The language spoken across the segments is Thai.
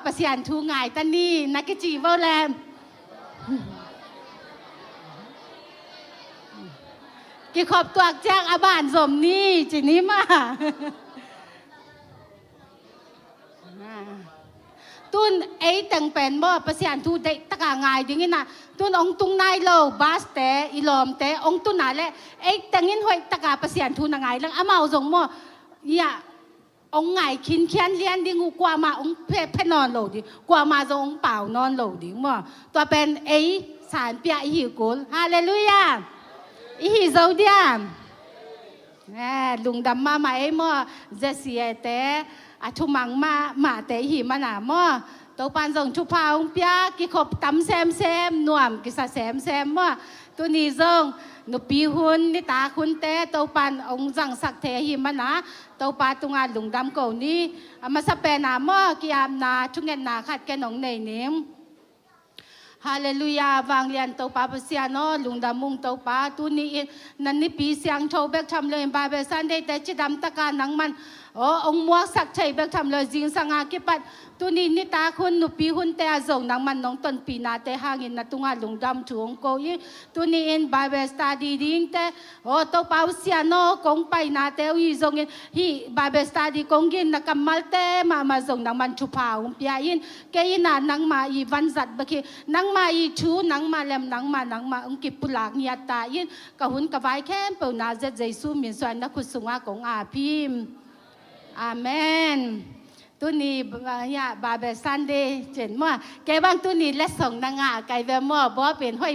ประเสียนทูง่ายตันนี่นักจีเวลแลมกี่ขอบตัวแจ้งอาบานสมนี่จีนี้มาตุนไอ้ตังเป็นบ่ประเสียนทูได้ตะกางายอย่างนี้นะตุนองตุงนายโลบาสเตอีลอมเตองตุนน่ะแหละไอ้ตังนี้ห้อยตะกาประเสียนทูนางายแล้วอามาส่งบ่อย่าองไงคินเขียนเลียนดิงูกว่ามาองเพนอนโหลดิกว่ามาจะองเปล่านอนโหลดิบ่ตัวเป็นไอ้สารเปียอีหิกุลฮาเลลูยาอีหิโซเดียมลุงดำมาไอ้บ่จะเสียแต่อาชุมังมาแต่หิมาหนาหม้อตัวปานส่งชุพาองเปียกิขบตำแซมนวมกิสะแซมหม้อตัวนี้ส่งนุปีหุนนิตาคุณเตตัวปานองจังสักเทหิมาหนาตัวปาตุงานลุงดำเก่านี้มาสเปนาหม้อกิยามนาชุเงินนาขัดแกนองในนิ้มฮาเลลูยาวางเรียนตัวปาเสียโนลุงดำมุงตัวปาตัวนี้นันนี่ปีเสียงโชว์เบกทำเลยบาเบสันได้แต่จิดำตะการนังมันองมัวสักชัยเบกทำเลยจิงสังอากิปัดตัวนี้นิตาคุณนุปีหุ่นแต่ส่งนังมันน้องต้นปีนาแต่ห่างอินนัตุงาลุงดำช่วงโกยตัวนี้อินบาเบสตาดีดิ้งแต่ตัวปาเสียโนกงไปนาแต่วิส่งอินฮีบาเบสตาดีกงกินนักมัลเตมาส่งนังมันชุพาอุปยาอินแกอินานังมาอีวันจัดบักนังมาอีชูนังมาเลมนังมาองกิปุลากนิยตาอินกะหุนกะไว้แค่เปิลนาเจซูมินสวนนักขุดสุงากงอาพิมอาเมนตัวนี้บาเบซันเดเจนมั่วแกบางตัวนี้และส่งนางาไก่เบมั่วบ่เป็นห้อย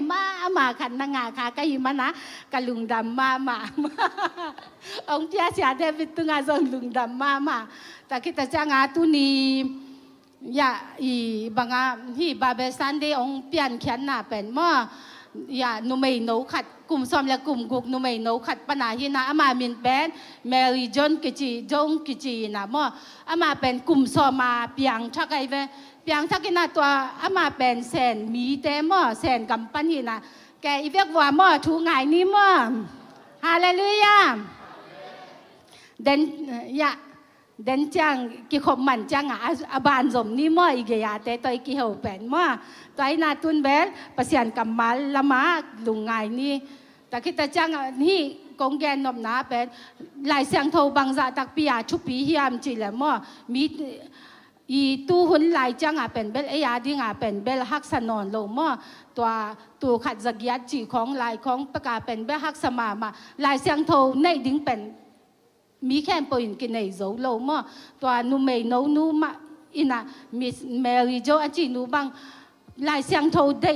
มาขันนางาค่ะก็ยิมานะกะลุงดำมาองเปียเสียเดบิตุงาส่งลุงดำมาแต่คิดแต่จ้างาตัวนี้อีบางที่บาเบซันเดองเปียนเขียนหน้าเป็นมั่วนุไม่โนขัดกลุ่มซ้อมและกลุ่มกุกนุไม่โนขัดปัญหาที่น่าอามามินเป็นแมรี่จอนกิจีจงกิจีนะมั่วอามาเป็นกลุ่มซ้อมมาเปียงชักไอเวเปียงชักกินาตัวอามาเป็นแสนมีเต้มั่วแสนกำปั้นที่น่ะแกอีเวกว่ามั่วถูไงนี่มั่วฮาเลลูยาเดนจังกิขบมันจังอาบานสมนี่มั่วอีกอย่างแต่ตัวกิเหวเป็นมั่วตัวไอ้นาตุนเบลประเสียนกำมัลละมาลุงไงนี่แต่คิดแต่จังนี่กงแกนนมนาเป็นลายเสียงโทบังจะตักปียชุปีฮิยามจีละมั่วมีอีตู้หุ่นลายจังเป็นเบลไอ้ยาดิ้งเป็นเบลฮักสนอนลงมั่วตัวขัดจักยัดจีของลายของประกาศเป็นเบลฮักสมาลายเสียงโทในดิ้งเป็นมีแค่ปอยกินในโซโลมั่วตัวนูไม่นูมาอินะมิสเมรี่โจอาจีนูบังลายเสียงโทได้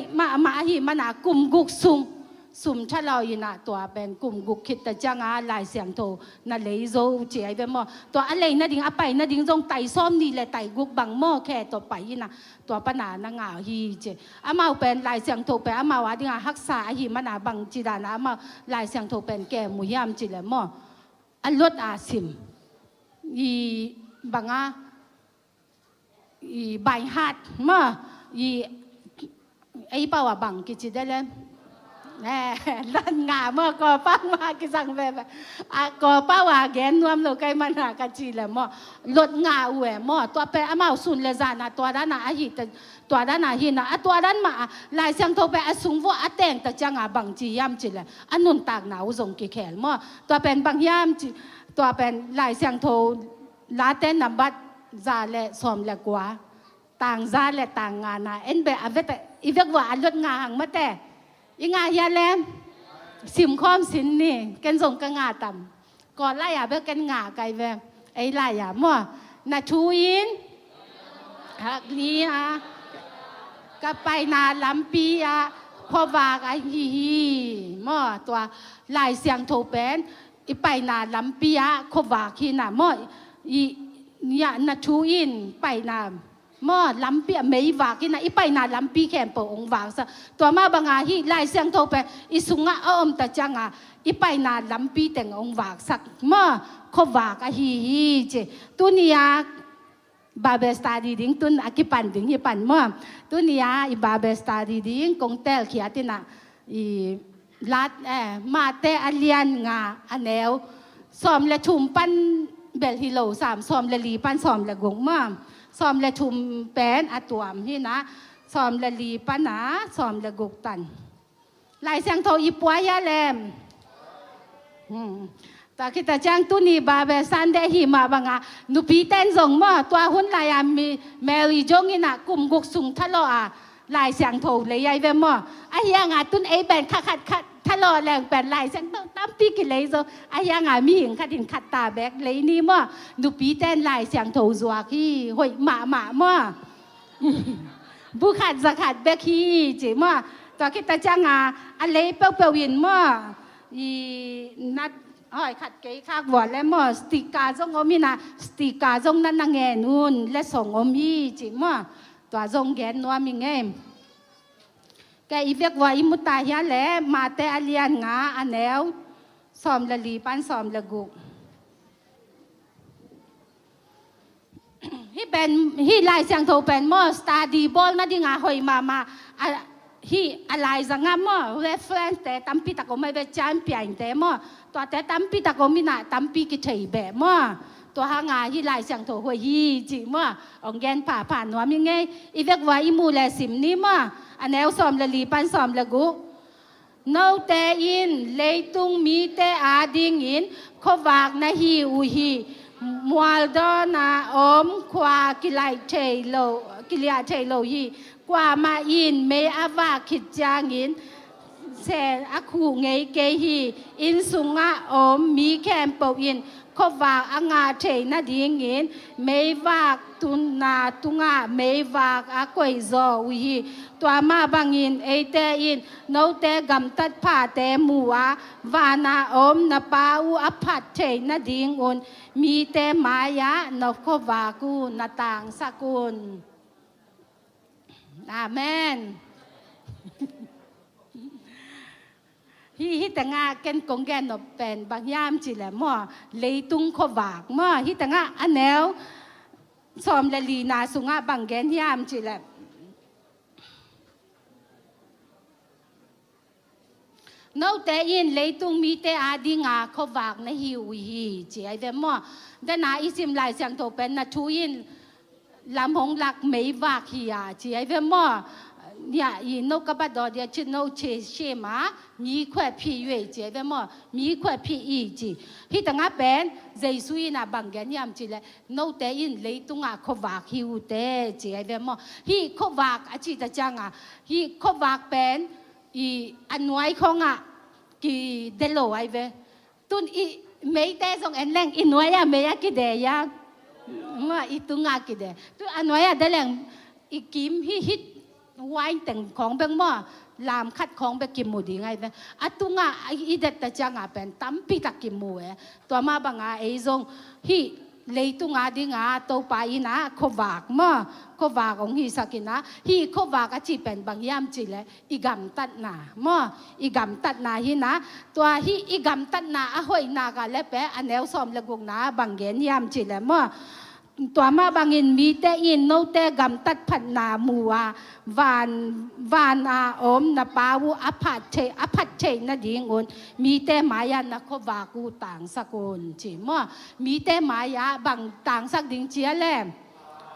มาหิมันกลุ่มกุกซุ่มชะลอยินะตัวเป็นกลุ่มกุกคิดแต่จังลายเสียงโทนั่นเลยโซเจียไปมั่วตัวอะไรนั่นดิ้งไปนั่นดิ้งจงไต่ซ้อมนี่แหละไต่กุกบังมั่วแค่ตัวไปยินะตัวปัญหานางาฮีเจอามาเป็นลายเสียงโทเป็นอามาว่าดิ้งฮักษาหิมันบังจีดานะอามาลายเสียงโทเป็นแก่มุยามจีเลยมั่วอันลดอาซิมอีบังอีใบหัดมาอีไอ้ป่าวบังกิจได้เลยลันงาเมื่อก่อป้ามากิสังแบบก่อป้าว่าแกนนวมโลกไกมันหากจีเลยมั่วลดงาแหวมั่วตัวเป็นอามาสุนเลจานะตัวด้านน่ะหิตตัวด้านน่ะหินะตัวด้านมาลายเสียงโทไปสูงว่าแต่งแต่จังบังจียามจีเลยอันนุนตากหนาวส่งกี่แขนมั่วตัวเป็นบางยามจีตัวเป็นลายเสียงโทลาเต้นนำบัดซาเลสอมเลกว่าต่างซาเลต่างงานนะเอ็นเบอเวตอีเวกว่าลดงาหังมาแต่ยังไงยาแลมสิมข้อมสินนี่กันส่งกันงาต่ำก่อนไล่เบกันงาไกลแวมไอ้ไล่มั่วนาชูยินฮักนี้ก็ไปนาลำปีพอวากไอ้ฮีมั่วตัวลายเสียงโทเป็นอีไปนาลำปีขบวาขีน่ะมั่วอีเนี่ยนาชูยินไปนามั่วลำปีไม่วากินะอีไปนาลำปีแค่ปองวางซะตัวมาบางอาฮีลายเสียงโทเป็นอีสุงอ้อมตะจังอีไปนาลำปีแต่งองวางสักมั่วขบวากไอ้ฮีเจตัวนี้บาเบสตาดีดิ้งตุนอากิปันดิ้งฮิปันมั่วตัวนี้อีบาเบสตาดีดิ้งกงเตลขียตินะอีลัดมาเตอเลียนงาอันแนวซ้อมและชุมปั้นเบลฮิโล3ซ้อมและลีปั้นซ้อมและกงมั่ว ซ้อมและชุมเป็นอตวมที่นะซ้อมและลีปะนะซ้อมและกุกตันลายเสียงโทอีปัวยาแลมตาคิดแต่จังตุนีบาเบสันเดหิมาบังอานุปีเต้นส่งมาตัวหุ่นลายมีแมรี่จงอินะกุมกุกสุงทะเลาะลายเสียงโทเลยยัยเวมไอ้ยังอาตุนไอ้แบนขัดทะเลาะแรงแบนลายเสียงตั้มปีกิเลยโซไอ้ยังอามีหิงขัดหินขัดตาแบกเลยนี่มั่นุปีเต้นลายเสียงโทจัวขี้หอยหมามั่บุขัดสกัดแบกขี้จีมั่ตัวคิดแต่จังอะไรเปล่าวินมั่อีนัดหอยขัดเกยข้าวอแล้วมั่สติกาจงอมีนะสติกาจงนั่นนางเงินนู่นและส่งอมีจีมั่ตัวจงแกนนัวมีเงินแกอีเวกว่าอิมุตาเฮียแหละมาแต่อเลียนงาอันแนวซ้อมละลีปันซ้อมละกุกฮีเป็นฮีลายเสียงโทเป็นมั่สตาดีบอลนั่นดิงาหอยมาฮีอะไรสังมั่เรฟเฟรนซ์แต่ตั้มปีตะก็ไม่เป็นแชมเปี้ยนแต่มั่ตัวแต่ตั้มปีตะก็มีน่ะตั้มปีกิเฉยแบบมั่ตัวหางาฮีลายเสียงโทหัวฮีจีมั่องแกนผ่านนัวมีไงอีเวกว่าอิมูแลสิมนี่มั่อันแนวซ้อมละลีปันซ้อมละกุกno te in leitung mi te ading in khowak na hi u hi mualdona om kwa kilai thelo kilia thelo hi kwa ma in me awa khit jang in se akhu ngei ke hi in sunga om mi kem po in khowak anga thei na ding in me wak tunna tunga me wak akoi zo u hiตัวมาบางอินเอเตอินโนเตกำตัดผ้าเตมัววานาอมนาปาอูอภัดเทนดิงอุนมีเตมายะนกวากูนาต่างสกุลอาเมนฮิตงาเกนกงแกนนเป็นบางยามจิแลมั่วเลยตุงขวากมั่วฮิตงาอันแนวซอมเลลีนาสุงาบางแกนยามจิแลนอกแต่ยินเลยตุงมีแต่อาดิงาเขาวากนะฮิวฮีจีไอเดมอแต่นาอิสิมลายเสียงโตเป็นนะชูยินลำหงลักไม่วากฮียจีไอเดมอเนี่ยอีนกกระดอเดียชิโนเชเชมามีขวดพี่เวจีไอเดมอมีขวดพี่อีจีฮิตงาเป็นใจสุยนะบางแกนยามจีเลยนอกแต่ยินเลยตุงาเขาวากฮิวเตจีไอเดมอฮีเขาวากอาจีตะจังฮีเขาวากเป็นอีอันไว้ของกี่เดโลไอเวตุนอีไม่แต่ส่งอันแรงอีน้อยไม่อยากกินเดียมาอีตุงากินเดียตุอันน้อยเดแรงอีกิมฮิตไว้แต่งของเบงมั่วลามคัดของไปกินหมูดีไงเวอัตุงาอีเด็ดแต่จังเป็นตั้มปีตะกินหมูตัวมาบางไอซงฮีเลยตุงาดิงาโตไปนะขวากมั่วขวากของฮีสักินะฮีขวากจีเป็นบางยามจีเลยอีกำตัดนามั่วอีกำตัดนาฮีนะตัวฮีอีกำตัดนาหอยนากาเล็บอันแนวซ้อมเล็กนาบางเย็นยามจีเลยมั่วตัวมาบางอินมีแต่อินโนแต่กำตัดพันนามัววานอาอมนาปาวูอภัดเชนะดิงอุนมีแต่มายานะขวากูต่างสกุลจีมั่วมีแต่มายาบางต่างสักดิงเจียแลม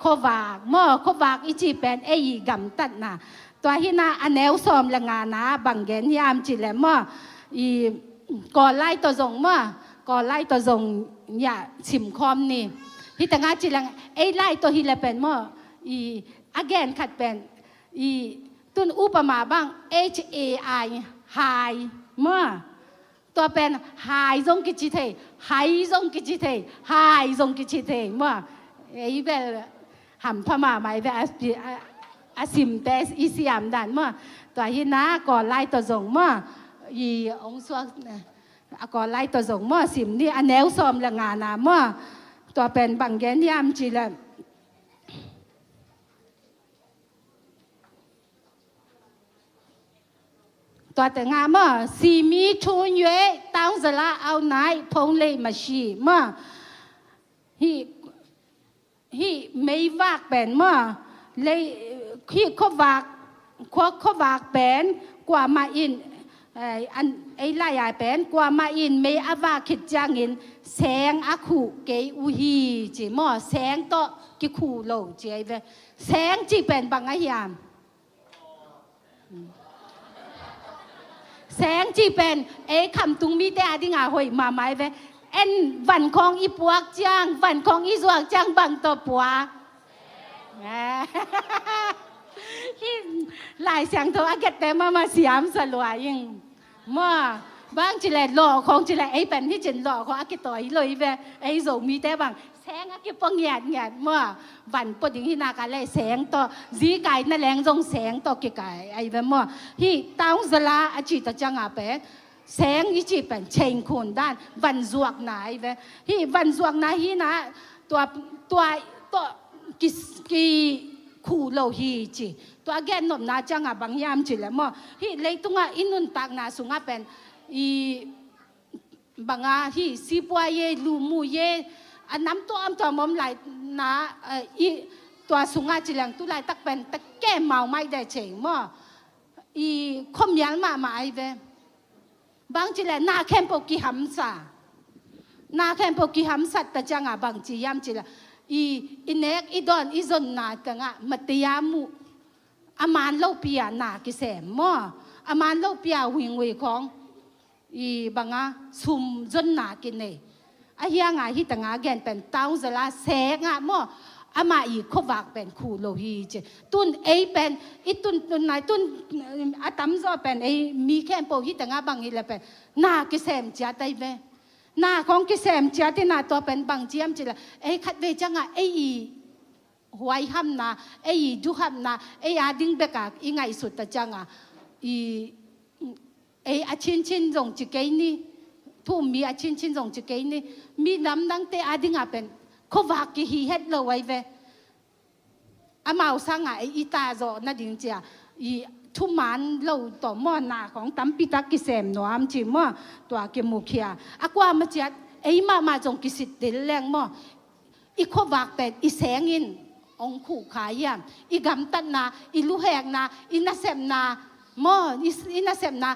ขวามั่วขวาอีจีเป็นเอีกำตัดนาตัวหินาอันแนวซ้อมละงานะบางเย็นยามจีแลมั่วอีก่อไล่ตัวทรงมั่วก่อไล่ตัวทรงอย่าชิมคอมนี่ฮิตงาจิลังไอไลตัวฮิเลเป็นมั่วอี again ขัดเป็นอีตุนอุปมาบ้าง HAI high มั่วตัวเป็น high ซงกิจิเท high ซงกิจิเท high ซงกิจิเทมั่วไอเบลหำพม่าไม่เบลอาซิมเตสอีสยามดันมั่วตัวฮินาก่อนไล่ตัวทรงมั่วอีองค์สวงก่อนไล่ตัวทรงมั่วซิมนี่อันแนวซ้อมละงานามั่วตัวเป็นบางแกนยามจีละตัวแต่งามาสีมีชุนเย่ตั้งสละเอาไหนพงเลยมาชีมาฮีไม่วากเป็นมาเลยฮีเขาวากเป็นกว่ามาอิน อันไอ้ลายเป็นกว่ามาอินเมอาวาคิดจางอินแสงอาคูเกอุฮีจีมอแสงโตกิคูโลจีไอเวแสงจีเป็นบางอยามแสงจีเป็นคำตุงมีแต่อดีงาหอยมาไม้เวเอ็นวันของอีปวกจางวันของอีสวกจางบางตัวปัวหลายเสียงตัวอากาศแต่มาเสียมสลวยยังมาบางจิเลหล่อของจิเลเป็นที่จินหล่อของอากาศต่อยเลยเวโซมีแต่บางแสงอากาศปองแงดมาวันปดิงที่นาการเลยแสงต่อจีไก่นั่นแรงจงแสงต่อกี่ไก่เวมาที่ต้าสลาอจิตจังอาเป็นแสงอีจีเป็นเชิงคนด้านวันจวกไหนเวที่วันจวกไหนที่นะตัวกีคูโลฮีจีตัวแกนนมนาจังอ่ะบางยามจีเลยมั้งที่เลยตรงอ่ะอินุนตักนาสุงอ่ะเป็นบางอ่ะที่ซีปัวเยลูมูเยอันน้ำตัวมอมไหลนะตัวสุงอ่ะจีเลยตัวไหลตักเป็นตะแก่เมาไม่ได้เฉยมั้งคมยันมาไอเวบางจีเลยนาแคมปกิหัมซานาแคมปกิหัมสัตตจังอ่ะบางจียามจีเลยอินเอกอีดอนอีซอนนากังอ่ะมัตยามุอามานเล่าเปียนากิเสมมั้งอามานเล่าเปียวิ่งเวของบางอ่ะซุมจนนากินเนไอ้ยังไงที่ต่างแกนเป็นต้าสละแสงอ่ะมั้งอามาขวากเป็นคูโลฮีเจตุนเป็นตุนไหนตุนอาตัมซอเป็นมีแค่โปฮิต่างบางอีเลยเป็นนากิเสมจ้าได้เวนาของกิเซมเจ้าที่นาตัวเป็นบางเจียมจีละขัดเวจังอ่ะหวยห้ำนาดูห้ำนาอาดิ้งเบกากไงสุดแต่จังอ่ะอาชินจงจิเกนี่ผู้มีอาชินจงจิเกนี่มีน้ำนั่งเตอาดิ้งอ่ะเป็นเขาวากกิฮีเฮ็ดเลยไว้เวอามาสังอ่ะอีตาโจนั่นดิ้งเจ้าทุมันเราต่อมอนาของตั้มปิตากิเซมนัวมจิมอตัวกิมุขียอากว่ามาจัดมาจงกิสิตเดลแรงมออีขวากเป็นอีแสงอินองคู่ขายยามอีกำตันนาอีลูแหกนาอีนาเซมนามออีนาเซมนา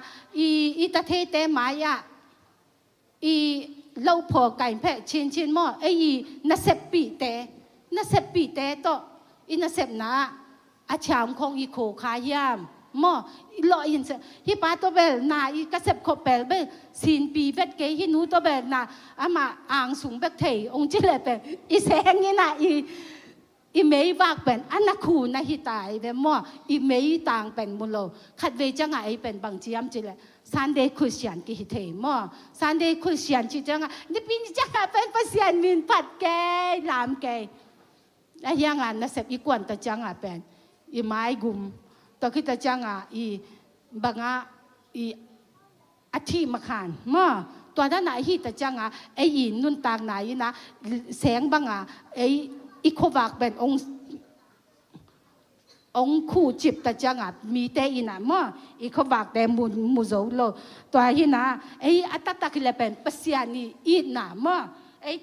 อีตะเทเตมายะอีเล่าพอไก่แพะชินมอนาเซปีเตโตอีนาเซมนาอาชามของอีโคขายามมอลอยอินเสฮิปาตัวเบลนาอีกระเสบขบเบลเบลสินปีเวทเกฮินูตัวเบลนาอามาอ่างสูงเบกเทองจิเลเป็นอีแสงนี่นะอีเมย์วากเป็นอันนักคูนะฮิตายเวมออีเมย์ต่างเป็นมุโลขัดเวจังไงเป็นบางเจียมจิเลซันเดย์คริสเตียนกิฮิเทมอซันเดย์คริสเตียนจิจังนี่ปีนี้จังเป็นภาษามินปัดแกลามแกไอ้ยังงานนะเสพอีกวนแต่จังเป็นอีไม้กุมตัวคิดแต่จังบางอาชีพมาขานมาตัวนั้นที่แต่จังนุนตางไหนนะแสงบางอีขวากเป็นองคู่จิบแต่จังมีแต่อีน่ะมาอีขวากแต่มุโซโลตัวที่นะอัตตะคิเลเป็นปัสยานีอีน่ะมา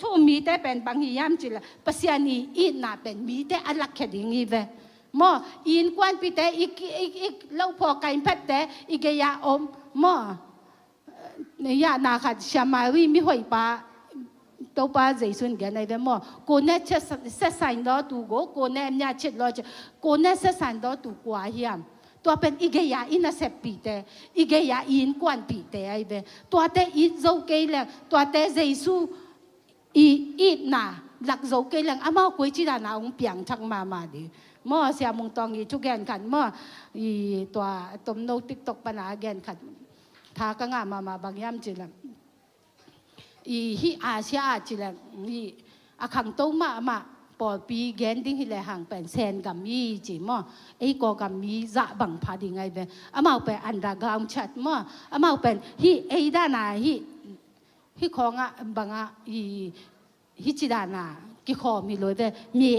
ทุ่มีแต่เป็นบางยามจิละปัสยานีอีน่ะเป็นมีแต่อลักแค่ดิ่งอีเวมออินกวนปีแต่อีเล่าพอไก่พัดแต่อีกยาอมมอเนี่ยนาขัดชามาวีมีหอยปลาตัวปลาใจส่วนกันในเวมอกูเนี่ยเสสันดอตูโกกูเนี่ยเนี่ยเช็ดรอจะกูเนี่ยเสสันดอตูกว่าเฮียมตัวเป็นอีกยาอินเสพปีแต่อีกยาอินกวนปีแต่ไอเวตัวแต่อีโจเกลงตัวแต่ใจสู้อีน่ะหลักโจเกลงอามาคุยจีดานาองเปียงชักมาดิมอเสียมงตองอีทุกแกนขันมอตัวตมโนติ๊กตอกปัญหาแกนขันทากงามาบางยามจิละฮิอาเซียจิละอาขังโตมาปอปีแกนดิ้งฮิเลหังเป็นเซนกัมมีจิมอก็กัมมีจะบังพาดิ่งไงเป็นอามาเป็นอันดากาวชัดมออามาเป็นฮิด้านาฮิของบางฮิจิดานากิคอมีเลยเว้มี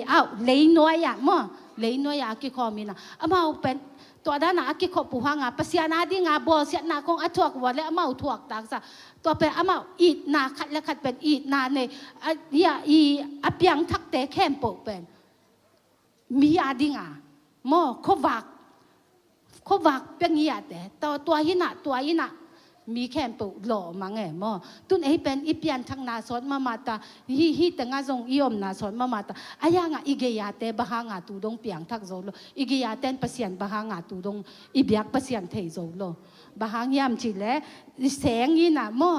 เลยน้อยอย่างมั้งเลยน้อยอย่างกิคอมีนะอามาเป็นตัวด้านน่ะกิคอปูหังปัสยานาดีงาบอเสียนาของอัฐวกวัดและอามาถวกตากซะตัวเป็นอามาอีนาขัดและขัดเป็นอีนาในอาเปียงทักเตะแค่โปเป็นมีอาดีงามอขวักเป็นเงียแต่ตัวหินะ มีแค่ปุหล่อมาไงมอตุนไอเป็นอีเปียนทั้งนาสอนมาตาฮีแต่งาจงอีอมนาสอนมาตาอายางอีเกียเตบหางาตูดงเปียงทักโจโลอีเกียเตนเปเซียนบหางาตูดงอีเบียกเปเซียนเทโจโลบหางยามจิเลแสงนี่นะมอ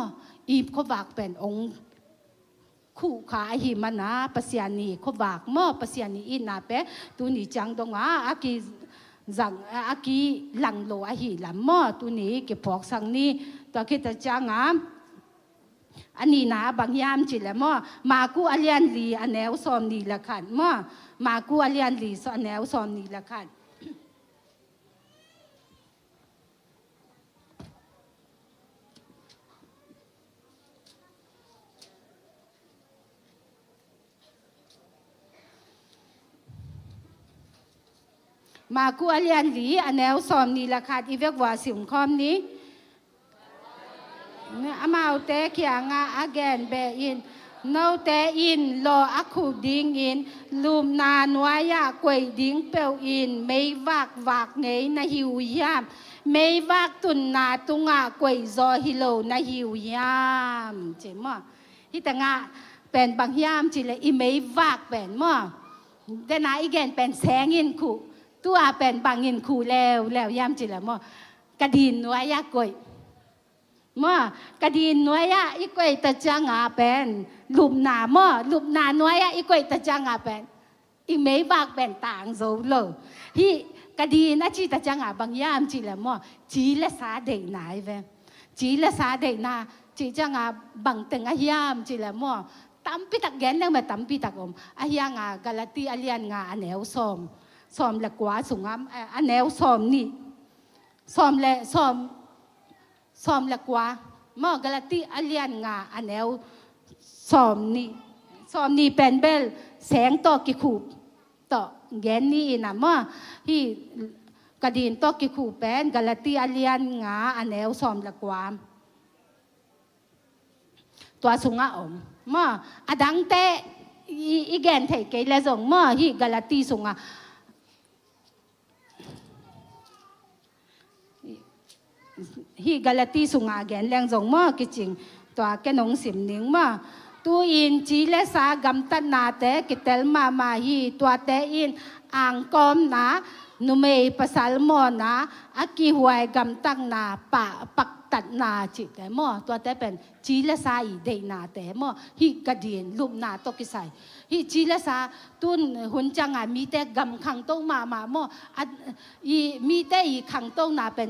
อีเขาวากเป็นองคู่ขาหิมานาเปเซียนีเขาวากมอเปเซียนีอินาเปตุนี่จังดงอากีจังอากีหลังโลอาหิลำมอตุนี้เก็บพอกสังนี้ตัวคิดจะจังอันนี้นะบางยามจิละมอมากูอเลียนลีอันแนวซอมนี่ละขันมอมากูอเลียนลีอันแนวซอมนี่ละขันมากูอเลียนลีอันแนวซอมนี่ละขันอีเวกว่าสิงคอมนี้อามาเตะเขียงอาแกนเบอินโนเตอินโลอาคูดิงอินลูมนานวายากวยดิงเปลอินไม่วากไงนะหิวยามไม่วากตุนนาตุงากวยซอฮิโลนะหิวยามเจมอฮิตงาเป็นบางยามจิเลอีไม่วากเป็นมอแต่นาอีแกนเป็นแสงอินคูตัวเป็นบางอินคูแล้วยามจิเลมอกระดินวายากวยมอกระดีนน้อยอีกวยตะจังอาเป็นลุมนาลุมนาน้อยอีกวยตะจังอาเป็นอีไม่บากเป็นต่างโซโลฮีกระดีนะจีตะจังอาบางยามจีละมอจีละสาเดนายเวจีละสาเดนาจีจังอาบางตึงอายามจีละมอตั้มปิตักแกนแล้วมาตั้มปิตักอายางากาลาตีอเลียนงาอันแนวซอมละกว่าสุงามอันแนวซอมนี่ซอมและซอมละกว่ามอกาลาตีอเลียนงาอันแนวซอมนี่เป็นเบลแสงต่อกิคูต่อแกนนี่นะมอที่กระดินต่อกิคูเป็นกาลาตีอเลียนงาอันแนวซอมละกว่าตัวสุงามออดังเตอีแกนเทเกเลซงมอที่กาลาตีสุงาฮีกาลาตีสุงาแกนแรงจงมอกิจิงตัวแกนงสิมนิงมอตัวอินจีเลสากำตันนาเตกิเตลมาฮีตัวเตอินอ่างกอมนานุเมย์ภาษาลมอนะอากิหวยกำตังนาปักตัดนาจิแต่มอตัวเตเป็นจีเลสาอีเดนาแต่มอฮีกระเดียนลุมนาตกิใส่ฮีจีเลสาตุนหุ่นจังมีแต่กำขังต้งมามอมีแต่อีขังต้งนาเป็น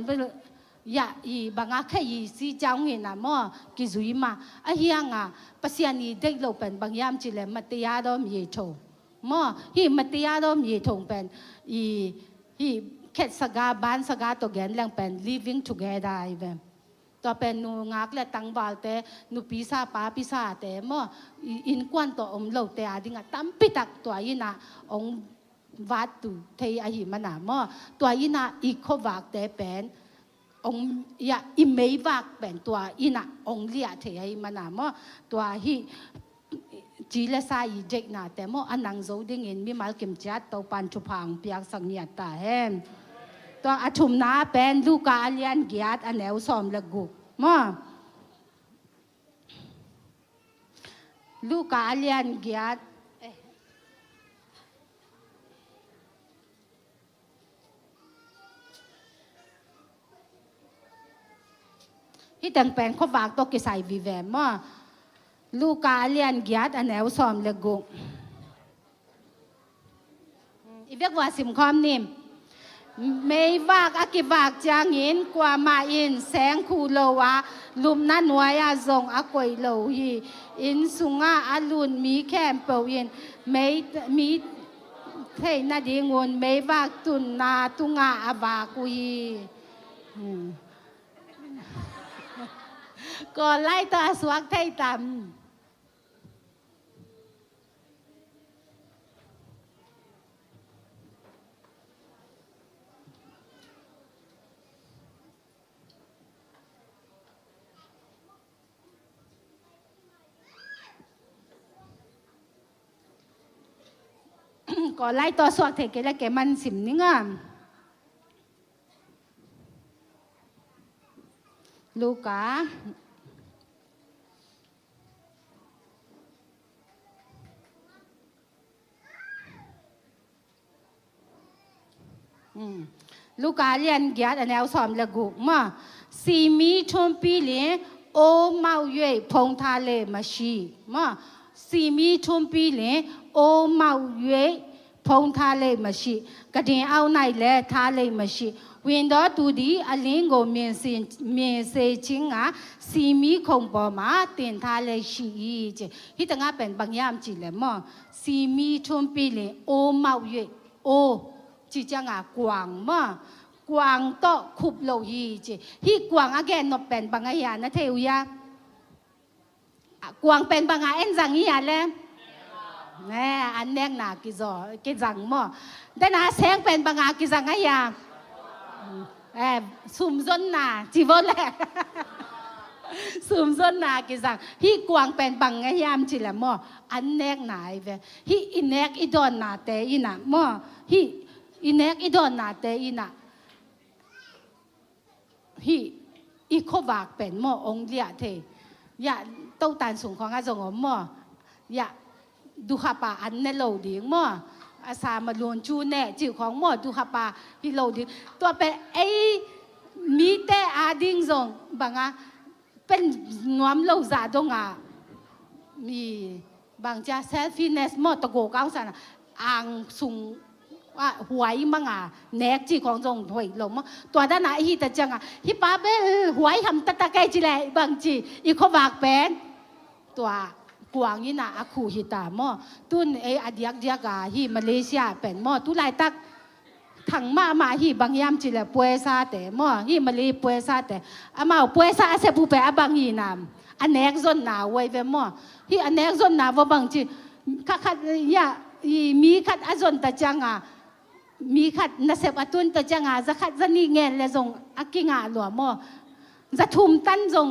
ยาอีบางอาแค่ยีสีเจ้าเงินนะมอกิจุยมาอาเฮียงอ่ะปัสยานีเด็กเราเป็นบางยามจิเลมัตยาดอมเยโชมอฮีมัตยาดอมเยทงเป็นฮีแค่สกาบ้านสกาตัวแกนแรงเป็น living together ไอ้แบบตัวเป็นนูงักและตังบาลแต่นูพิซาป้าพิซาแต่มออินควันตัวเราแต่อาดิ่งตั้มปิตักตัวยินะองวัดตุเทียหิมันนะมอตัวยินะอีกขวักแต่เป็นองยาอิเมย์วักเป็นตัวอินะองเลียเทียมันนะมอตัวฮีจีเลสายเด็กนะแต่มออันนังโจดิ่งเงินมีมาลกิมจัดตัวปันชุพังเปียกสังเนียตาเห็นตัวอาชุมนาเป็นลูกอาเลียนเกียรติอันแนวซอมละกุกมอลูกอาเลียนเกียรติที่ตั้งเป็นขวากตัวกิใส่วิเวมว่าลูกาเลียนเกียรติอันแนวซอมเลกุอีเวกว่าสิมคอมนิมไม่วากอากิวากจางอินกว่ามาอินแสงคูโลวะลุมนันวายาซงอากวยโลฮีอินสุงาอาลุนมีแคมเปวินไม่มีเทนาดีงวนไม่วากตุนนาตุงาอาวากุยก็ไล่ตัวสวักไทยตำก็ไล่ตัวสวักไทยแกแล้วแกมันสิมนิ่งอ่ะ ลูกาลูกาเรียนเกียรติอันแนวสอมละกุมาสีมีชมปีเลโอเมาเย่พงทาเลมาชีมาสีมีชมปีเลโอเมาเย่พงทาเลมาชีกระเดียเอาไหนแลทาเลมาชีวินดอตูดีอลิงโกเมียเซจิงอ่ะสีมีคงปอมาเตียนทาเลชีเจฮิตงาเป็นบางยามจีเลมอสีมีชมปีเลโอเมาเย่โอจีจังอ่ะกวางมากวางโตคุบโลยีจีฮีกวางอาแกนนเป็นบางอย่างนะเทียวยากวางเป็นบางอย่างเอ็นจังอย่างเลยแน่อันแนกหนากิจกิจังมอแต่นาแสงเป็นบางอย่างกิจังอย่างสุ่มซ้นหนาจีบเลยสุ่มซ้นหนากิจังฮีกวางเป็นบางอย่างจีละมออันแนกหนาเวฮีอินแนกอีดอนหนาเตอีน่ะมอฮีอินแนกอีดอนหนาเตอีน่ะฮีอีโควากเป็นหม้อองเลียเทยาเต้าตานสูงของอาจงอมหม้อยาดูขับปาอันเนโลดิ้งหม้ออาสามาลวนจูเน่จิ๋วของหม้อดูขับปาฮิโลดิ้งตัวเป็นไอมีแต่อาดิ้งซงบางอ่ะเป็นนวมโลซาดงอ่ะมีบางจ้าเซลฟี่เนสหม้อตะโกก้าวสันอ่างสูงว่าหวยมั่งอ่ะแนกจีของจงหวยลงมั้งตัวด้านไหนฮีแต่จังอ่ะฮีป้าเบ้หวยทำตะตะไกจีแหละบางจีอีเขาวากเป็นตัวกวางนี่นะอาคูฮิตาหม้อตุ้นไออดียกเดียกอ่ะฮีมาเลเซียเป็นหม้อตุไลตักถังมาฮีบางยามจีแหละป่วยซาแต่หม้อฮีมาเลป่วยซาแต่อามาป่วยซาเสบุเปอบางฮีนามอันแนกจนหนาไว้เป็นหม้อฮีอันแนกจนหนาว่าบางจีคัดยามีคัดอจนตะจังอ่ะมีขัดนัสเซบอตุนตัวจังอาจะขัดจะนี่เงินเลยส่งอักกิงาหลวมอจะทุ่มตั้นส่ง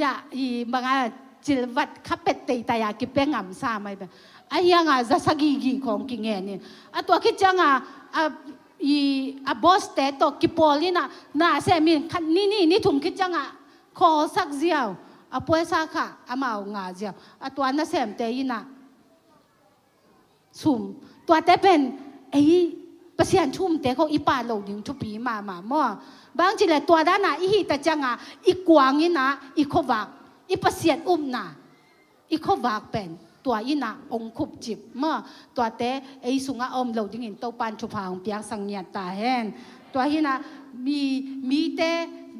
ยาอีบางอาจิลวัดขับเป็ดตีตายากิเป้งอ่ำซาไม่แบบไอ้ยังอาจะสกีกีของกิเงินนี่อ่ะตัวคิดจังอาอีบอสเตตกิปอลิน่ะน่าเซมินขัดนี่ทุ่มคิดจังอาขอสักเดียวป่วยสักค่ะมาเอางาเดียวตัวนัสเซมเตยิน่ะสุ่มตัวเตเป็นไอ้ประเสียนชุ่มแต่เขาอีป่าเหล่าดึงทุปีมาหม้อบางทีเลยตัวด้านน่ะอีแต่จังอ่ะอีกวางนี่นะอีขวากอีประเสียนน่ะอีขวากเป็นตัวอีน่ะองคุบจิบหม้อตัวแต่ไอ้สุงอาอมเหล่าดึงเห็นตัวปานชุพางเปียกสังเงียตาแห้งตัวอีน่ะมีแต่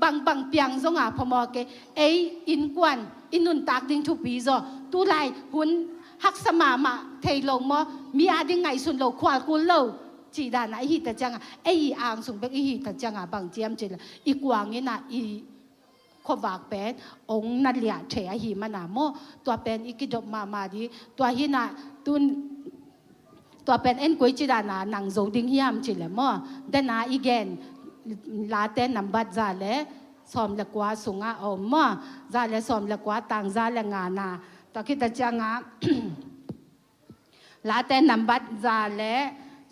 บางเปียงซงอ่ะพอมอเกไอ้อินกวนอินนุนตากดึงทุปีซอตัวไรหุ่นฮักสมาเทลงมอมีอาดิงไงสุนโลควากุลโลจีดานะอีแต่จังไอ้อ่างสุงเบกอีแต่จังบางเจียมจีละอีกวางนี่นะอีขวากเป็นองนั่นเลียเฉยหีมันนะโมตัวเป็นอีกิจมาดีตัวหินะตุนตัวเป็นเอ็นกุยจีดานะหนังโจดิงเฮียมจีละโมเดนาอีเกนลาเต้นนำบัดซาเลสอมละกว่าสุงอาอมโมซาเลสอมละกว่าต่างซาเลงานาตัวคิดแต่จังลาเต้นนำบัดซาเล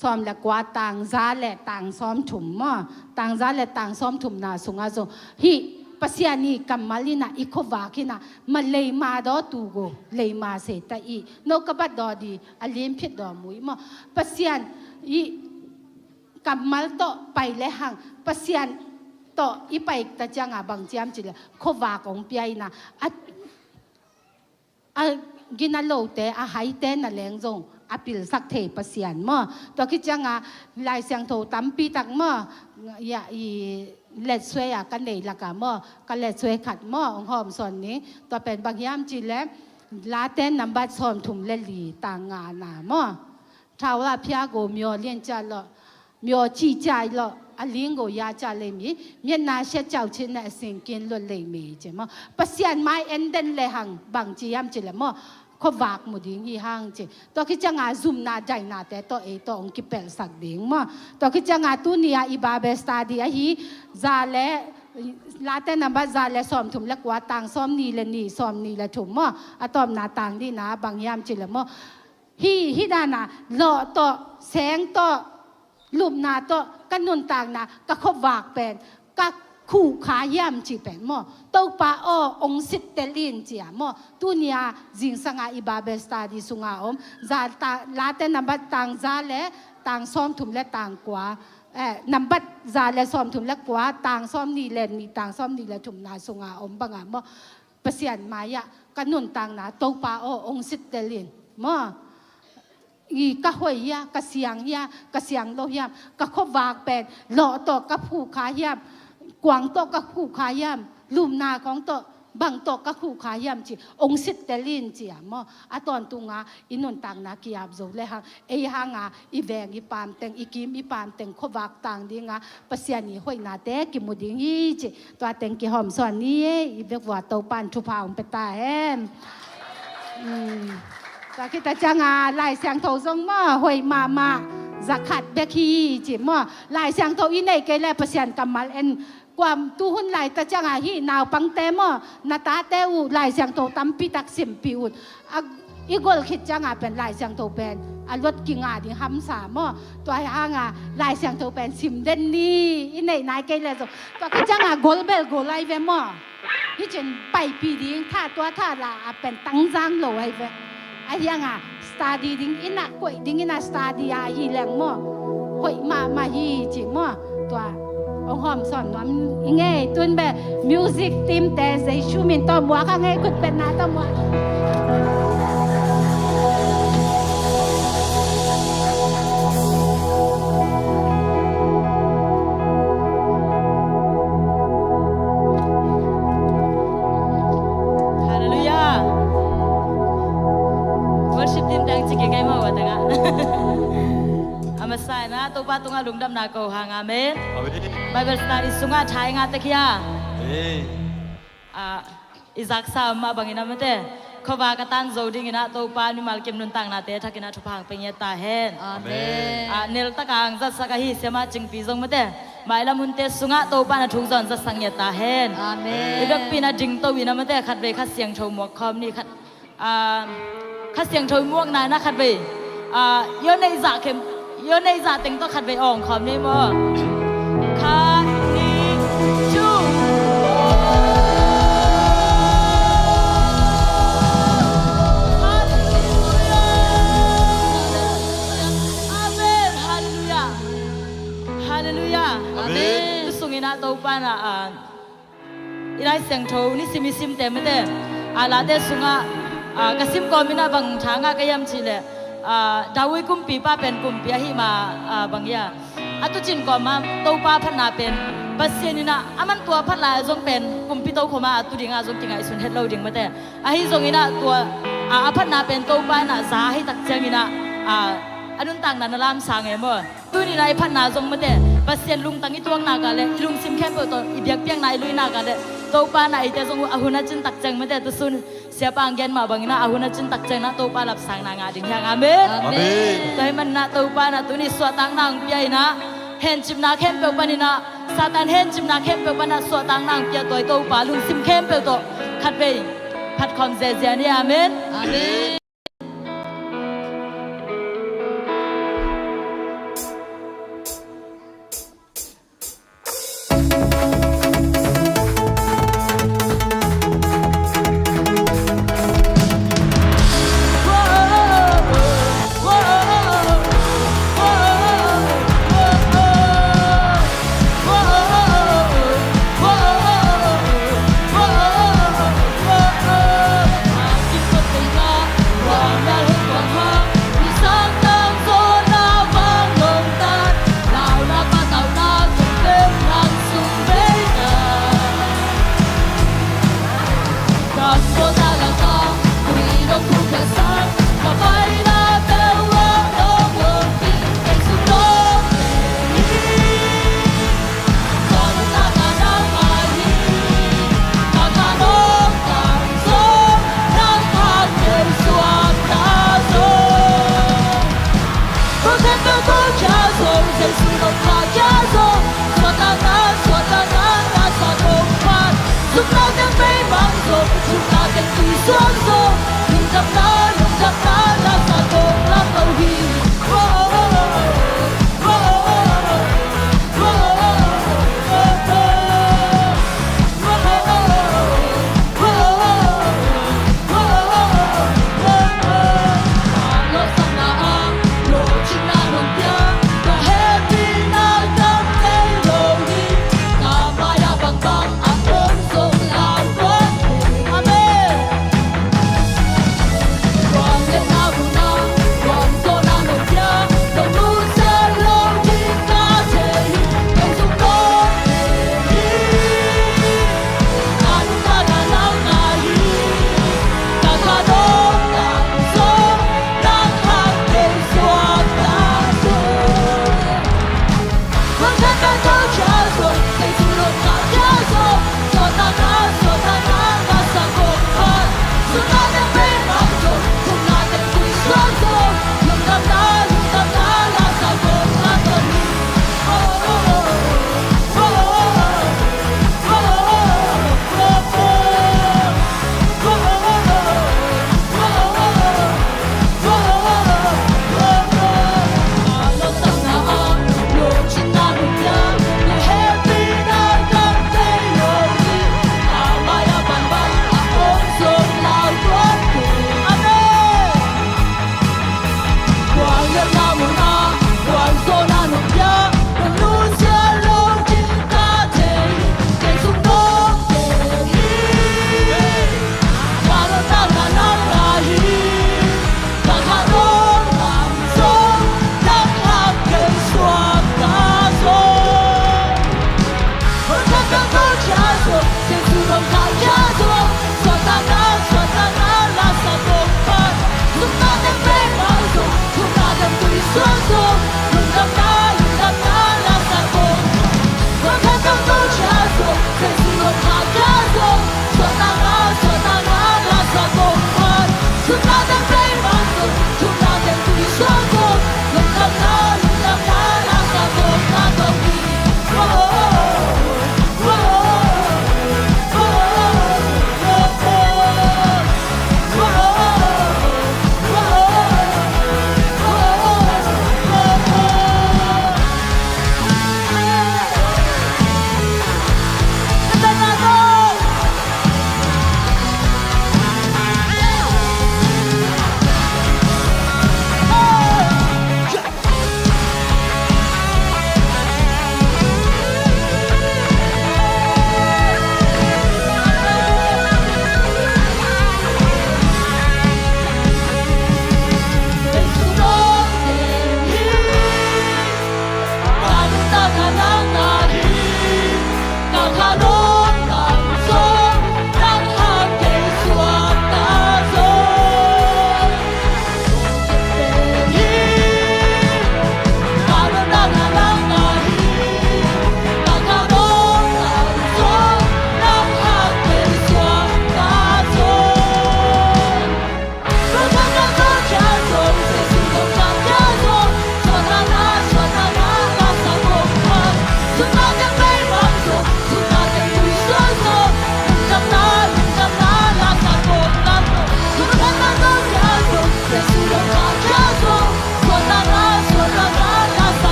ซ้อมละกว่าต่างซาและต่างซ้อมถุมมั่ต่างซาและต่างซ้อมถุมนาสุงอาโซฮีปัสยานีกัมมาลีนาอีโควากินามาเลยมาดอตูโกเลยมาเสตอีโนกบัดดอดีอลิมพิดดอมุยมั่ปัสยานอีกัมมาลโตไปเลยหังปัสยานโตอีไปตะจังบางเจียมจิเลโควาของเปียนากินาโลเตอาหายเตนน่ะแรงจงอปิลสักเทปเสียนมั่ตัวคิดจังลายเสียงโทตั้มปีตักมั่อย่าเล็ดช่วยกันเลยละกันกันเล็ดช่วยขัดหอมส่วนนี้ตัวเป็นบางยามจีแล้วลาเต้นนำบัดซ้อมถุมเล่ลีต่างงานน่ะท้าวละพี่อาโกมีเลี้ยงจัลมีจีใจละอลิงโกยาจาเลมีนาเชเจ้าชินสิงกินลุเลยมีใช่ไหมปัสยานไม่เอ็นเดนเลยหังบางจียามจีแล้วขวากมุดิ้งยี่ห้างจีตัวคิดจังซุมนาใจนาแต่ตัวตัวองค์กิเปลสักดิ้งตัวคิดจังตัวนี้อีบาเบสตาดีฮีซาเลลาเต้นนำบัดซาเลซ้อมถุมเล็กว่าต่างซ้อมนี่และนี่ซ้อมนี่และถุมอะตอมนาต่างดีนะบางยามจีแล้วฮีดานาหล่อตัวแสงตัวลุมนาตัวกันนุนต่างนะก็ขวากเป็นก็ คู่ขาย่ำจีเป็นมั่วตัวป้าองสิทธิ์เตลินจีมั่วตัวเนี้ยจิงสังอาอิบาเบสตาดิสุงอาจาตาลาเตนับต่างจาเลต่างซ้อมถุมและต่างกว่านับจาเลซ้อมถุมและกว่าต่างซ้อมนี่เลนนี่ต่างซ้อมนี่เลถุมนาสุงอาบังอามั่วเปเสียนมายะกันนุนต่างนาตัวป้าองสิทธิ์เตลินมั่วอีกะหวยยะกะเสียงยะกะเสียงโลยะกะขบวากเป็นหล่อต่อกับผู้ขายะกวางโตกับคู่ขายำลุมนาของโตบังโตกับคู่ขายำจีองสิทธิ์เตลินจีมออะตอนตุงาอินนต่างนากียบโจเลยฮะเอฮังาอีแวงอีปามเต็งอีกิมอีปามเต็งขวักต่างดีงาปัสยานีห้อยนาเตกิมุดิงีจีตัวเต็งกิหอมสอนนี้อีเวกว่าโตปันชุพาองเปตาเฮมตาคิดจังอาลายเสียงโถซงมอห้อยมาจักขัดเบคีจีมอลายเสียงโถอีในเกลปัสยานกำมัลเอ็นความตู้หุ่นไหลตะจังอาฮีนาวปังเตมอนาตาเตอูไหลเสียงโตตั้มปีตักสิมปีอุดอีกอลคิดจังอาเป็นไหลเสียงโตเป็นอรถกิ่งอาดิฮัมสามอตัวห่างอาไหลเสียงโตเป็นสิมเดนนี่อีในนายเกลตัวคิดจังอากอลเบลกอลไลเวมอที่จนไปปีดิ้งท่าตัวท่าลาเป็นตั้งจังโลไอเวไอยังอาสตาดีดิ้งอินักกวยดิ้งอินักสตาดีอาฮีแรงมอหอยมาฮีจิมอตัวองหอมสอนน้ำง่ายตุนแบบมิวสิกทีมแต่ใจชูมินต่อมัวข้างไงคุณเป็นนาต่อมัวฮาเลลูยา worship team แต่งจิกเกมเอาไว้ตั้งอ่ะอามาใส่นะตัวป้าตัวงาลุงดำนาเกาหางอาเมนBible study สุงาชายงาตะเคียอิซักซามาบังอินามันเตะเขาว่ากตันโจดิ้งอินะตัวป้ามีมาลเก็บนุนตังนาเตะทักอินะทุพางเป็นยตาเฮนอาเมนเนลตะกางจัดสักหิเสมาจิงปีจงมันเตะหมายละมุนเตสุงาตัวป้าน่ะทุกจอนจัดสังยตาเฮนอาเมนอีกปีน่ะจิงตัววินามันเตะขัดเวขัดเสียงโชว์หมวกคอมนี่ขัดเสียงโชว์หมวกนายนะขัดเวย้อนในจ่าเข็มย้อนในจ่าเต็งต้องขัดเวอ่องคอมนี่มั้งขัดนี่จูฮาเลลูยาอาเมนสุงินาโตปานะอีไรเสียงโทนี่ซิมิซิมเต็มเต้ลาเดสุงากระซิบกอมินาบังช้างกะยำชิเลดาวิกุมปีป้าเป็นกุมปีหิมาบางยาตุจินก่อมาโตป้าพันนาเป็นปัสเซียนินะมันตัวพันลายจงเป็นกุมปีโตขมาตุดิงาจงกิงไอสุนเฮดเราดิงมาเต้หิจงอินะตัวพันนาเป็นโตป้านะซาให้ตักเจงินะอันนั้นต่างนั้นลามสางเอมตัวนี้นายพันนาจงมาเต้ปัสเซียนลุงตั้งอีตัวนากาเลลุงซิมแคมเปอร์ตัวอีเบียกเปียงนายลุยนากาเลโตป้านายเตจงอาหุนัจินตักเจงมาเต้ตัวซุนเสียปางเย็นมาบังนะอาหุนัจินตักเจงนะโตป้าหลับสางนางาดินยังอาเมนแต่มันนะโตป้านะตัวนี้สวดตังนางเปียนะเห็นจิมนาเข้มเปลปานินะซาตานเห็นจิมนาเข้มเปลปานะสวดตังนางเปียตัวโตป้าลุงซิมเข้มเปลตัวขัดไปพัดคอมเจเจนี่อาเมนอาเมน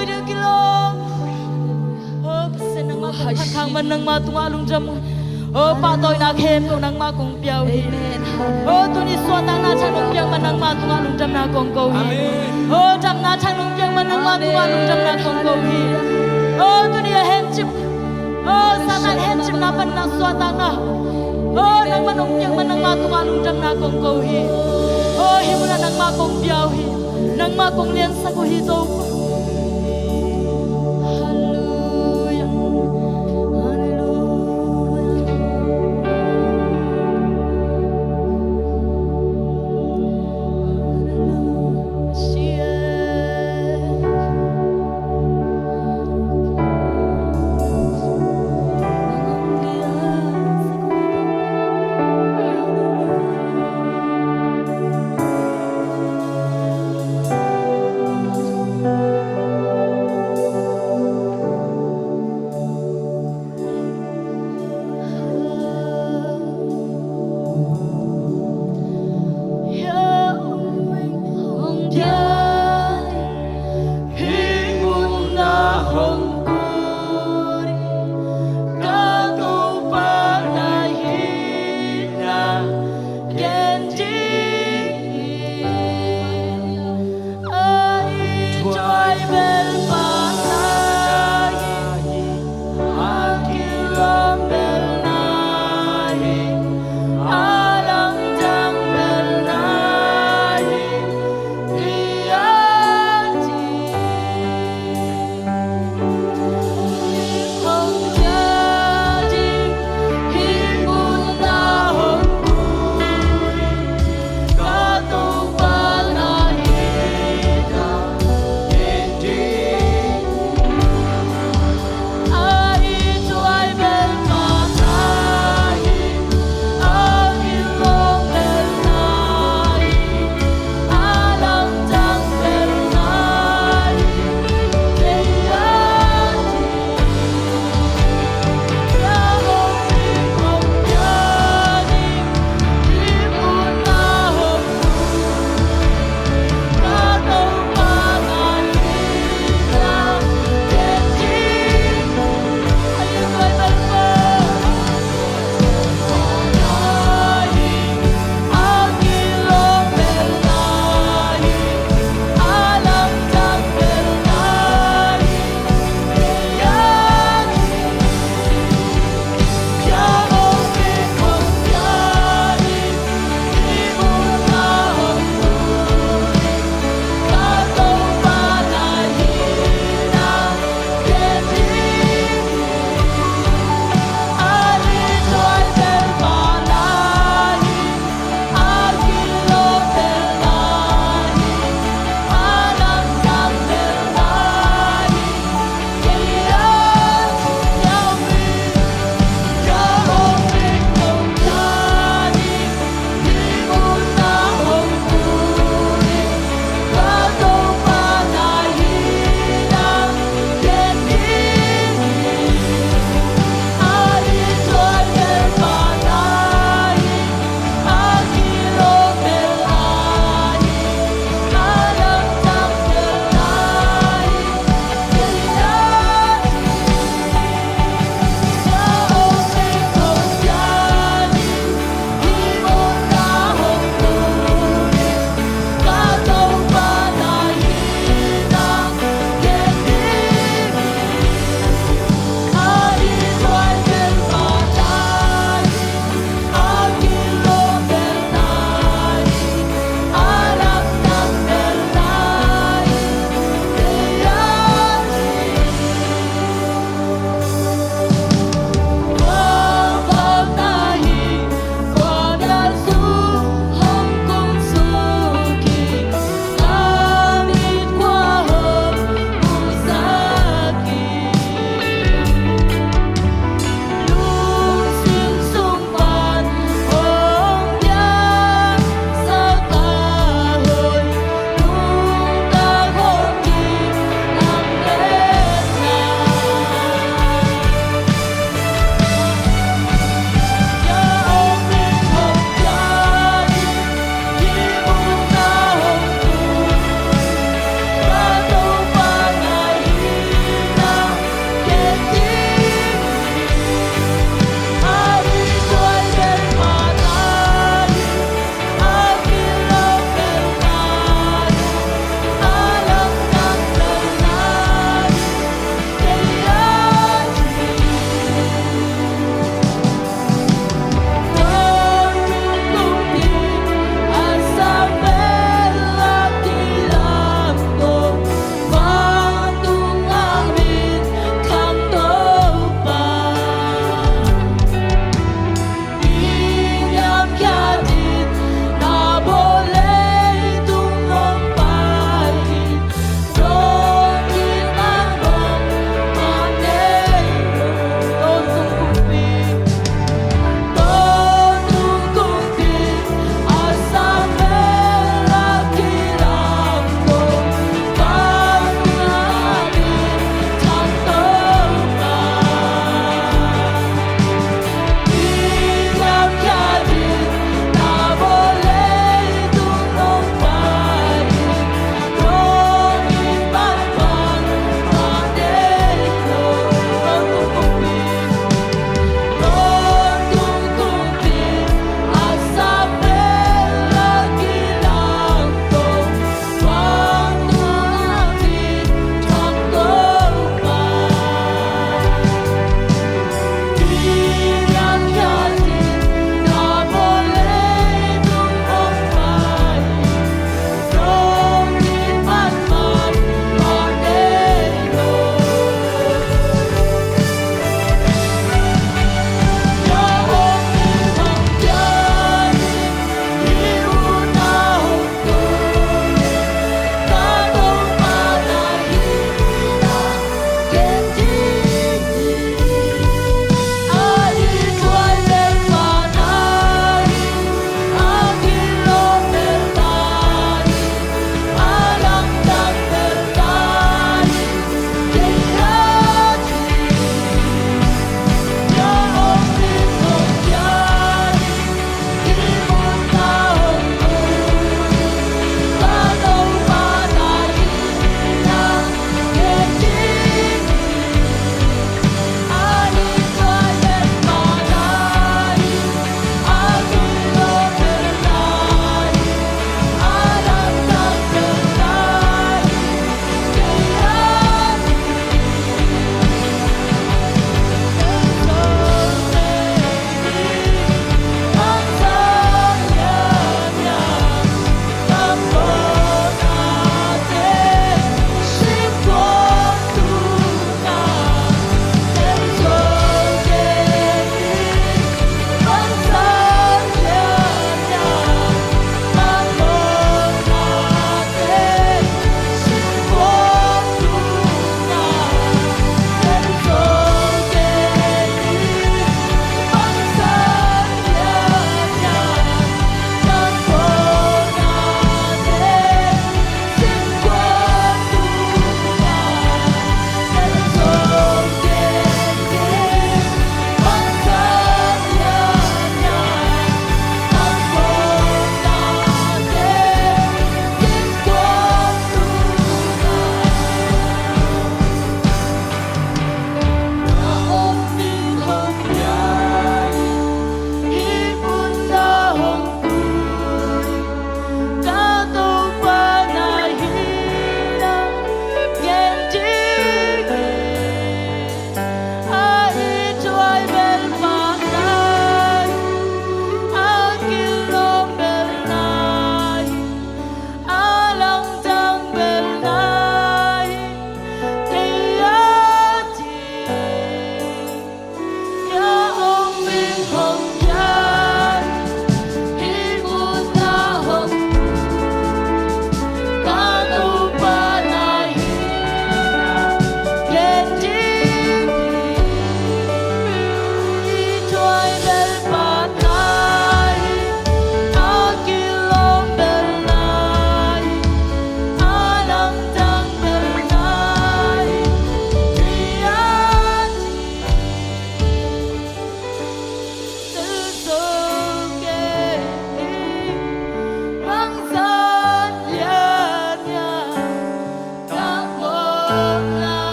ôi được kilo ô sen nang ma khang khang man nang ma tunga lung jam ô pa tôi na khem ko nang ma kong piao hi ô tu ni so tang na chan lung piang man nang ma tunga lung jam na kong ko hi ô jam na chan lung piang man nang ma tunga lung jam na kong ko hi ô tu ni hen chip ô satan hen chip na pan na so tang na ô nang ma nong piang man nang ma tunga lung jam na kong ko hi ô hi mun nang ma kong piao hi nang ma kong lien sa ko hi do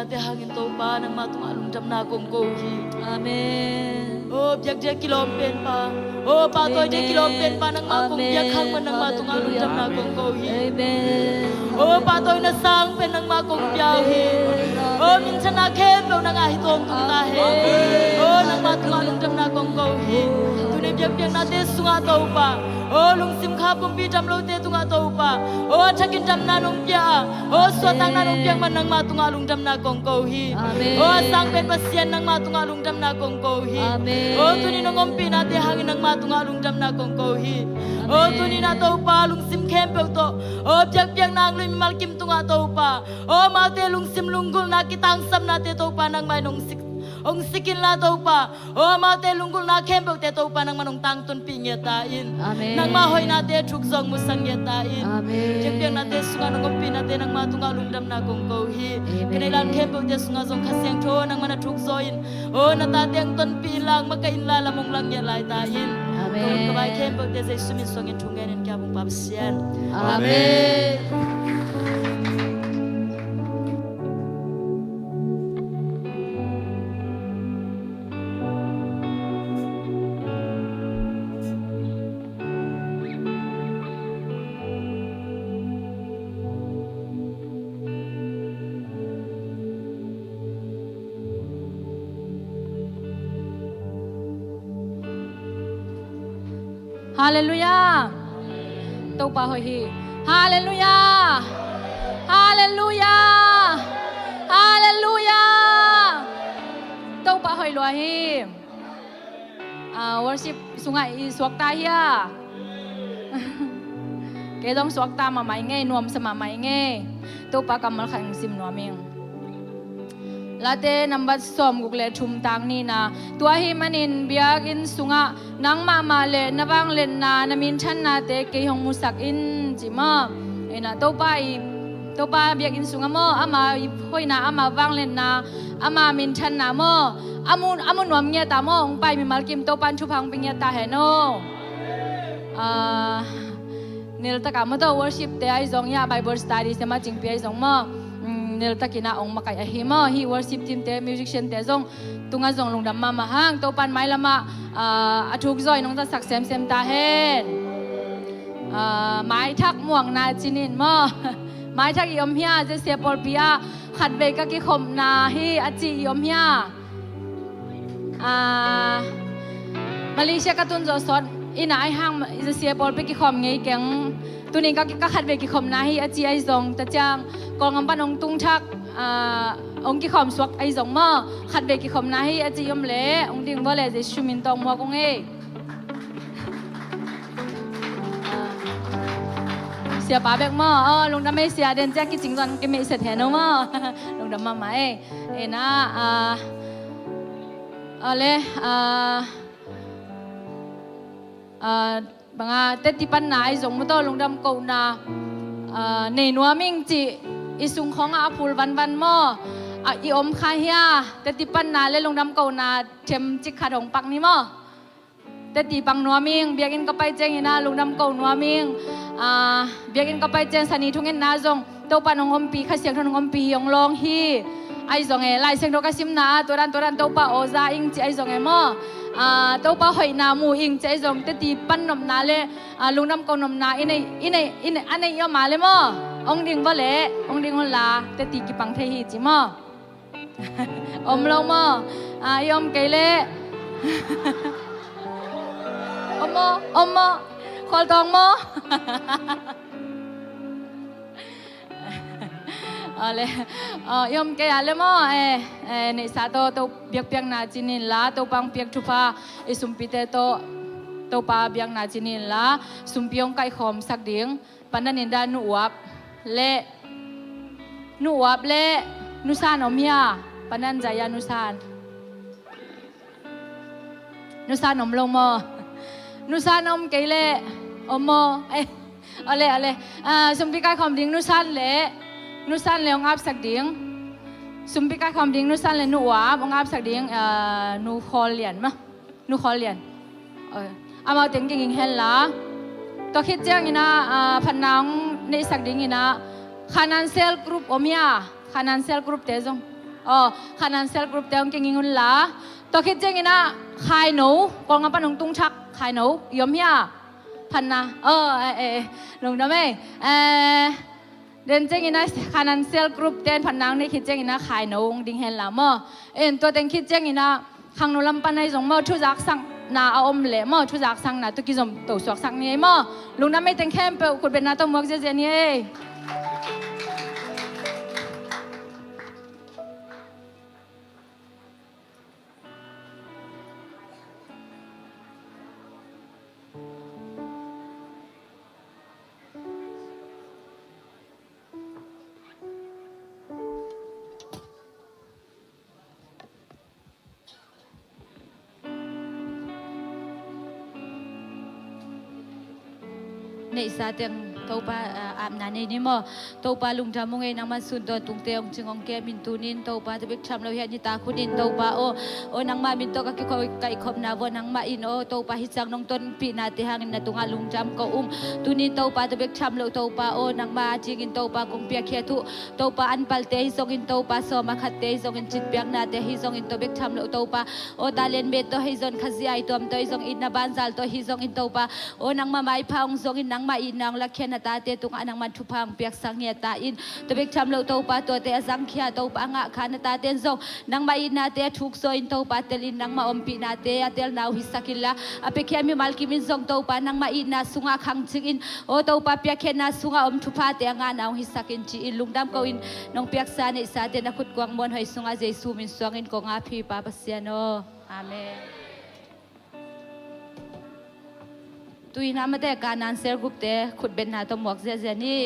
te hangin to pa nang matung alung jam na kong ko hi Amen. oh biak dia kilom pen pa oh pa toy dia kilom pen pa nang ma kong biak hang man nang matung alung jam na kong ko hi Amen. oh pa toy na sang pen nang ma kong piao hi oh min chana khem pe nang a hi tong tung ta he oh nang matung alung jam na kong ko hi tu ne biak biak na te sunga to pa oh lung sim kha pum bi jam lo te tunga to pa oh thakin jam na nong pia oh so tang na nong piak man nang matung alung jam na kong ko hi Amen. oh sang pen pasien nang matung alung jam na kong ko hi Amen. oh tu ni nong ompi na te hangin nang matung alung jam na kong ko hi oh tu ni na to pa lung sim khem pe to oh piak piak nang lui mal kim tunga to pa oh ma te lung sim lunggul na kitang sam na te to pa nang mai nong sik ong sikin la to pa oh ma te lunggul na khem pe te to pa nang manong tang ton pi nge ta in Amen. nang ma hoi na te thuk zong mu sang nge ta in Amen. piak piak na te sunga nong ompi na te nang matung alung jam na kong ko hi Amen. kene lan khem pe te sunga zong khaseng tho nang mana thuk zo in oh na ta teng ton pi lang ma ka in la lamong lang ye lai ta in Amen. ka bai khem pe te zai sumin song in thung en kya bung pap sian Amen. Hallelujah. Tâu bà hồi hì. Hallelujah. Hallelujah. Hallelujah. Tâu bà hồi lùa hì. Worship sungai suak ta hiya. Cái dòng suak ta mà mày nghe nuông sa mà mày nghe. Tâu bà cầm mal khăn sim nuông mình. Late number som gukle thum tang ni na tua hi manin biak in sunga nang ma le nawang len na namin than na te ke hong musak in chima ena to pa biak in sunga mo ama hoina ama wang len na ama min than na mo amun nom nge ta mo ong pai mi malkim to pan chu phang ping ta he no nil ta ka mo to worship te ai zong ya bible study se ma ching pi ai zong mo nil takina ong makai ahimo hi worship team te musician te zong tunga zong lungdam mama hang to pan mai lama athuk zoi nong ta sak sem ta hen mai thak muang na chinin mo mai thak yom hia je se pol pia khat ve ka ki khom na hi achi yom hia Malaysia ka tun zo sot ina ai hang je se pol pe ki khom ngei keng tuning ka khat ve ki khom na hi achi ai zong ta chang kol ngam pan ong tung thak ong ki khom swak ai zong ma khat ve ki khom na hi achi yom le ong ding bo le je shumin tong mo kong e sia pa bek mo lung da mai sia den ja ki jing zon ki me se the no mo lung da ma mai e na ale banga te ti pan na ai zong mo to lung dam ko na nei nuwa ming chi isung khong a phul van mo i om kha hia te ti pan na le lung dam ko na them chi kha dong pak ni mo te ti pang nuwa ming biakin ka pai cheng ina lung dam ko nuwa ming biakin ka pai cheng sani thungen na zong to pa nong om pi kha siang thong om pi yong long hi ai zong e lai seng do ka sim na toran to pa oza ing chi ai zong e mo to pa hoi na mu ing chi ai zong te ti pan nom na le lung dam ko nom na inai anai yo ma le mo ong ding ba le ong ding hon la te ti ki pang the hi chi mo om lo mo yom ke le om mo khol tong mo ale yom ke ale mo nei sa to biak piak na chinin la to pang piak thupa isumpi te to pa biak na chinin la sumpiong kai khom sak ding pananin da nu wap le nusan omya panan jaya nusan om lo mo nusan om ke le om mo ale sumpi kai khom ding nusan le ong ap sak ding sumpi kai khom ding nusan le nu wa ong ap sak ding nu kholian ama teng king hen la to khit chang ina phanang nei sak ding ina financial group omya financial group te jong ขนาดเซลล์กรุ๊ปเดียวกันงิงุนละตัวคิดจริงนะขายหนูกองงานปนงตุงชักขายหนูยอมยาพันนะลงได้ไหมเดินจริงนะขนาดเซลล์กรุ๊ปเดินพันนังนี่คิดจริงนะขายหนูดิ้งเห็นละมั้งตัวเต็งคิดจริงนะขังหนูลำปันในสงมั้งชุดจักสังนาเอาอมเละมั้งชุดจักสังนะตุกิจมตัวสวกสังนี่มั้งลงได้ไม่เต็งแค่เปล่าคุณเป็นนาตัวมักเจนี่ ในสาเตียงเต้าปาอาบน้ำนี่มั้งเต้าปาลุงทำมงเองนังมาสุดตัวตุงเตียงจึงองแกมินตูนินเต้าปาจะไปทำเราเห็นนี่ตาคุณนินเต้าปาโอนังมามินโตก็คิดเขาไก่ขบนาวนนังมาอินเต้าปาฮิจังน้องต้นปีนาเตหังนาตุงาลุงจำก็ตูนินเต้าปาจะไปทำเราเต้าปานังมาจิกินเต้าปาคงเปียกเขียตุเต้าปาอันปัลเตฮิซงอินเต้าปาโซมาขัดเตฮิซงอินจิตเปียกนาเตฮิซงอินเต้าไปทำเราเต้าปาดาเลนเบตโตฮิซอนขซีไอตัวมโตฮิซงอินนาบานซัลโตฮิซงอินเต้าปานังมาไม่พองซงอินนังมาอินนังลักเขียนตาเตตุงอันนังมันทุพังเปียกสังเงียตาอินตัวเบกทำเราเต้าปาตัวเตะสังเขียเต้าปางะขานตาเตนซงนังมาอินนาเตทุกโซอินเต้าปาเตลินนังมาอมปีนาเตอเตลนาวฮิสักิลละอเปเขียมีมัลกิมินซงเต้าปานังมาอินนาสุงะขังจิงอินเต้าปาเปียกเขียนาสุงะอมทุพาเตงานาวฮิสักินจีอินลุงดำเกาอินน้องเปียกซาเนซาเตนักขุดกวางมอนหอยสุงะเจซูมินสวงอินกงอาพีปาปัสยาโนอาเมนตุยน้ำมาแต่การนันเซลกุปเตขุดเป็นนาตมวกเจนี่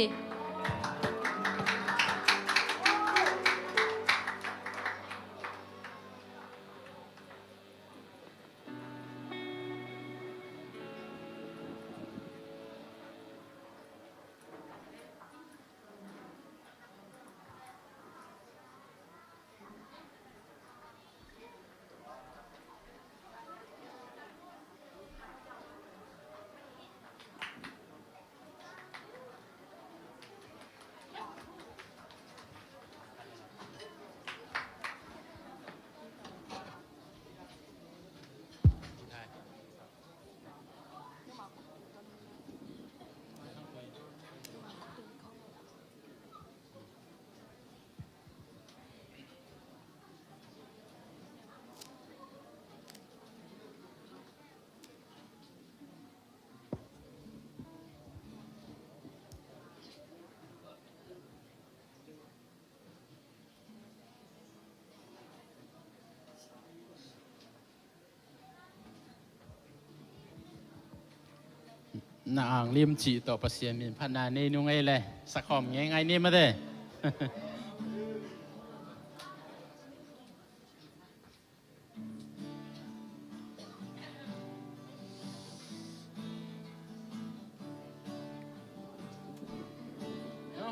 นางลิมจีต่อประเสียมินพันนาเนนุ่งไงเลยสักหอมไงนี่มาเด้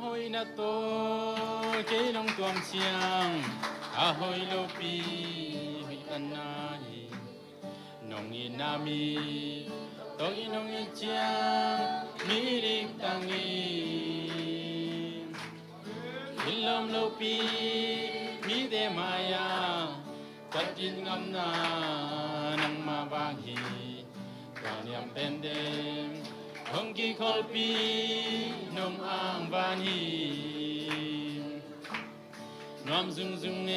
ฮอยนาโตเกลงตัวเชียงอาฮอยโลปีฮิตันนาฮีนองอินามีตัวอินองอิจางมิริกตังอิอิลมโลปีมิเดมายาจัดจินงำนานังมาบางฮีกานยำเป็นเดมคงกีคอลปีนมอ่างบานฮีนวมซุงซุงเอ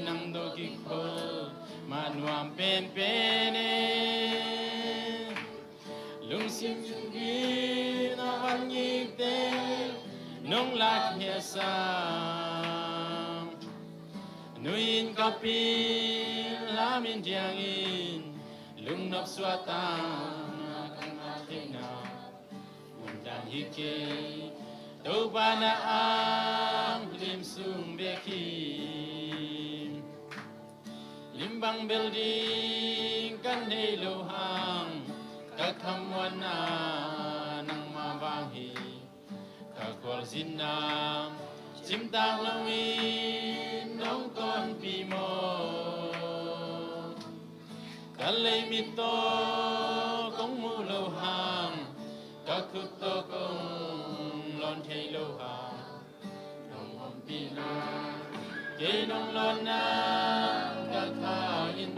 นังโดกิคอลมานวมเป็นเป็นเอลุงสิมจุกีนาวันยิกเตนงลักเฮียสามนุยินกับปีลามินเจียงอินลุงนับสวดตาคังอาเทนามุนดันฮิเกตูปานาอังลิมซุงเบคีลิมบังเบลดิงกันในโลหังกะคำวันนานังมาบางฮีกะควลสินนามจิมตางลวินน้องก่อนปีโมกะเลยมิโตกงมูโลหังกะคุตโตกงลอนเทโลหังน้องอมปีโลเก nong lon na kakain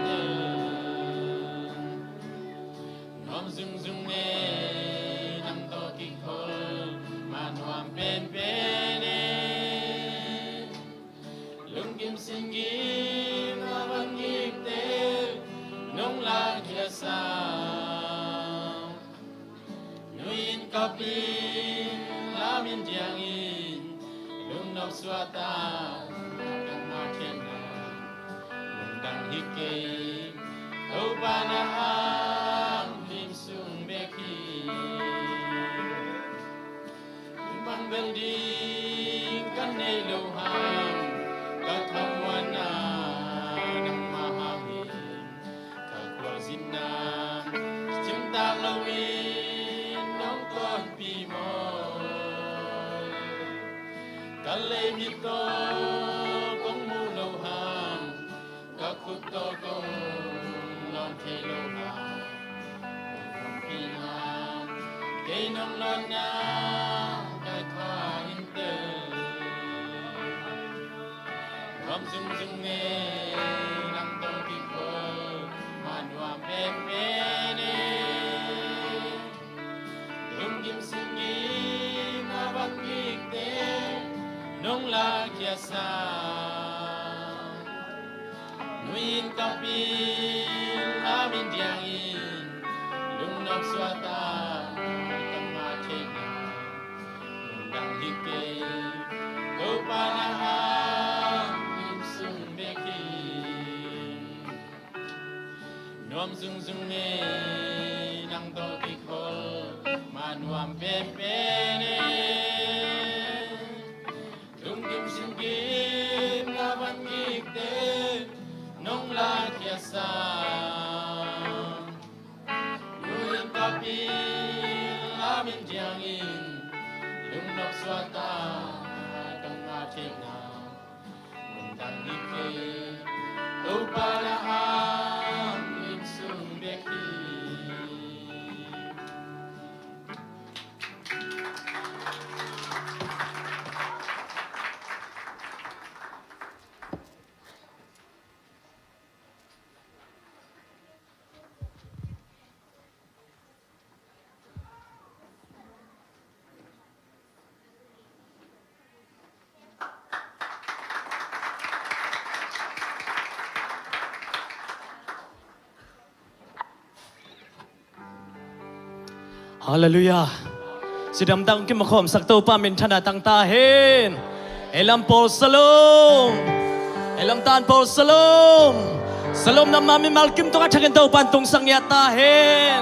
nom zung zung ne nam to ki khol man wam pen pene lung kim sin gi na van ngik te nong la kia sa nuin kapin la min jiang in lung nop swata kang ma chen na mung dang hikke au ba na ang lim sung be ki bang bel ding kan nei lo hang ka tham wa na nang ma ha hi ka kwa sin na chim ta lo win nong kon pi mo ka le mi to kong mu lo hang ka khut to kong lon the lo hang kong pi hang ke nong lon na ka tha in te ram zum zum ne nang to ki ko man wa pe pe ne lung kim sin gi na van ki te nong la kia sa nuin kapin la min diang in lung nop swata kang ma chen na lung dang hikke ko pa na ang lim sung be ki nom zung zung ne nang to ki khol man wam pe pe ne lung kim sin kim na van ngik te nong la kia sa nuin kapin la min jiang in lung nop swata kang ma chen na mung dang hikke ko pa na ang lim sung be ki Hallelujah. Sidam dang kim makhom sakto pa min thana tang ta hen. Elam pol salom. Elam tan pol salom. Salom na mami malkim to ka thagen to pan tung sang ya ta hen.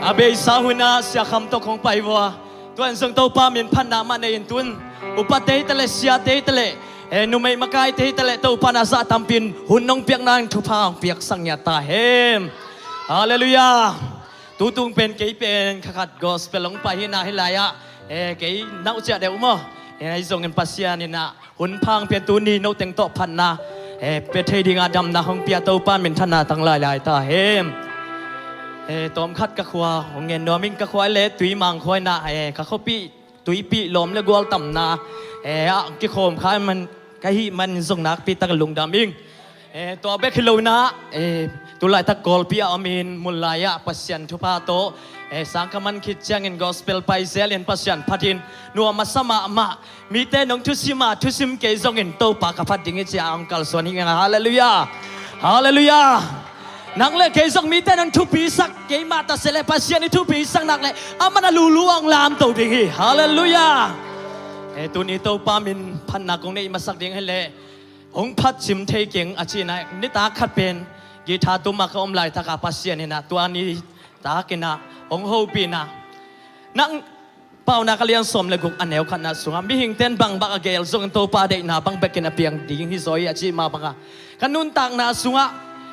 Abe sahuna sia kham to khong paiwa. Tuan sang to pa min phan na ma nei tun. Upate tale sia te tale. Numay makai te tale to pa na sa tampin hunong piak nang thu phang piak sang ya ta hen. Hallelujah. Tutung pen kay pen kakat gospel long pa hina hilaya kay nau cha deu mo ai zong en pasya ni na hun phang pen tu ni no teng to phan na pe thei ding adam na hong pia to pan min thana tang lai lai ta hem tom khat ka khwa hong en no ming ka khwa le tui mang khoi na ka khopi tui pi lom le gol tam na ki khom khai man ka hi man zong nak pi tak lung dam ing to be khilo na tu lai ta kol pia amin mulaya pasyan thu pa to sangkaman khitchang in gospel pai zel in pasyan phatin nuwa masama ma mi te nong thu sima thu sim ke zong in to pa ka phat ding cha angkal son hi nga hallelujah hallelujah nang le ke zong mi te nong thu pi sak ke ma ta sele pasyan ni thu pi sak nak le amana lu luang lam to ding hi hallelujah tu ni to pa min phan na kong nei masak ding hele ong phat sim thei keng achi na ni ta khat penกีทาตุมาเขาอมลายตากาปัสเซียนี่นะตัวนี้ตากินะองโฮปีนะนังเป่านักเรียนสมเลยกุกอันแนวขนาดสูงมีหิงเต้นบังบักเกลส่งตัวปาเดนะบังเบกินะเปียงดิ่งฮิโซยอาชีมาบังอะขนุนต่างนาสูงอะ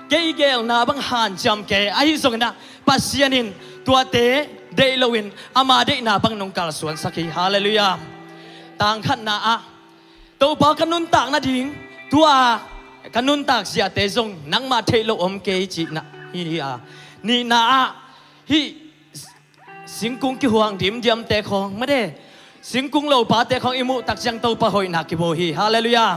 เกยเกลนะบังหันจำเกยไอฮิส่งนะปัสเซียนินตัวเตเดลวินอามาเดนะบังนงกาลสวนสักทีฮาเลลูยาต่างขันนะอะตัวปาขนุนต่างนะดิ่งตัวkanun tak sia te zong nang ma thei lo om ke chi na hi ni na hi singkung ki huang dim diam te khong ma de สิงกุงโลปาเตของอิมุตักจังเต้าปะหอยนักกิโบฮีฮาเลลูยา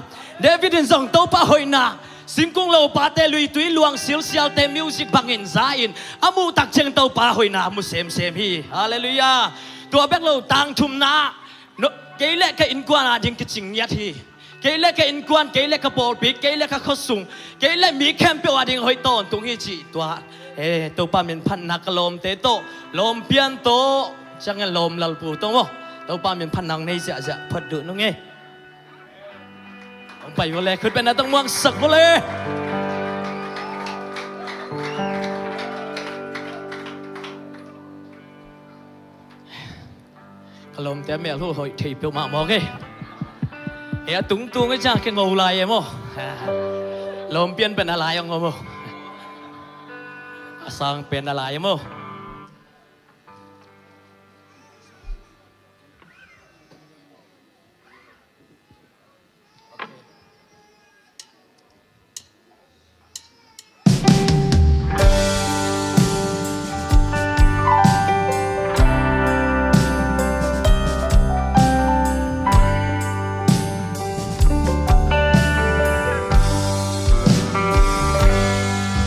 เดวิดอินซองเต้าปะหอยนักสิงกุงโลปาเตลุยตุยลวงซิลเซียลเตมิวสิกบังอินซาอินอามูตักจังเต้าปะหอยนักมุเซมฮีฮาเลลูยาตัวแบกโลตังทุมนาเกลเลกอินกวานาดิงกิจิงยัดฮีเกลเลกอินกวนเกลเลกบอลปีเกลเลกข้อสุงเกลเลมีแคมเปญดิ่งหอยตอนตรงนี้จีตัวตัวปามินพันนักลมเตโตลมเปียนโตจังเงินลมลลปูตรงมั้งตัวปามินพันนังในจะพัดดุน้องเงี้ยไปวันเลยขึ้นเป็นนักต้องมองสักวันเลยลมแต่เมียลูกหอยถีบเปียวมามองเงี้ยตุ้งตุ้งก็จะแค่งูลายมั้งลมเปลี่ยนเป็นอะไรยังมั้งสร้างเป็นอะไรมั้ง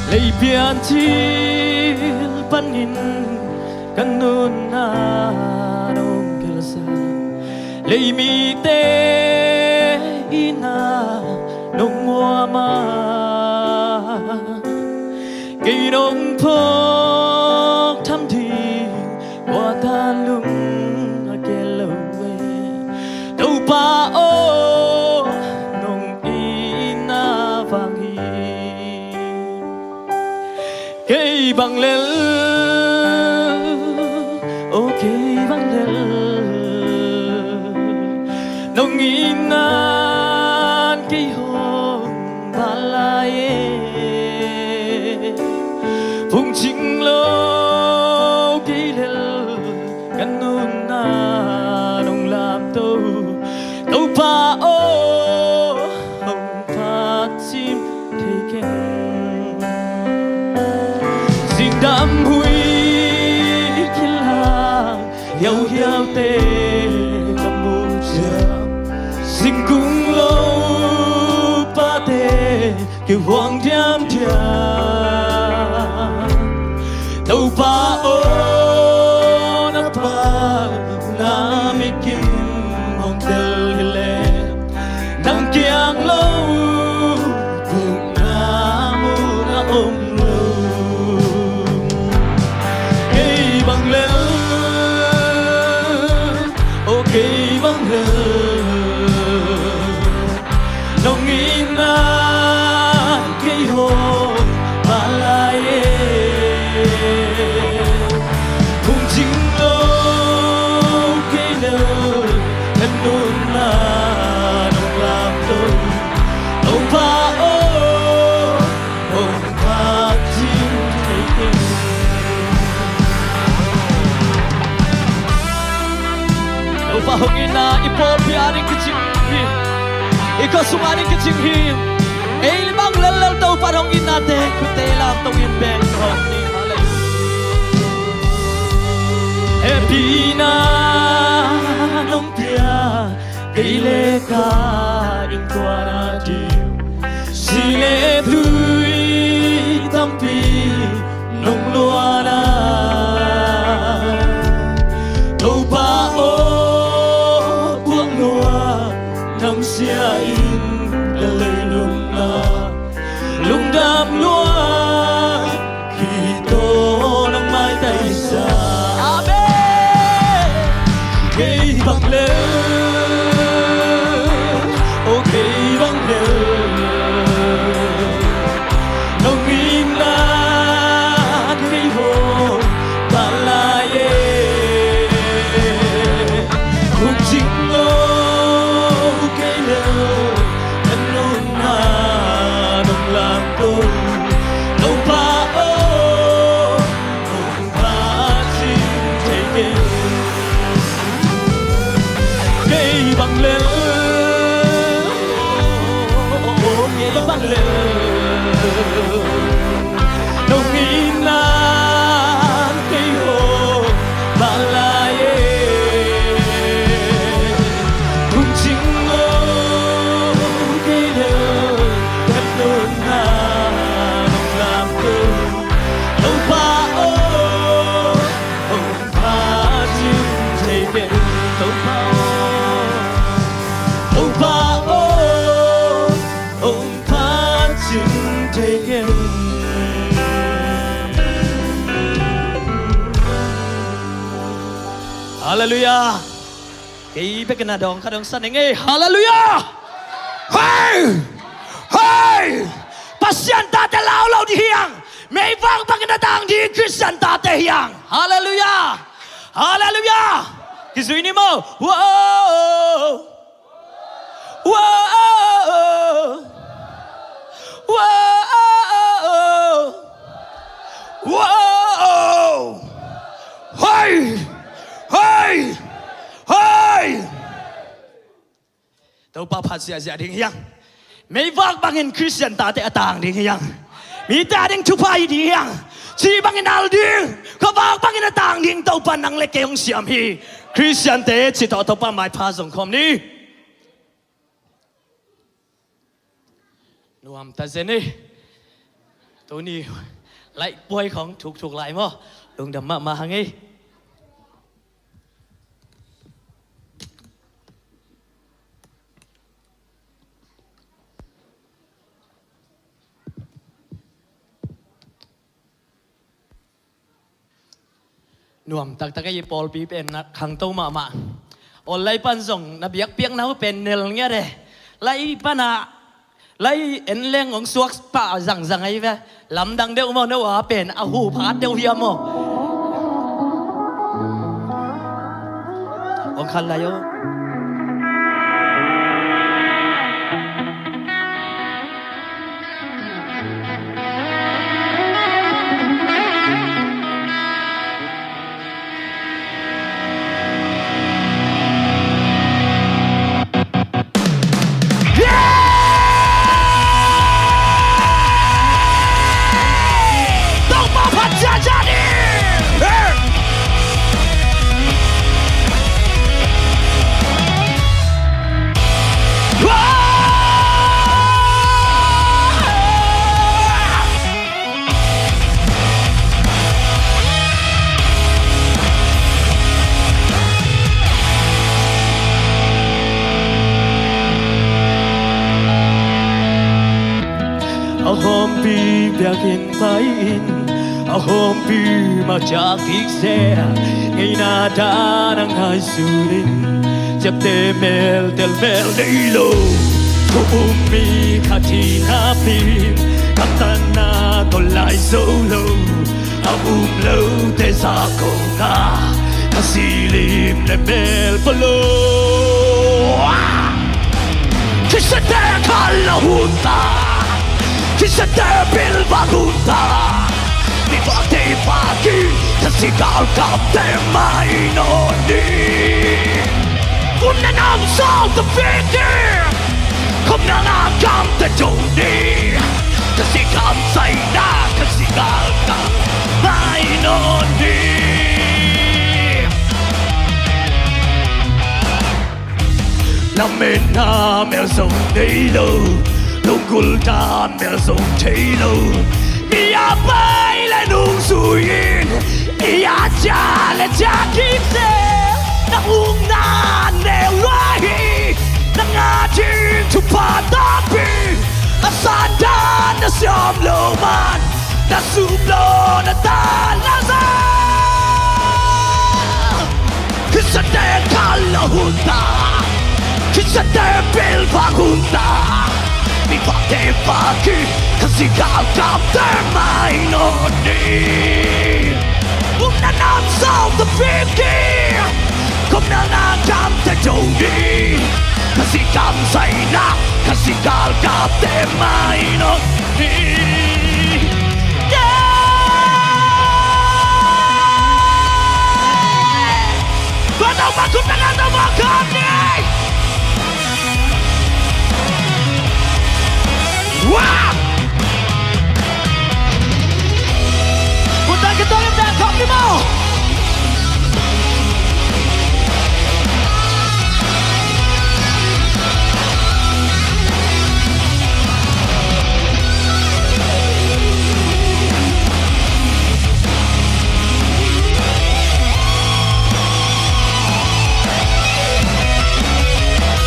เลยเปลี่ยนที่ปันหินกันนู่นนาโนเกลซาเลยมีเตอีนาลงมัวมาเกยนงพกทำทีว่าตาลุงเกลเวดูป่าโอนงอีนาฟังฮีKay bang lel, oh kay bang lel, nong inan kay hong balaye, phung ching lo kay lel, kanun na nong lam to, to pa o hong pa chim thay đam huy kila hiao hiao tê cầm mù trường sinh cung lâu pa tê kêu hoang điam điam đâu pa ô na pa na mi kim hong tel hele nang kiang lâu bụng na mu na ôm bằng lel, ok bằng lel, nong ina kay hong balaye, kung ching lo kay lel, kanun na nong lam to, ông pa o, ông pa chim thay kinh. Upa hongina ipopi aring kicinghi iko sumaring kicinghi ei limang lelel tau parong inate kutelam tau inbeng honi hallelujah epina lumpia keileka inquara diu sile tui tampi nong luana Upa năm xia in lời lung na lung đam lúa khi tô nắng mai tay xa amen gây bằng lên ok bằng lên nông in na gây hồn ta lại cùng chính Hallelujah. Kay ibe kana dong kadong saneng Hallelujah. Hey! Hey! Pasyan tate lao di hiang. May vang pakinatang di Christian tate hiang. Hallelujah. Hallelujah. Kisuini mo. Whoa. Whoa. Whoa. Whoa. Hey. Hey. Hey. Tao pa pat sia sia ding hiang. May vang bangin Christian tate atang ding hiang. Mi ta ding chupai ding hiang. Chi bangin al ding. Ka vang bangin atang ding tao pa nang le keong siam hi. Christian te chi tao pa mai pa song kom ni. Nuam ta zen ni.ตัวนี้ไล่ป่วยของถูกไล่มั้งลุงดำมาหังงี้หนุ่มตักตะกี้ปอลปีเป็นนักขังโตมาออนไล่ปันส่งนับยักเปียกน้ำเป็นเนลเงี้ยเลยไล่ปันไล่เอ็นเล่งของสวกป่าสั่งไอ้เว้ยลำดังเดียวมั้งเดี๋ยวเป็นอาหูพาดเดียวเฮียมั้งองคันอะไรอยู่หอมปีเบียกินไปอินหอมปีมาจากอีกเสียไงนาดานังไฮสุรินจับเตเมลเตลเมลในโลกุมมีขาทีนาปีกับตันนาตไลโซโลโลเตซาโกนาคาซิลิมเลเมลปโลคิดเตะคาลาหุนตาKisah terbil bagunta Di fakti pagi Tersigal kapte mainoni Unanam sal terfikir Kemenangan terjuni Tersigal saina Tersigal kap mainoni Lamena melsong nilo Lung guldan mel song chelo Mia bay le nung suyin Mia cha le cha kipse Na hung na ne wahi Na ngajin tu patapi Asanda na siam loman Na sublo na talaza Kisade kalahunta Kisade bilbahunta Mi fakte pagi Kasi gagap termainoni Unanam sal terfikir Kemenangan terjuni Kasi kamsay na Kasi gagap termainoni Kau makut dengan nama kami Wah! Punta kita yang dah kau ni mau.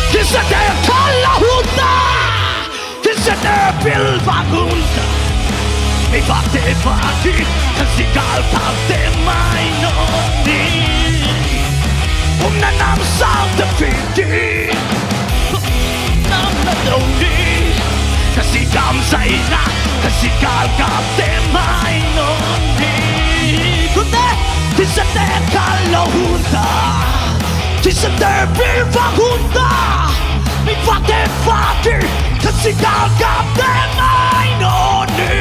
Kisah dia kalah hutan. Bil bagunta Mi fakte pagi Kasi galkap te mainoni na nam sao ta phi đi nam na đâu đi kasi cảm say na kasi kalkap te mai non đi kunde thì sẽ te kalo hunta thì sẽ te viva hunta mi fate fate kasi kalkap te mai non đi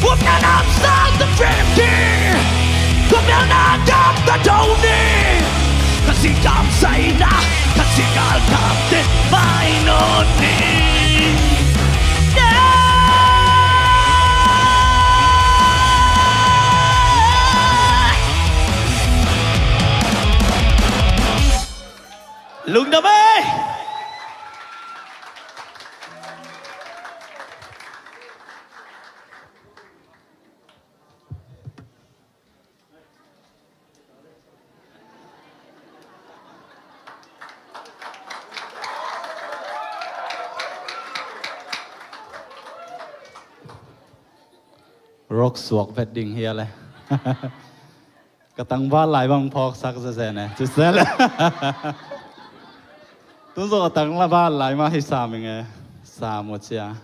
Huwag na nam sao ta phi đi Huwag na nagap ta đâu đi kasi cảm say na kasi kalkap te mai non đi Lung Đam ơi! Rock swag wedding here le. Katang ba lai bang phok sak se ne. Chu se le. Tun so katang la ba lai ma hi sa mi nge. Sa mo chia.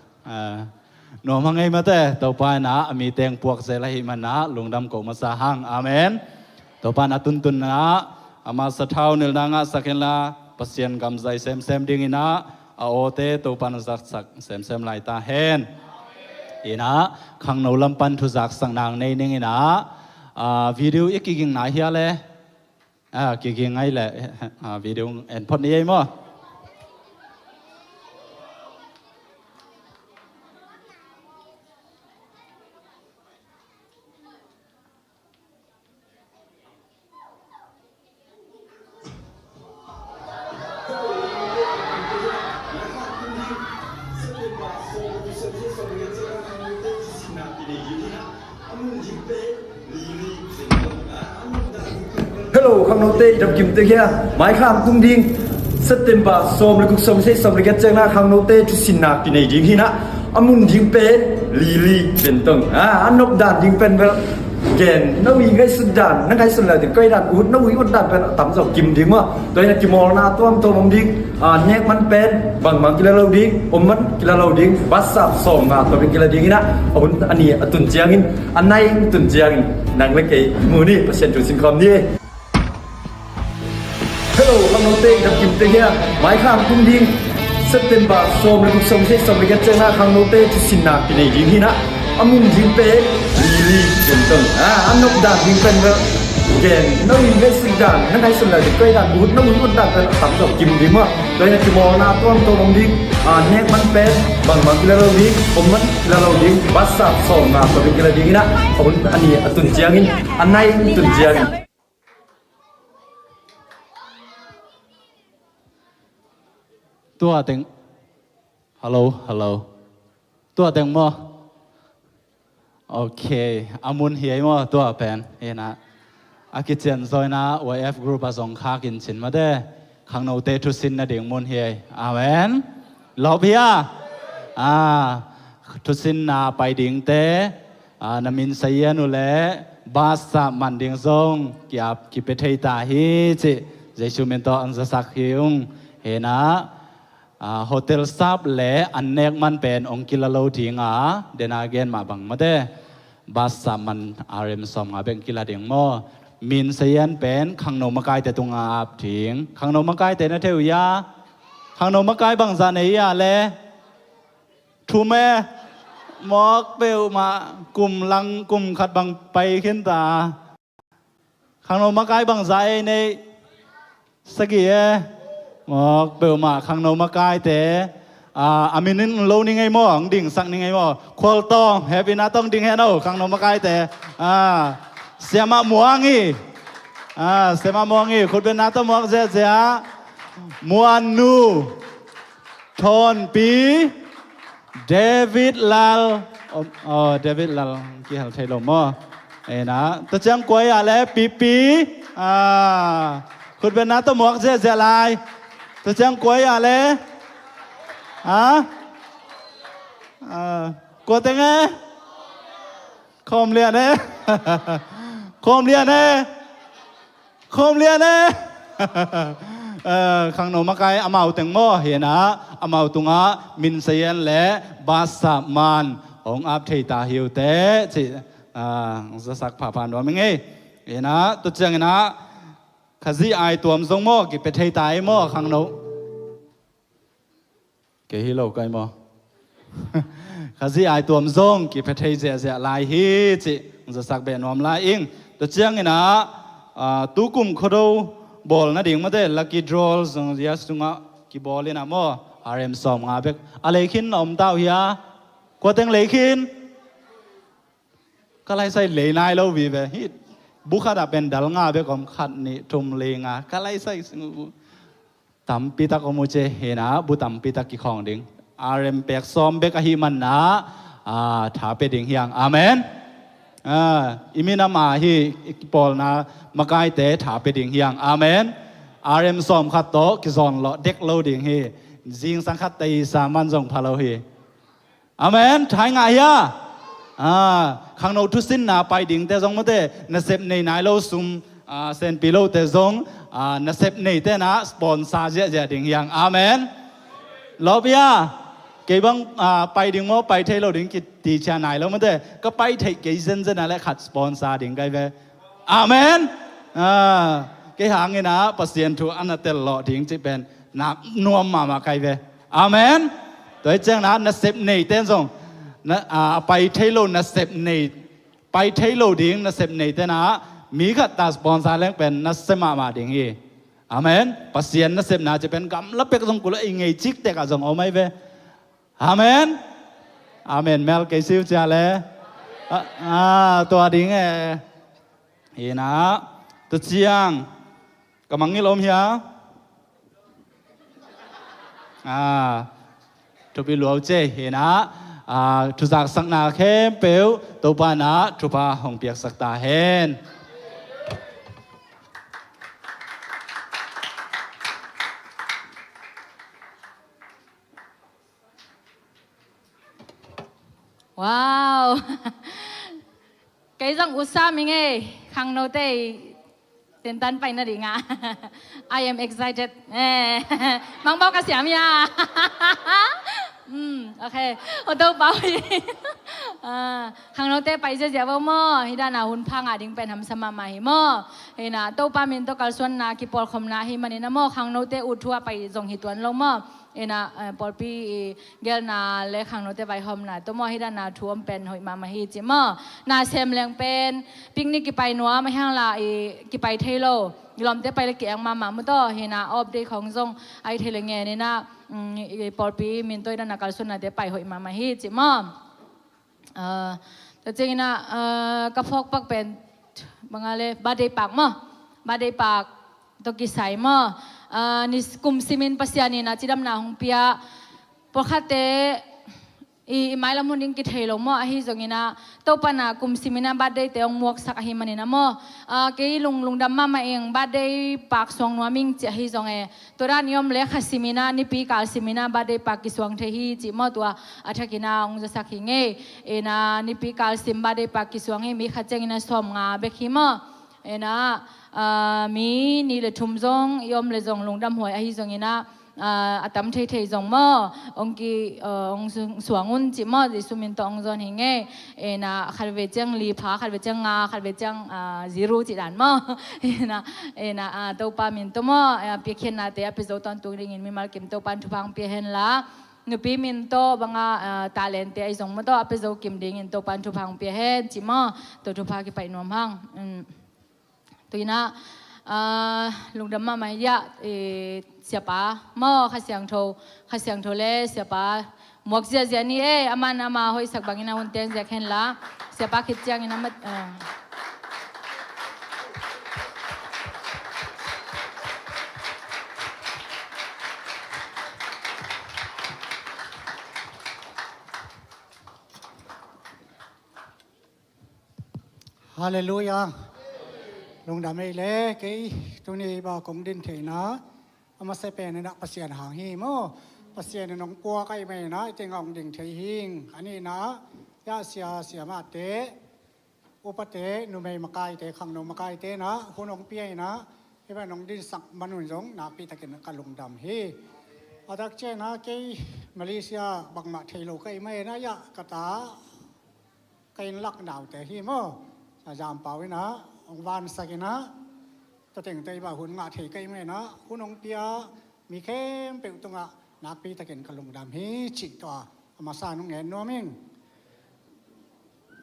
No ma ngai ma te to pa na mi teng puak se la hi ma na lungdam ko ma sa hang. Amen. To pa na tun tun na ama sa thau nil na nga saken la pasien gam zai sem ding ina a o te to pa na sak sem lai ta hen. Ina khang no lampan thu zak sang nang nei ning ina video ikiging na hia le kiging ngai le video en phot ni mo Hello, khang nô tê đập kim tê kia, mái kham tung điên, September som le kuk som se som le get chang na khang nô tê chu sin na pi nei ding hi na, amun ding pe li ben tong, anop dan ding pen vel gen, no wi ngai sun dan, nang kai sun la de kai dan ut, no wi ut dan pen tam so kim ding ma, toy na kimol na tom tom ding, nyek man pen, bang mang kila lo ding, man kila lo ding, basap som na to kila ding na, amun ani atun jiangin, anai tun jiangin, nang le kai mu ni pasien chu sin khom ni Hello, khang nô tê đập kim tê kia, mái kham tung điên, September som le kuk som se som le get chang na khang nô tê chu sin na pi nei ding hi na, amun ding pe li ben tong, anop dan ding pen vel gen, no wi ngai sun dan, nang kai sun la de kai dan ut, no wi ut dan pen tam so kim ding ma, toy na kimol na tom tom ding, nek man pen, bang mang kila lo ding, man kila lo ding, basap som na to kila ding na, amun ani atun jiangin, anai tun jiangin tua tiếng hello tua tiếng mo ok amun hiai mo tua pen ena akichen zoi na YF group azong kha kin chin ma de khang no te thu sin na ding mun hiai amen lo bia thu sin na pai ding te na min sayan u le basa man ding zong kiap ki pe thei ta hi chi jesu men to an za sak hiung hena hotel sap le annek man pen ong kilalo tinga dena gen ma bang ma de basa man rm som nga beng kila ding mo min sayan pen khang no makai te tunga ap thing khang no makai te na theu ya khang no makai bang za nei ya le thu me mok peu ma kum lang kum khat bang pai khen ta khang no makai bang za ei nei sagi e mok peu ma khang no makai te amin nin lo ni ngai mo ang ding sang ni ngai mo khol tong happy na tong ding he no khang no makai te sema muangi sema muangi khut ben na to mok je je muan nu thon pi David Lal David Lal ki hal thai lo mo na to chang kwai a le pi pi khut ben na to mok je je lai to chang kwai a le cô tiếng nghe không liền đấy không liền đấy โคมเลียเน่ ขังโนมาไกอามาตึงโมเห็นนะอามาตุงะมินเซียนและบาสามานองอับเทตาฮิวเตจิจะสักผ่าผ่านว่าไม่ไงเห็นนะตุจังนะขจีไอตัวมทรงโมกิเปเทตาไอโมขังโนเกฮิโลไกโม ขจีไอตัวมทรงกิเปเทเจเจลายฮิจิจะสักเบนวมลายอิงตุจังนะตุกุมขดูบอลนะดิ่งมาเด้ลักกี้ดรอลส์ยาสุงะกีบอลเลยนะโมอาร์เอ็มสอมงาเบกอะไรขินอมเต้าเฮียกว่าเต็งเลยขินก็ไล่ใส่เลยนายเราวีเบฮิบุคคลเป็นดัลงาเบกอมขัดนี่ทุ่มเลยงาก็ไล่ใส่ตั้มปีตากอมุเจเห็นะบุตั้มปีตากีของดิ่งอาร์เอ็มเบกสอมเบกอหิมันนะถ้าเป็นดิ่งเฮียงอาเมนอิมินามาฮีปอลนะมาไกเตถาไปดิ่งเฮียงอาเมนอาร์เอ็มซอมขัดโตกิซอนโลเด็กโลดิ่งฮีจิงสังขัดตีสามันจงพาโลฮีอาเมนถ่ายไงยะข้างโนทุสินนาไปดิ่งแต่จงมาเตนเซปในนายโลซุมเซนปิโลเตจงนเซปในเตนะสปอนซาเจเจดิ่งเฮียงอาเมนลบยาเกี่ยบังไปดิ่งโมไปเทโลดิ่งกิตีชาไหนแล้วมันเด้ก็ไปเทกี่เซนเซนนั่นแหละขัดสปอนซาดิ่งไกเวอาเมนเกี่ยหางเงินนะปัสยานทูอันนั้นเตลล์ดิ่งจะเป็นนับนวมมาไกเวอาเมนโดยเจ้านั้นนับเซปเนตเต้นส่งนะไปเทโลนับเซปเนตไปเทโลดิ่งนับเซปเนตเต้นนะมีขัดตาสปอนซาเล้งเป็นนับเซมาดิ่งเออาเมนปัสยานนับเซปน่าจะเป็นกำลับเป็กส่งกุลเองไงจิกเตกส่งเอาไม่เวอาเมนอาเมนเมลเกซิวจ้าเลยตัวดิ่งเห็นนะตัวเจียงกำลังงี้ลมเฮียทุบไปหลวงเจเห็นนะทุจักสักนาเข้มเปียวตัวปานะทุพาหงเปียกสักตาเห็นว้าวไก่จังอุตส่าห์มิงเอ้ข้างโนเต้เต้นตันไปนะดิงะ I am excited มังบอกกระเสียมยาโอเคโอตัวเปล่าข้างโนเต้ไปเสียบ่หม้อฮิดานาหุ่นพังดิ่งเป็นทำสมาใหม่หม้อเห็นนะตัวปามินตัวกัลส่วนนากิปอลคมนาฮิมันนี่นะหม้อข้างโนเต้อุดทั่วไปจงหิตวนลงหม้อเอ็นะปอลปีเกลนาเล็กขังโนเตไปหอมนาตัวมอให้ด้านนาท่วมเป็นหอยมาฮีจิมอนาเซมแรงเป็นปิกนิกกี่ไปนัวไม่ห่างละกี่ไปเทโลยอมเตไปเลยเกี่ยงมามุตโตเฮนาออบเดของจงไอเทเลเงนี่นะปอลปีมินตัวด้านนาการสุนนาเตไปหอยมาฮีจิมอแต่จริงนะกระพกปักเป็นบางอะไรบาดเดปากมอบาดเดปากตกิไซมอนี่กลุ่มซิมินปัสยานีนะจิดำนาหงเปียปกติไม่ละมุนยิ่งกิเทลงมอฮิจงอินะตัวปนากลุ่มซิมินะบัดได้เตองมวกสักหิมันนี่นะมอเกี่ยลุงดำมาเองบัดได้ปากสวงนัวมิงจะฮิจงตัวด้านยอมเล็กซิมินะนี่ปีกาซิมินะบัดได้ปากกิสวงเทฮิจิมอตัวอัฐกินาองจะสักหิงนะนี่ปีกาซิมบัดได้ปากกิสวงมีขัดเจงนะสมงาเบคิมอนะมีนี่เลยทุ่มจงยอมเลยจงลงดำหวยอหิจงอินะอาตมเทเทจงมอองกีองสวงอุนจิมอดิสุมินตองจนหิงนะขัดเวจังลีพาขัดเวจังงาขัดเวจังซีรูจิดันมอนะตัวปามินตัวมอเปียเขียนนาเตอพิโซตอนตัวเรื่องมีมาลกิมตัวปันทุพังเปียเห็นละนุปีมินโตบังตาเลนเตไอจงมอตัวอพิโซกิมดิ่งตัวปันทุพังเปียเห็นจิมอตัวทุพากิไปนวมหังตัวน่ะลุงดำมาไม่ยะเสียป้าหม้อข้าเสียงโทเล่เสียป้าหมวกเสียนี่อามันอามาหอยสักบางอินาหุ่นเตียงจะเห็นละเสียป้าคิดจังอินามัดฮาเลลูยาลงดำไม่เล็กตรงนี้บอกกงดินเถนะเอามาใส่เป็นในนักปัสยานหางหิมปัสยานน้องปัวใกล้ไม่นะเจงองดิ่งเทหิงอันนี้นะยาเสียมาเตอุปเตนุไม่มาไกลเตขังนมาไกลเตนะคุณองเปียนะ ที่ว่าน้องดินสักมันหุ่นสงนาปีตะกินกันลุงดำเฮอาดักเจนะเกยมาเลเซียบังมาเทโลก็ไม่นะยะกะตาเกยลักดาวแต่ฮีโมอาจารย์เป่าไว้นะองวานสักนะตัวเต่งใจว่าหุ่นงาเทก็ไม่นะหุ่นองเปียมีเข้มเปิวตรงอ่ะนาปีตะกินกันลุงดำเฮจิตตัวมาสร้างน้องแอนนัวมิง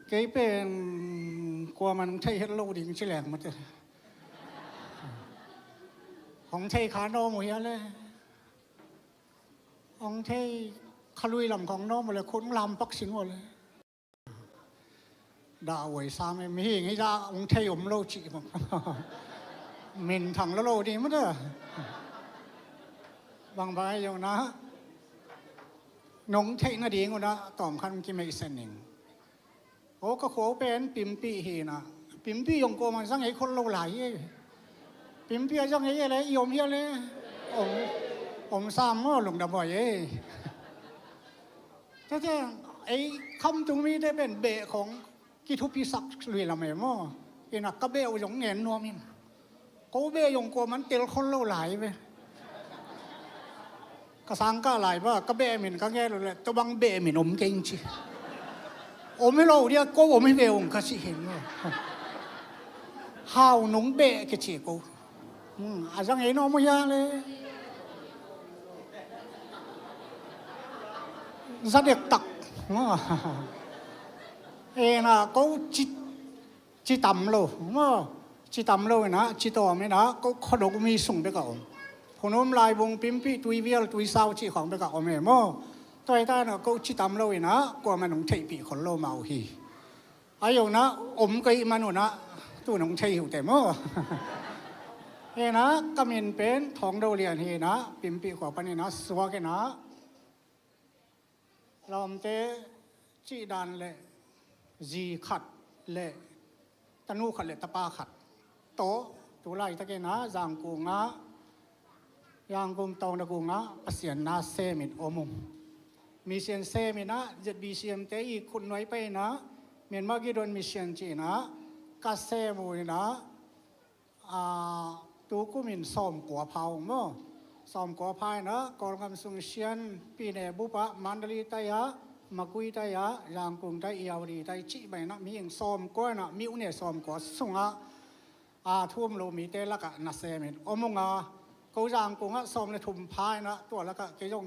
เกยเป็นกลัวมันใช่เฮลโลดิ่งชิแหลงมันจะของไทยขาโนมวยเลยของไทยขลุยลำของโนมเลยคุ้นลำปักสิงหมดเลยด่าหวยซ้ำไม่มีอย่างนี้ด่าองไทยอมโลจิมั้งมินถังละโลดีมั้งเด้อบางใบอย่างนะน้องไทยน่าดีกว่านะต่อมคันกินไม่เส้นหนึ่งโอ้ก็ขอเป็นปิ่มปีฮีนะปิ่มปียงโกมันสังไอ้คนโลไหลปิ่มเปียจังไงเลยยมเฮียเลยอมซ้ำก็หลงดับบ่อยแต่ไอ้คำตรงนี้ได้เป็นเบะของกิทุพิศักดิ์เลยละแม่หม้อไอ้นักกระเบะยงเงินนัวมินกูเบะยงโกมันเตลคนเล่าหลายไปกระสังก็หลายว่ากระเบะมินก็แง่เลยตัวบังเบะมินอมเก่งจีอมไม่รู้เดียวกูอมไม่เบะองก็สิเห็นว่าห้าวหนุ่งเบะก็จีกูอาจจะไงน้องไม่ยากเลยจะเด็กตักนะก็จิตำโลจิตำโลนะจิตต่อไม่นะก็ขนมมีส่งไปกับผมขนมลายวงปิมปีตุยเวียลตุยสาวจีของไปกับผมเองมั้งตัวไอ้ตานะก็จิตำโลนะกว่ามันหนุ่งเทปีคนโลเมาฮีไอ้ยงนะอมก็มันหนุ่นะตัวหนุ่งเทอยู่แต่มั้งเฮนะก็มีเป็นทองดาวเรียนเฮนะปิมปีกว่าปนี่นะสวกนะเราเตจีดานเลยจีขัดเลยตะนูขัดเลยตะปาขัดโตตัวไรตะเกนะจางกูงะยางกุมตองตะกูงะปเสียนนาเซมิดโอมุมมีเสียนเซมินะจะบีเซียมเตอีคุณน้อยไปนะเมียนมากิโดนมีเสียนจีนะกาเซมูนะตัวกูมินซ้อมกัวเผาเมื่อซ้อมกัวพายนะกองกำสุงเชียนปีเนบุปะมันดลีตายะมากุยตายะยางกุงตายาวดีตายจีไปนะมีอย่างซ้อมกัวนะมีอุเนซ้อมกัวสุงะทุ่มโลมีเตละกะนัสเซมินอมงกูยางกุงซ้อมในทุ่มพายนะตัวละกะเกยง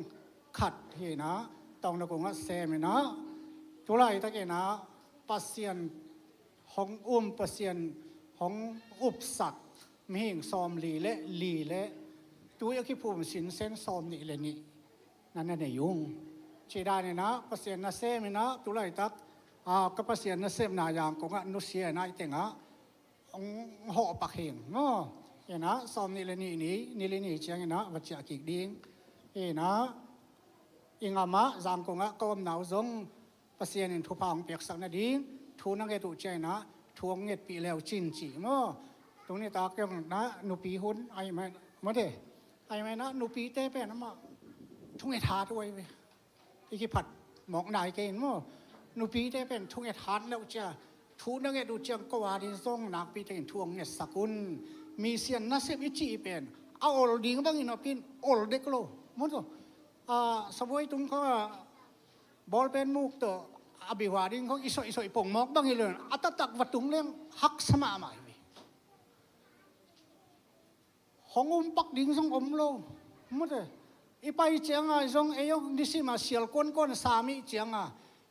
ขัดเฮนะตองนะกุงเซมินะตัวไรตะเกนะปัสเซียนของปัสเซียนของอุปสักมีหิ่งซ้อมลีเละตัวยักษ์ภูมิสินเส้นซ้อมนี่เลยนี่นั่นในยุงชีดาเนี่ยนะภาษาหน้าเซมนะตัวไรตักก็ภาษาหน้าเซมนายางก็นุเสียนายเต็งห่อปักเฮงเนาะเห็นนะซ้อมนี่เลยนี่เลยนี่เชียงนะวัชระกิกดิ้งเห็นนะอิงามะจางก็ก็หนาวจงภาษาเนี่ยทุพางเปียกสักนาดิ้งทูนักเกตุใจนะทวงเงียบปีแล้วจินจีเนาะตรงนี้ตาเกี่ยวนะนุปีหุ่นไอ้แม่มาเด้ไอ้แม่นะนุปีเต้เป็นน้ำมาทุ่งไอ้ทาด้วยเว้ยที่ขี้ผัดหมอกนายเกณฑ์มั้งนุปีเต้เป็นทุ่งไอ้ทานแล้วจ้ะทูนักเกดูเจียงกวาดินส่งนักปีเต้ทวงเงียสกุลมีเสียนนักเสพจีเป็นเอาโอลดิ้งบ้างอินอปินโอลเด็กโลมั้งตัวสมัยตรงเขาบอลเป็นมุกตัวอภิวาดิงเขาอิสอยป่งมอกบ้างอีเลยอัตตักวัดตุงเลี้ยงฮักสมาใหม่ของปักดิ้งส่งโลมั้งตัวอีไปเจียงส่งยกดิสิมาเสียลก้นสามีเจียง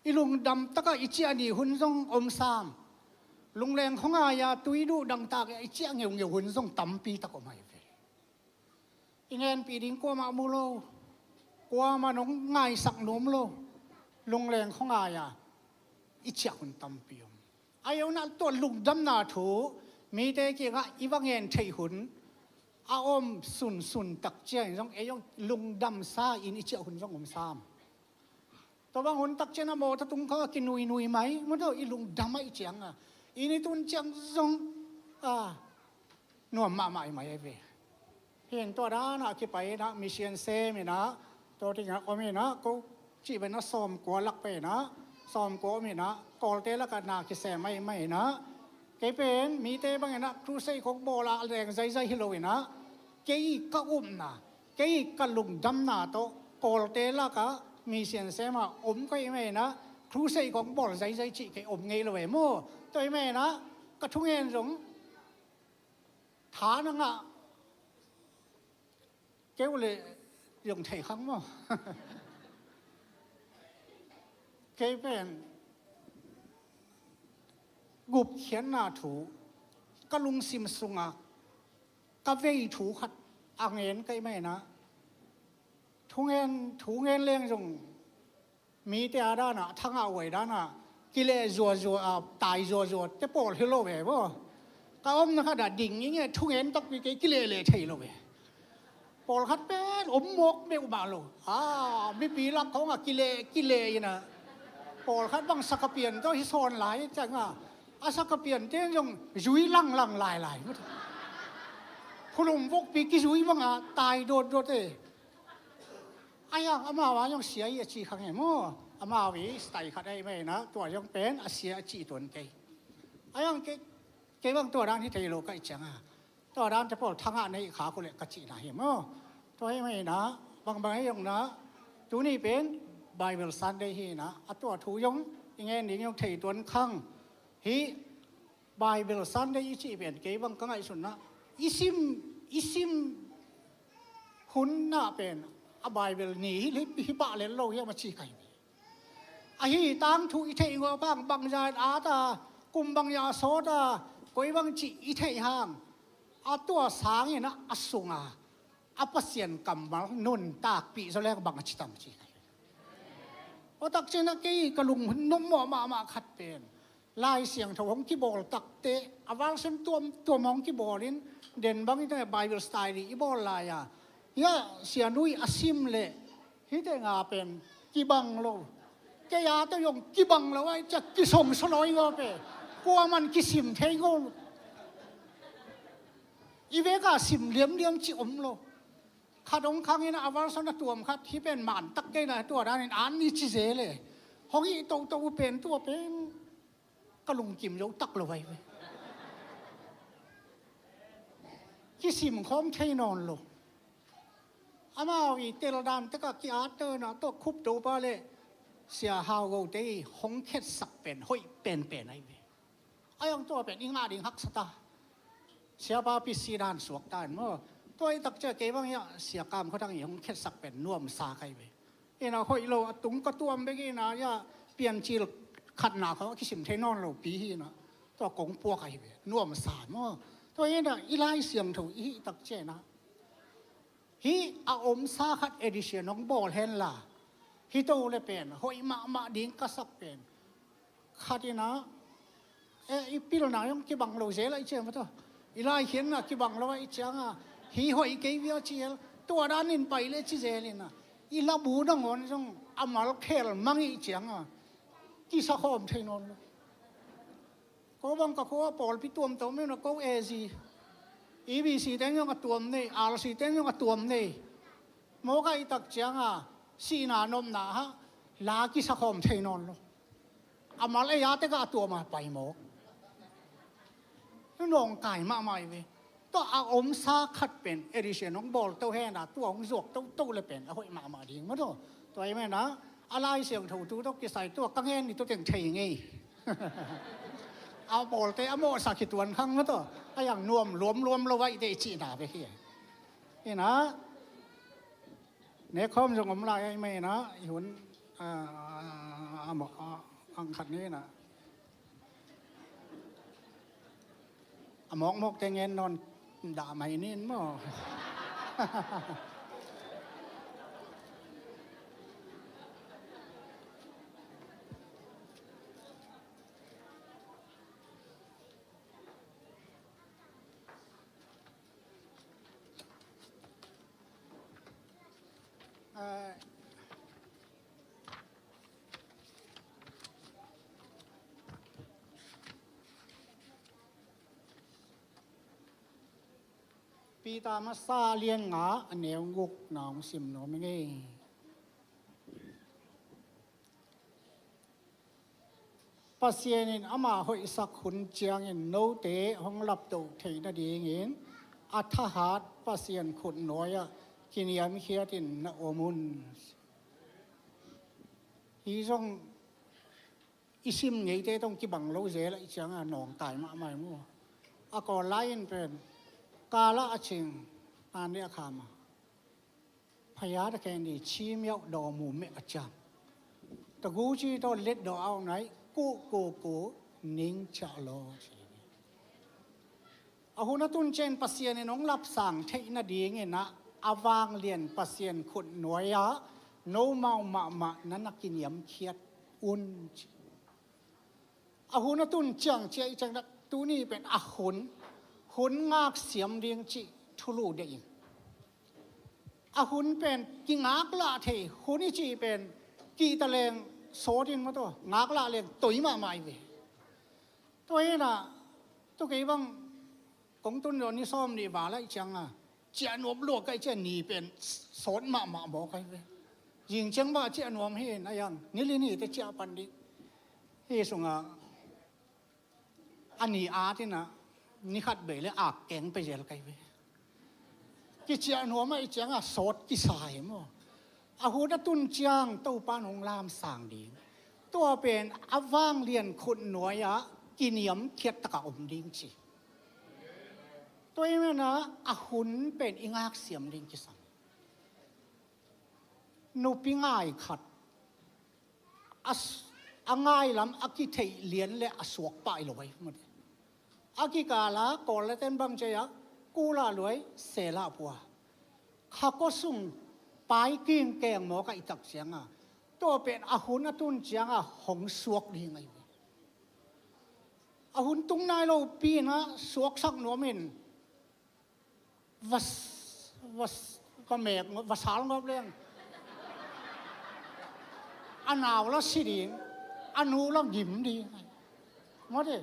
อีลุงดำตะกอีเจียนี่หุ่นส่งสามลุงแรงของยาตุยดูดังตากอีเจียงเหี่ยวหุ่นส่งตั้มปีตะกไม่เว้อีเงินปีดิ้งกว่ามามูโลกว่ามาน้องง่ายสักนมโลลุงแรงของอิจฉาคนตั้มปีมอายุนั้นตัวลุงดำนาถูมีแต่เกี่ยวกับอีวังเงินไทยหุ่นอาอมสุนตักเจียงต้องยงลุงดำซาอินอิจฉาหุ่นต้องสามตัวบางหุ่นตักเจียงนะโมถ้าตุ้งเขากินนุยไหมมันต้องอีลุงดำไม่เจียงอีนี่ตุนเจียงส่งนวมมาใหม่ไหมไอ้เว้เห็นตัวด้านที่ไปนะมีเชียนเซมีนะตัวที่งั้นก็มีนะก็จีเป็นนะซ้อมกัวลักไปนะซ้อมกัวมีนะกอลเตละกันนาคิเซไม่นะแก เป็นมีเตบางนะครูใส่ของโบราณแรงใจฮิโลนะเกี่ยก็นะเกี่ยก็ลุงดำนาโตโกลเตล่ะก็มีเสียงเสมาก็ยังไงนะครูใส่ของโบราณใจจีเกี่ยไงเลยโม่ตัวยังไงนะก็ทุ่งเงินสงฐานังอ่ะเกี่ยวเลยยงไทยครั้งมั้งเกี่ยเป็นกุบเขียนหน้าถูก็ลุงซิมซุงอ่ะก็เวถูขัดอ่างเงินก็ไม่นะทุ่งเงินเลี้ยงจงมีแต่อาด้านอ่ะทั้งเอาไว้ด้านอ่ะกิเลสจัวตายจัวจะปวดฮิโลเว่บ่ก็อมนะครับดัดดิ่งอย่างเงี้ยทุ่งเงินต้องมีกิเลสเลยใช่โลเว่ปอลคัดเป็นอมมกไม่อุบาโลไม่ปีรักเขาอ่ะกิเลสนะปอลคัดบางสักเปลี่ยนต้องฮิโซนหลายจังอ่ะอาสักเปลี่ยนเต้ยงยุยลังลายผู้ลงวกปีกิยุยบ้างอ่ะตายโดดเอ้ไอ้ยังอามาว่ายังเสียอีจีขังเห็นมั้งอามาวิสไตขัดได้ไหมนะตัวยังเป็นเสียจีตัวนี้ไอ้ยังเกบางตัวด้านที่เทโลก็อีจังอ่ะตัวด้านจะพอทั้งอันในขาคนเลยกจีนะเห็นมั้งตัวยังไม่นะบางยังนะตัวนี้เป็นไบเบิลซันได้ที่นะตัวถูยงยังไงนี่ยังเทตัวข้างฮีไบเบิลซันได้ยี่สิบเป็นเกี่ยบังกังไอสุนนะอิซิมหุ่นน่าเป็นไบเบิลนี่ฮิบะเลนโลกยังมาชี้ใครไอ้ฮีตั้งถูกอิเทงว่าบางยาอาตากุมบางยาโซดากุยบางจีอิเทห่างตัวสางเนี่ยนะอสุงปัสเซียนกำบังนุ่นตากปีโซแรกบางจิตามชี้ใครพอตักเจนักกี้กระลุงนุ่มมาขัดเป็นลายเสียงถวงกีบอลตักเตะอวารเซมตัวมองกีบอลินเด่นบางที่ไบเบิลสไตล์อีบอลลายเสียนุยอาซิมเล่ที่แต่งาเป็นกีบังโลแกยาตัวยงกีบังแล้วไอ้จะกีส่งสลอยก็ไปกลัวมันกีซิมเทงโลอีเวก้าซิมเลี้ยมจีอมโลขาดองครั้งนี้นะอวารสนตัวมครับที่เป็นหมันตักเกนะตัวด้านนี้อันนี้จิเจเลยห้องอีตัวเป็นตัวเป็นก็ลุงจิมยกตักเลยไว้ที่สิมคอมใช้นอนลงอามาอีเตลดานตะกกีอาร์เตอร์นะตัวคุบดูไปเลยเสียฮาวโกเตยห้องเค็ดสักเป็นห้อยเป็นไอ้เว้ยไอ้ยังตัวเป็นอิงอาดิงฮักสตาเสียบาปิสีดานสวกดานมั้งตัวไอ้ตักเจอเก็บางอย่างเสียกรรมเขาทั้งอย่างห้องเค็ดสักเป็นน่วมซาใครเว้ยเอ็นะห้อยโลตุงก็ตัวมันไปกี่นะย่าเปลี่ยนจีลขัดหนาเขาคิดสิมเทนอนเราปีฮีนะตัวกงปัวไก่เว้ยน่วมสารมั้งตัวนี้นะอีไลเสียงถูกอีตักเจนะฮีอาอมซาขัดเอดิเชียน้องบอลเฮนล่ะฮีโตเลยเป็นหอยมาดิ้งก็สักเป็นขัดนะอีปีละนายงกีบังเราเจละอีเจ้ามาตัวอีไลเห็นนะกีบังเราอีเจ้าฮีหอยเกี่ยวเชียตัวด้านนินไปเลยชิเจลินะอีลาบูดังวันจงอามาลเคลมังอีเจ้าที่สักหอมเทนอนก็บังก็เขาว่าปอลพิตัวมตัวไม่นะก็เอซีEBC เต็มยังกับตัวนี่ RC เต็มยังกับตัวนี่โมกไอตักเจียงสีนานมนาฮะลากิสักหอมเทนอนloอามาเลยยาเตก็ตัวมาไปโมกน้องไก่มาใหม่เว้ยตัวอาอมซาขัดเป็นเอริเชียน้องบอลตัวแห่นะตัวของจวกตัวเลยเป็นเอาไว้มาดีมั้งตัวไอ้แม่นะอะไรเสียงถูตัวต้องกิใส่ตัวกังเงินนี่ตัวเต็งเทงไงเอาบอลเตะเอาโมสักขีดตัวข้างมั้งตัวไอ้อย่างรวมเราไว้เดจีน่าไปเฮียนี่นะเนี่ยข้อมจงอมลายไอ้แม่นะหุ่นอังขัดนี้นะมอกแต่เงินนอนด่าไม่นิ่นมั้งปีตามาซาเลียงหงาอันเนวงุกหนองสิมโนไม่ไงป ปัสเซียนินอามาหอยสักขุนเจียงอินโนเตห้องรับตุเทนดีเงินอัฐหัดปัสเซียนขุนน้อยกินยามเขียดินนาโอมุนฮีจงอิซิมไงเตต้องกิบังโลเจละอีจังหนองตายมาไม่มั่วอากอไลน์เป็นกาละชิงอันเนี้ยคามาพยาตะแกนี่ชี้เมียวดอมูเมอจังตะกูจีต้องเล็ดดอเอาไหนกูนิ่งจะรออาหุนตุนเจนปัสเซียนน้องรับสั่งเทนดีเงี้ยนะอาวางเลียนปัสเซียนขุดหน่วยอะโนเมามานั้นนักกินยำเคียดอุ่นอาหุนตุนจังเจจังนักตูนี่เป็นอาหุนงากเสียมเรียงจิทุลูเดียงอาหุนเป็นกิงากละเทหุนจีเป็นกีตะเลงโซดินมาตัวงากละเลงตุยมาไม่เวตัวเองน่ะตัวกี่บังกงตุนโดนนี่ซ้อมนี่บาละจังอ่ะเจ้าหนุ่มลวกไก่เจ้าหนีเป็นสอนมาบอกใครเวยิงจังว่าเจ้าหนุ่มเห็นอะไรยังนี่ลินี่แต่เจ้าปันดิเฮ้ส่งอ่ะอันนี้อาที่น่ะนี่ขัดเบลเลยอาแกงไปเจอใครเวกิเจ้าหนุ่มไม่จังอ่ะสดกิสายมั้งอาหูดตุนจางตู้ปานองลามสางดีตัวเป็นอวางเรียนคุณหน่วยอะกินยำเคียดตะกะอมดิ้งจีตัวเองนะอาหุนเป็นอิงากเสียมดิ้งจีสังนูปิง่ายขัดง่ายลำอากิเทเลียนและอสวกไปลอยหมดอากิกาละก่อนและเต้นบังเจียกูละลอยเสลาปัวข้าก็สุ่งไปกินแกงหมอกับอีตักเสียงตัวเป็นอาหุนตุนเสียงหงสวกดีไงอาหุนตุงนายเราปีนะสวกสักหนัวมินวัสก็เมกวัสาลงบเรื่องอันหนาวแล้วสิดีอันนูแล้วยิ้มดีมาดิ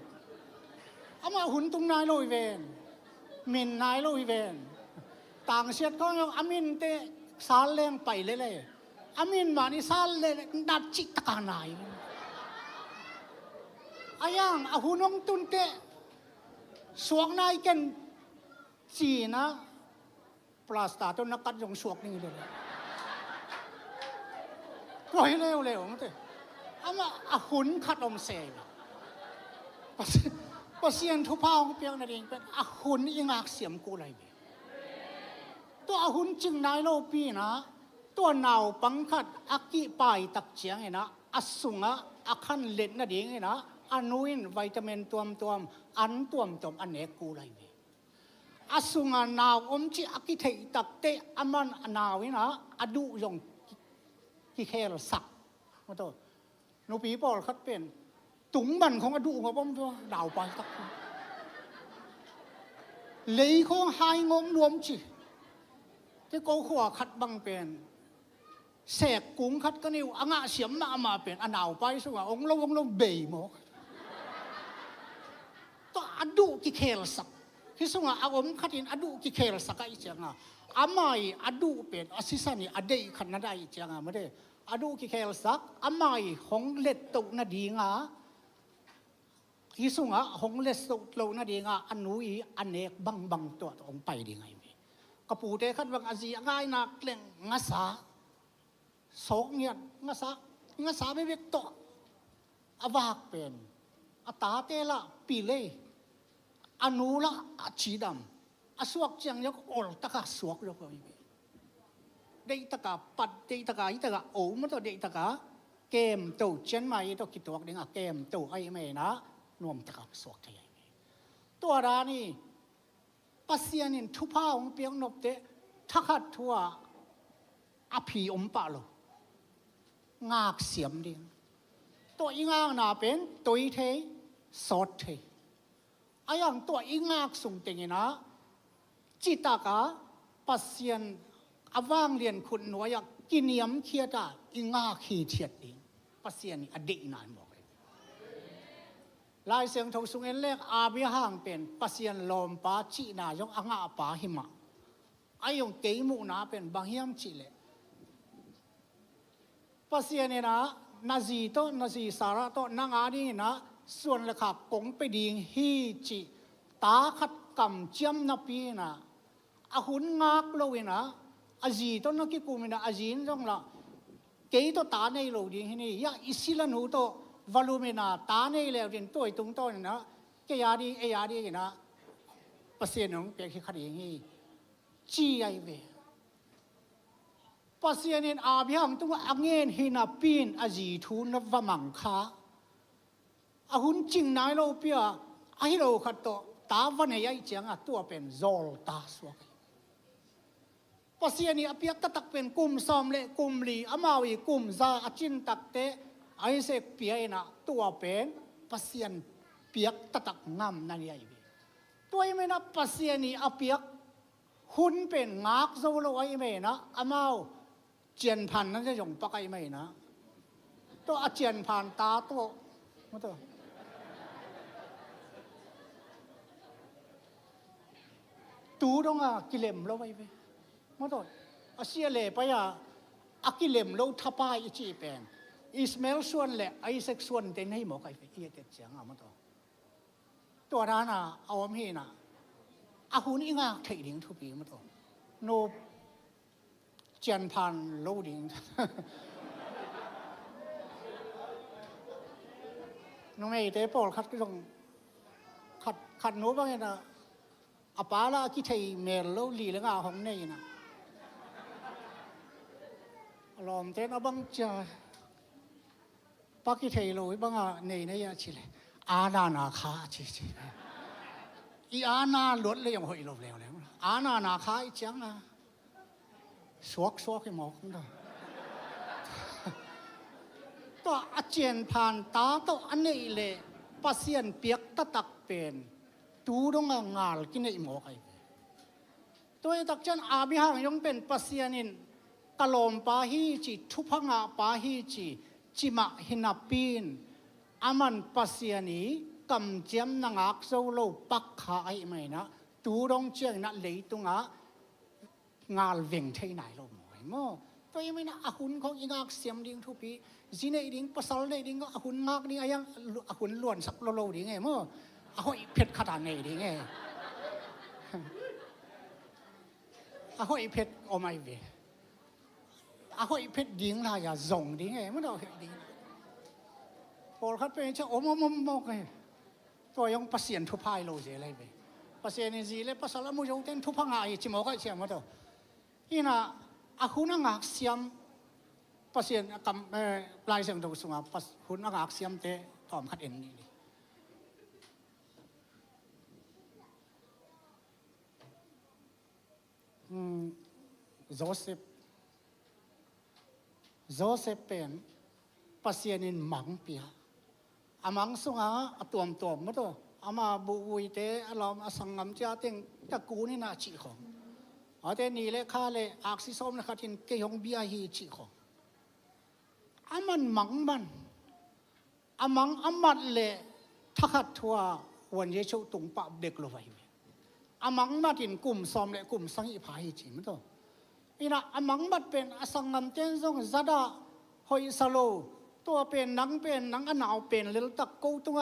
อามาหุนตุงนายเราอีเวนมินนายเราอีเวนต่างเสียดก็ยังอามินเตสาลเล่งไปเลยอามินมานี่สาลเล่งดัดจิตตะการนายอายังอาหุนองตุนเตสวกนายกันจีนะปลาสตาตัวนักกัดยงสวกนี่เลยปล่อยเร็วมั้งเตอามาอาหุนขัดอมเสยปัสเซียนทุพาวเปียงนั่นเองเป็นอาหุนอิงากเสียมกูเลยตัวอาหุนจึงนายโลปีนะตัวหนาวปังขัดอากิปายตักเจียงไงนะอสุงะอาคันเล็ดนั่นเองไงนะอนุอินวิตามินตัวอันตัวอันเนกูเลยอสุงะหนาวอมจีอากิเทตักเตอมันหนาวนี่นะอดุยงกิเคลสักมาตัวนูปีบอลคัดเป็นตุงบันของอดุของผมตัวดาวไปตักเลยของหายงงรวมจีที่กูขวาขัดบังเป็นเสกกุ้งขัดก็นิวอ่างเสียมมาเป็นอันเอาไปสุกองลงเบย์หมกตัวอดุกิเคลสักที่สุกอารมณ์ขัดอินอดุกิเคลสักอีเจ้าอาไม่อดุเป็นอาศิสันนี่อเดยขันนั่นได้เจ้าไม่ได้อดุกิเคลสักอาไม่ของเล็ดตุนาดีงาที่สุกของเล็ดตุนาดีงาอันนู้อีอันเนกบังตัวองไปดีไงกระปูเตะขัดวังอาเซียง่ายนักเล่งงาสาสองเงียงาสาไม่เวกโตอวากเป็นอตาเตละปีเล่อนุละชีดำอสวกจังยกโอลตะกาสวกยกไปได้ตะกาปัดได้ตะกาอีตะกาโอ้มันตัวได้ตะกาเกมโตเจนไม่ตัวกิตัวดิ่งเกมโตไอ้แม่นะนวมตะกาสวกที่ไหนตัวรานี่ปัสเซียนินทุพาองเปียงนบเตทักขัดทัวอภิอมปะโลงากเสียมดิ่งตัวอีงางนาเป็นตัวอีเทสอดเทอายังตัวอีงากส่งเต็งนะจิตากาปัสเซียนอวางเรียนคุณหน่วยกินยำเคียดาอีงาขีเทียดเองปัสเซียนนี่อดีนานบอกลายเสียงทงสุงเอ็นเล็กอาบิห่างเป็นปัสเซียนลมปาจีนายกอ่างปาหิมะไอยงเกยมุนาเป็นบางเฮียมจีเลปัสเซียนเนี่ยนะ นาจีโตนาจีสาระโตนางานี่นะส่วนละค่ะกงไปดิงฮีจิตาขัดกำเจียมนาปีนะอาหุนงักโลวินะอาจีโตนักกิกุมินะอาจีนจงละเกยโตตาในโลดิงที่นี่ยาอิสิลันหูโตวาลูมินาตาในแล้วดินตัวตรงโตนี่นะเกียาดีเอยาดีนะเปอร์เซ็นต์ของเปียกที่ขัดอย่างนี้จีไอเวปัสยานินอาบิฮังตัวอังเงินหินาปีนอาจีทูนวมังคาอาหุนจิงนายโลเปียอาฮิโรขัดโตตาวันใหญ่เจียงตัวเป็นโซลตาสวกปัสยานิอเปียกตักเป็นกลุ่มซอมเละกลุ่มลีอามาวีกลุ่มซาอจินตักเตไอเสกเปียนะตัวเป็นปัสยานเปียกตักงามนั่นใหญ่ตัวไม่นะปัสยานิอเปียกหุ่นเป็นงักโซโลไอไม่นะอามาเจียนพันนั่นจะยงปักไอไม่นะตัวเจียนพันตาตัวมาตัวตูดงกิเลมโลไว้ไปมาตัวอาเซียเล่ไปกิเลมโลทับไปอีจีเป็นอิสมาเอลส่วนเล่ไอเซ็กส่วนเต็นให้หมอกไอไปเอียเต็ดเสียงมาตัวร้านเอาอมฮีนะอาหุนอิงาเทดิ่งทุบีมาตัวโนเจียนพันโลดิ่งน้องไม่เตะบอลขัดก็ต้องขัดโน้บ้างนะอาปาละคิดให้เมลโลลีแล้วก็ของนี่นะลอมเต้นบังจ้าปักคิดให้โลบังนี่ยชิเลยอานาคาชิอีอานาหลุดเลยยังหอยลบแล้วอานาคาอีจังนะสวกให้หมอกนะตัวอาเจียนผ่านตาตัวอันนี้เลยปัสยันเปียกตักเป็นตูดงงาลกินไอหมอกไอตัวตักจันอาบิฮังยงเป็นปัสยันินกะลมปาฮีจีทุพังอาปาฮีจีจิมะหินาปีนอามันปัสยันีกำเจียมนางอักโซโลปักขาไอไม่นะตูดงเจียงนั่นเลยตรงงาลเว่งเทไหนลมหอยมั้งตัวยังไม่นะอาหุนของอีงากเสียมดิ่งทุพีจีเนดิ่งภาษาเนดิ่งก็อาหุนงากดิ่งยังอาหุนล้วนสักโลดิ่งไงมั้งอาหุนเพชรขนาดไหนดิ่งไงอาหุนเพชรเอาไม่เวอาหุนเพชรดิ่งอะไรอย่าส่งดิ่งไงมั้งเราดิ่งพอคัดเป็นเช่าโอ้มไงตัวยังภาษาทุพายโลเจอะไรไปภาษาในจีเลยภาษาละมุจงเต้นทุพังไอจิโมก็เชื่อมั้งตัวอีน่ะอาหุนงักเสียมภาษากำปลายเสียงตัวสูงภาษาหุนงักเสียมเตะตอมขัดเอ็นนี่โจเซฟเป็นภาษานินมังเปียอามังสุงอาตัวมั้งตัวอามาบุยเตะเราสังงามเจ้าเต็งตะกูนี่น่าจีของอาเตนี่เลยข้าเลยอักษิสมนะครับที่เกี่ยงเบียฮีจีของอามันมังมันอามังอามัดเลยทักทัววันเยชูตุงปะเด็กลอยอามังมาดินกลุ่มซ้อมเลยกลุ่มสังอิพาฮีจีมั้งตัวอีน่ะอามังมัดเป็นอสังงามเจนซงซาดาหอยสโลตัวเป็นนังอันหนาวเป็นเลลตะกูตัว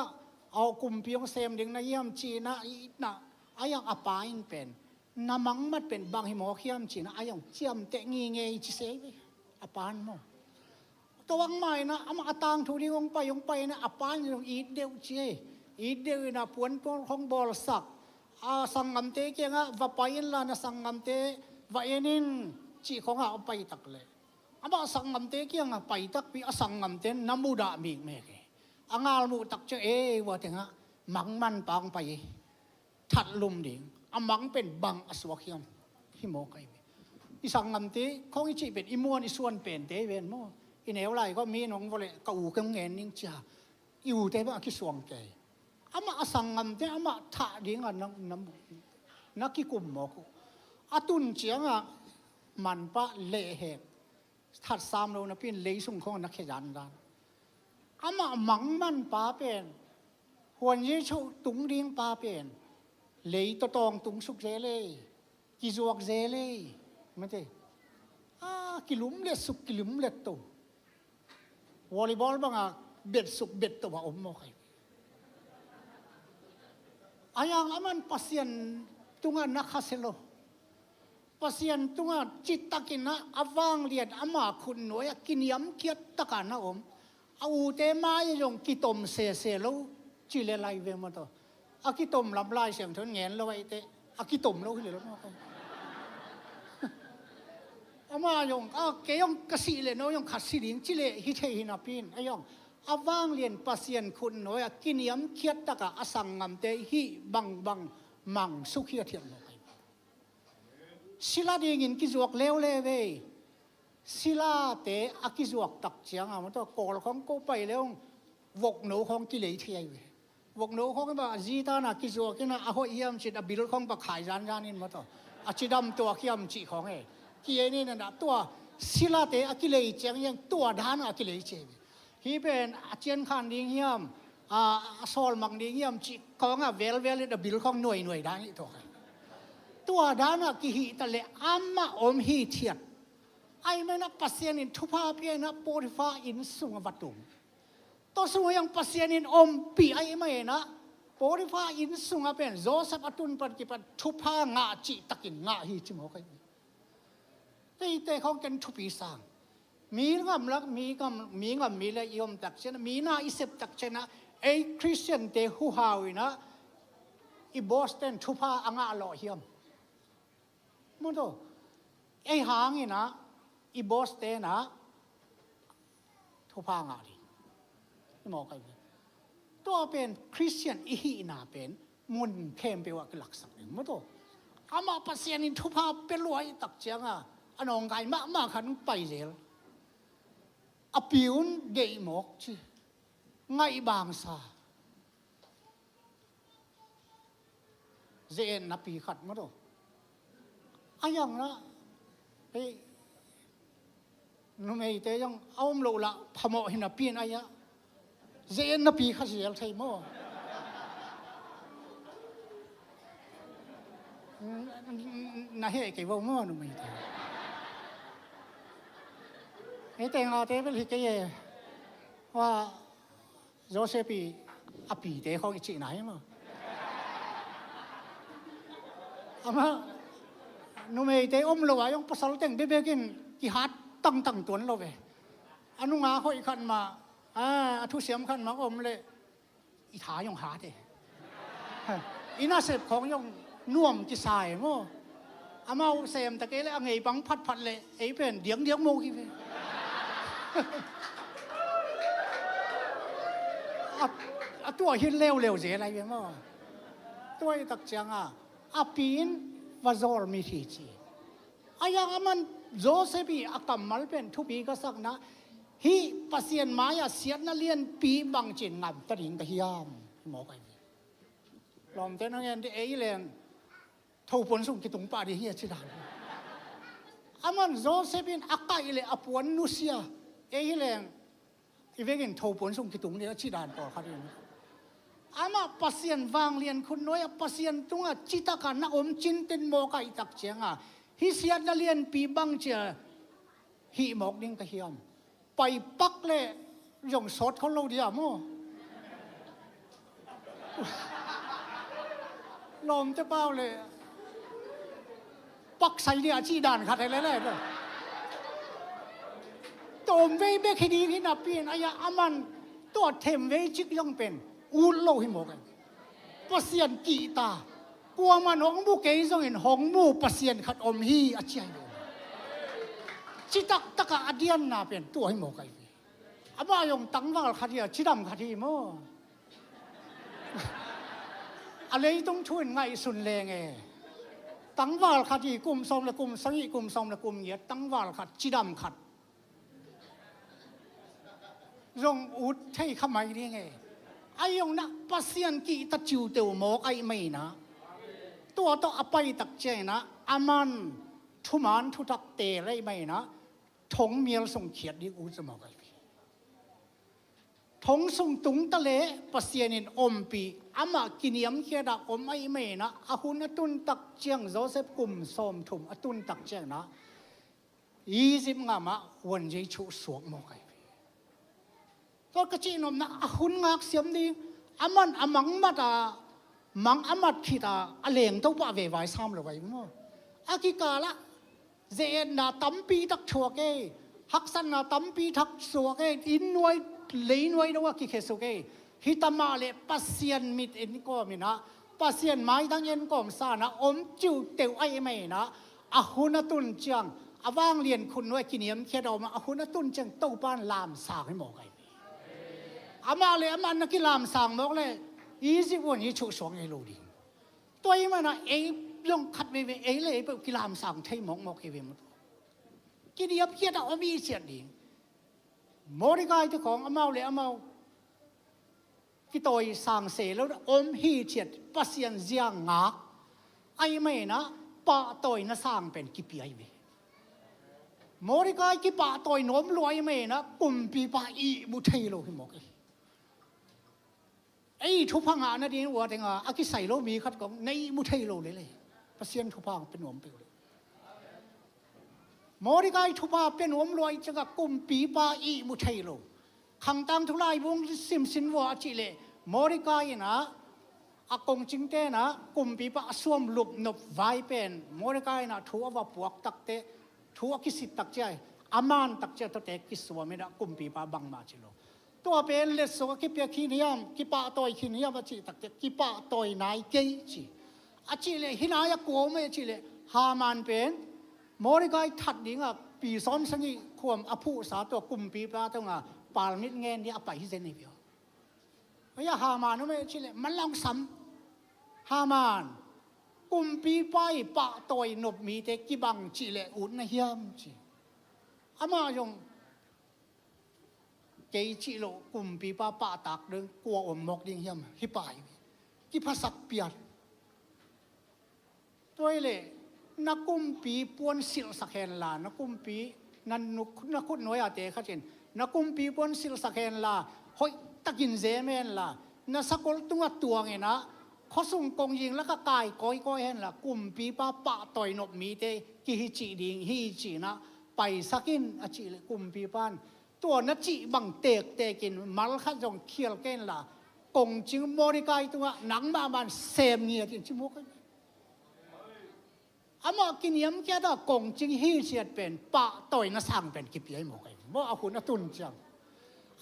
เอากลุ่มเพียงเซมดิ่งนายมจีนะอีน่ะอายังอปาอินเป็นน้ำมังมันเป็นบางหิมอเขียมจีนะอายังเจียมเตะงีเงยจิเสยอปานมั้งตัววังใหม่นะอามาตางทุดียงไปนะอปานยังอีเดียวเจอีเดียวนะปวนตัวของบอลสักสังกำเตะเกี่ยงว่าไปอินลานะสังกำเตะว่าเอ็นินจีของเอาไปตักเลยอามาสังกำเตะเกี่ยงไปตักปีสังกำเตะน้ำมูดามีเมกอ่างาลมูตักเจว่าถึงมังมันปางไปถัดลุมดิ่งอามังเป็นบังอสวกยมหิโมกไออีสังงามตีของอีจีเป็นอิมวนอีส่วนเป็นเตเวนโมอีเหนวไรก็มีน้องวอลเลกูกังเงินนิ่งจ้าอยู่เตว่าคิสวงเกอามาสังงามตีอามาถ่าดิ่งนักกิกุมโมกุอาตุนเจียงมันปะเละเหตุถัดสามโลนะเป็นเลยสุ่งของนักขยันดานอามามังมันปาเป็นหวนยี่ชูตุงดิ่งปาเป็นเลยตัวตองตุงสุกเจเลยกิจวักเจเลยมันเจกิลุมเล็ดสุกกิลุมเล็ดโต วอลเลย์บอลบ้างเบ็ดสุกเบ็ดตัวอมโมกอายังอามันปัสยันตุงานักฮัสโลปัสยันตุงาจิตตะกินะอวางเลียนอามาคุณหน่วยกินยำเคียดตะการนะเอาเตมาอย่างกิตมเสโลจิเลไลเวมาตัวอากิตมลำลายเสียงทนเงินแล้วไอ้เตอากิตมแล้วเลยแล้วอามาอย่างเกยองกสิเลนอยองขัดสิลินจิเลฮิเทหินาปินไอ้ยองอวางเลียนปัสยันคุณหน่วยกินยำเคียดตะกะอสังงามเตฮิบังมังสุขีเทียนโลกศิลาดีงินกิจวกเลวเลเวศิลาเตอกิจวกตักเจียงมันตัวโกลของกูไปแล้ววกหนูของกิเลสเทียเววกหนูของก็แบบจีตานะกิจวกนะอาหอยยมจิตอบิลของปะขายจานนินมาตัวอจิดำตัวขี้ยมจิของเอกี่เอนี่นะตัวศิลาเตอกิเลสเจียงยังตัวด้านอกิเลสเจฮีเป็นอาเจียนขันดิ้งยมโซลมังดิ้งยมจิของเวลอบิลของหน่วยด้านนี้ตัวด้านกิหิตะเลอามาอมหิเทียดไอ้ไม่นับปัสยานินทุพาเพียนะโปริฟ้าอินสุงวัตุมตัวสุยังปัสยานินอมปีไอ้ไม่นะโปริฟ้าอินสุงเป็นโจเซฟอตุนปฏิปัติทุพางาจิตะกินงาหิจิมโอกันแต่เขากันทุปีสางมีงามลักมีงามมีเลยยมตักเชนะมีนาอิเซปตักเชนะไอ้คริสเตียนเตหูฮาวินะอีบอสตันทุพาอ่างาลอเฮียมมุโตไอ้หางนี่นะอีบอสเตนะทุพางาดีมองกันตัวเป็นคริสเตียนอีหีนาเป็นมุนเข้มไปว่าหลักสักหนึ่งมุโตอามาปัสยานินทุพาเป็นรวยตักเจียงอันองไก่มาขันไปเสียอปิวน์เดย์มอกชีไงบางซาเจนนับปีขัดมุโตอายังนะเฮ้ยนุ่มไอ้เตยังเอามโลละพมอหินาปีนอายะเจนนับปีขัดเสียใช่ไหมน่าเฮ้ยเกี่ยวมั่วนุ่มไอ้เตไอ้เตงอาเตเป็นที่เกี่ยว่าโจเซปีอปีเตเขาอีกที่ไหนมั้งอามานุ่มเอเตอมโลวายองภาษาเต็งเบกินกิฮัดตั้งตัวเราเวอนุงาเขาอีกขันมาทุเสียมขันมาอมเลยอีถายองหาเตอีน่าเสพของยองน่วมจิสายมั้งอามาเสมตะเกียเลยอังไงบังพัดเลยไอ้เป็นเดียงโมกี้เวตัวหินเร็วเสียอะไรเว้ยมั้งตัวตักจังปีนวาซอร์มิทีจีอายังมันโจเซฟีอักมัลเป็นทุบีก็สักนะฮีปัสยันมายาเสียนเลียนปีบังจินงามตะลิงตะฮิยามหมอไก่ลอมเต้นงั้นที่เอเลนทูปนสุกิตุงปาดีเฮียชิดานอามันโจเซฟีนอักไก่เลยอปวนนุเซียเอเลนอีเวกินทูปนสุกิตุงเนี่ยชิดานต่อคดีนี้อามาปัสยันวางเลียนคุณน้อยปัสยันตุงจิตกันนะจินตินโมกไอตักเจียงฮิเสียนเลียนปีบังเจอฮิหมอกดิ้งกะเฮียมไปปักเลยยงสดเขาเราเดียมั้งลมจะเป้าเลยปักใส่เดียจีด่านขัดอะไรเลยตมเว้เบคดีที่นับเปลี่ยนอายะอามันตัวเทมเวจิกยังเป็นอูโลหิโมกันปัสยันกีตากลัวมันหงมูเกยซงเห็นหงมูปัสยันขัดอมฮีอาเจียนจิตักตะกะอเดียนนาเป็นตัวหิโมกันอาบ้ายงตั้งว่าขัดเดียชิดำขัดที่โมอะไรต้องช่วยไงสุนเลงตั้งว่าขัดที่กลุ่มสมและกลุ่มสังกลุ่มสมและกลุ่มเหยียดตั้งว่าขัดชิดำขัดรงอุดให้ขมายดีไงไอ้ยงนะปัสยันกีตะจิวเตียวหมอกไอ้ไม่นะตัวต้องอภัยตักเจนะอามันทุมานทุตักเตะไรไม่นะทงเมียลส่งเขียดดิอูจะหมอกไอ้ทงส่งตุงตะเลปัสยันินอมปีอามากินยำเขียดอมไอ้ไม่นะอาหุนตุนตักเจียงโจเซฟกุมสมถุมอตุนตักเจียงนะ20 งามะวันใจชุสวกหมอกไอ้ ก็กระจีนมนะหุ่นงักเสียมดีอามันอามังมาตามังอามัดขีตาอเลงตัวว่าเวไว้ซ้ำเลยไว้มั้งอากิกาละเจนนาตั้มปีทักชัวเกฮักสันนาตั้มปีทักชัวเกอินนวยเลยนวยนะว่ากิเคสุเกฮิตามาเลปัสเซียนมิดเอ็นก็มีนะปัสเซียนไม้ทั้งเอ็นก็มซานะอมจิวเตียวไอไม่นะอาหุนตุนจังอาว่างเรียนคุณว่ากินเนียมแค่เรามาอาหุนตุนจังตู้บ้านลามสางให้หมอไงอามาเลยอามันนักกิลามสางบอกเลยอีสิวันนี้ชุกสวงไอ้ลูดีตัวยังมันนะเอ้ยงขัดไปเอ้เลยไปกิลามสางไทยมองมองเอเวมกินเนียมแค่เราไม่เสียดีโมดิกายเจ้าของอามาเลยอามากิตัวสางเสแล้วอมฮีเฉียดปัสยันเจียงงักไอ้ไม่นะปะตัวน่ะสร้างเป็นกิปีไอเวโมดิกายกิปะตัวโน้มรวยไม่นะกุมปีปะอีบุเทโลหิมอกไอ้ทุพังอานะดีวัวแต่งอากิใส่โลมีคัดของในบุเทโลเลยปัสยันทุพังเป็นหนวมไปเลยโมดิกายทุพังเป็นหนวมรวยจะกับกุมปีปะอีบุเทโลขังตังทุไลวงซิมสินวัวจิเลโมริกายนะอากงจิงเตนะกุมปีปะสวมลุบนบไวเป็นโมริกายนะทัวว่าปวกตักเตทัวกิสิตักใจอามันตักใจตัวเตกิสวามินะกุมปีปะบังมาจิโลตัวเป็นเลสวกิเปียขีนิยมกิปะตัวขีนิยมจิตักเตกิปะตัวนายเกยจิอาจิเลหินายกโกเมจิเลฮามันเป็นโมริกายทัดดิ่งปีซ้อมสนิควมอภูสาตัวกุมปีปะตัวปาลมิดเงินที่เอาไปที่เซนิเปียวเฮ้ยฮามานนั่นไม่ใช่เลยมันลองซ้ำฮามานกุมปีไปปะตอยนบมีเตกิบังจิเลอุดนะเฮียมจิอามาจงเกยจิโลกุมปีปะปะตักเดินกลัวอมมกดิ่งเฮียมฮิปายกิภาษาเปียดตัวเลยนักกุมปีปวนสิลสักแห่งลานักกุมปีนันนุนักขุดน้อยอาเตะข้าเจนนักกุมปีปนสิลสักเห็นละหอยตะกินเจเมนละนักสกุลตัวไงนะเขาส่งกงยิงแล้วก็กายก้อยเห็นละกุมปีปะปะต่อยนบมีเตกิฮิจิดิงฮิจินะไปสักินอจิเลกุมปีปันตัวนัจิบังเตกกินมัลขัดจงเขียลเกนละกงจิงโมริกายตัวหนังมาบันเซมเงียจิชิมุกอามากินยำแค่ดอกงจิงฮีเชียดเป็นปะต่อยน่ะสั่งเป็นกิบยัยหมกไอ้บ่เอาหุ่นตุนจัง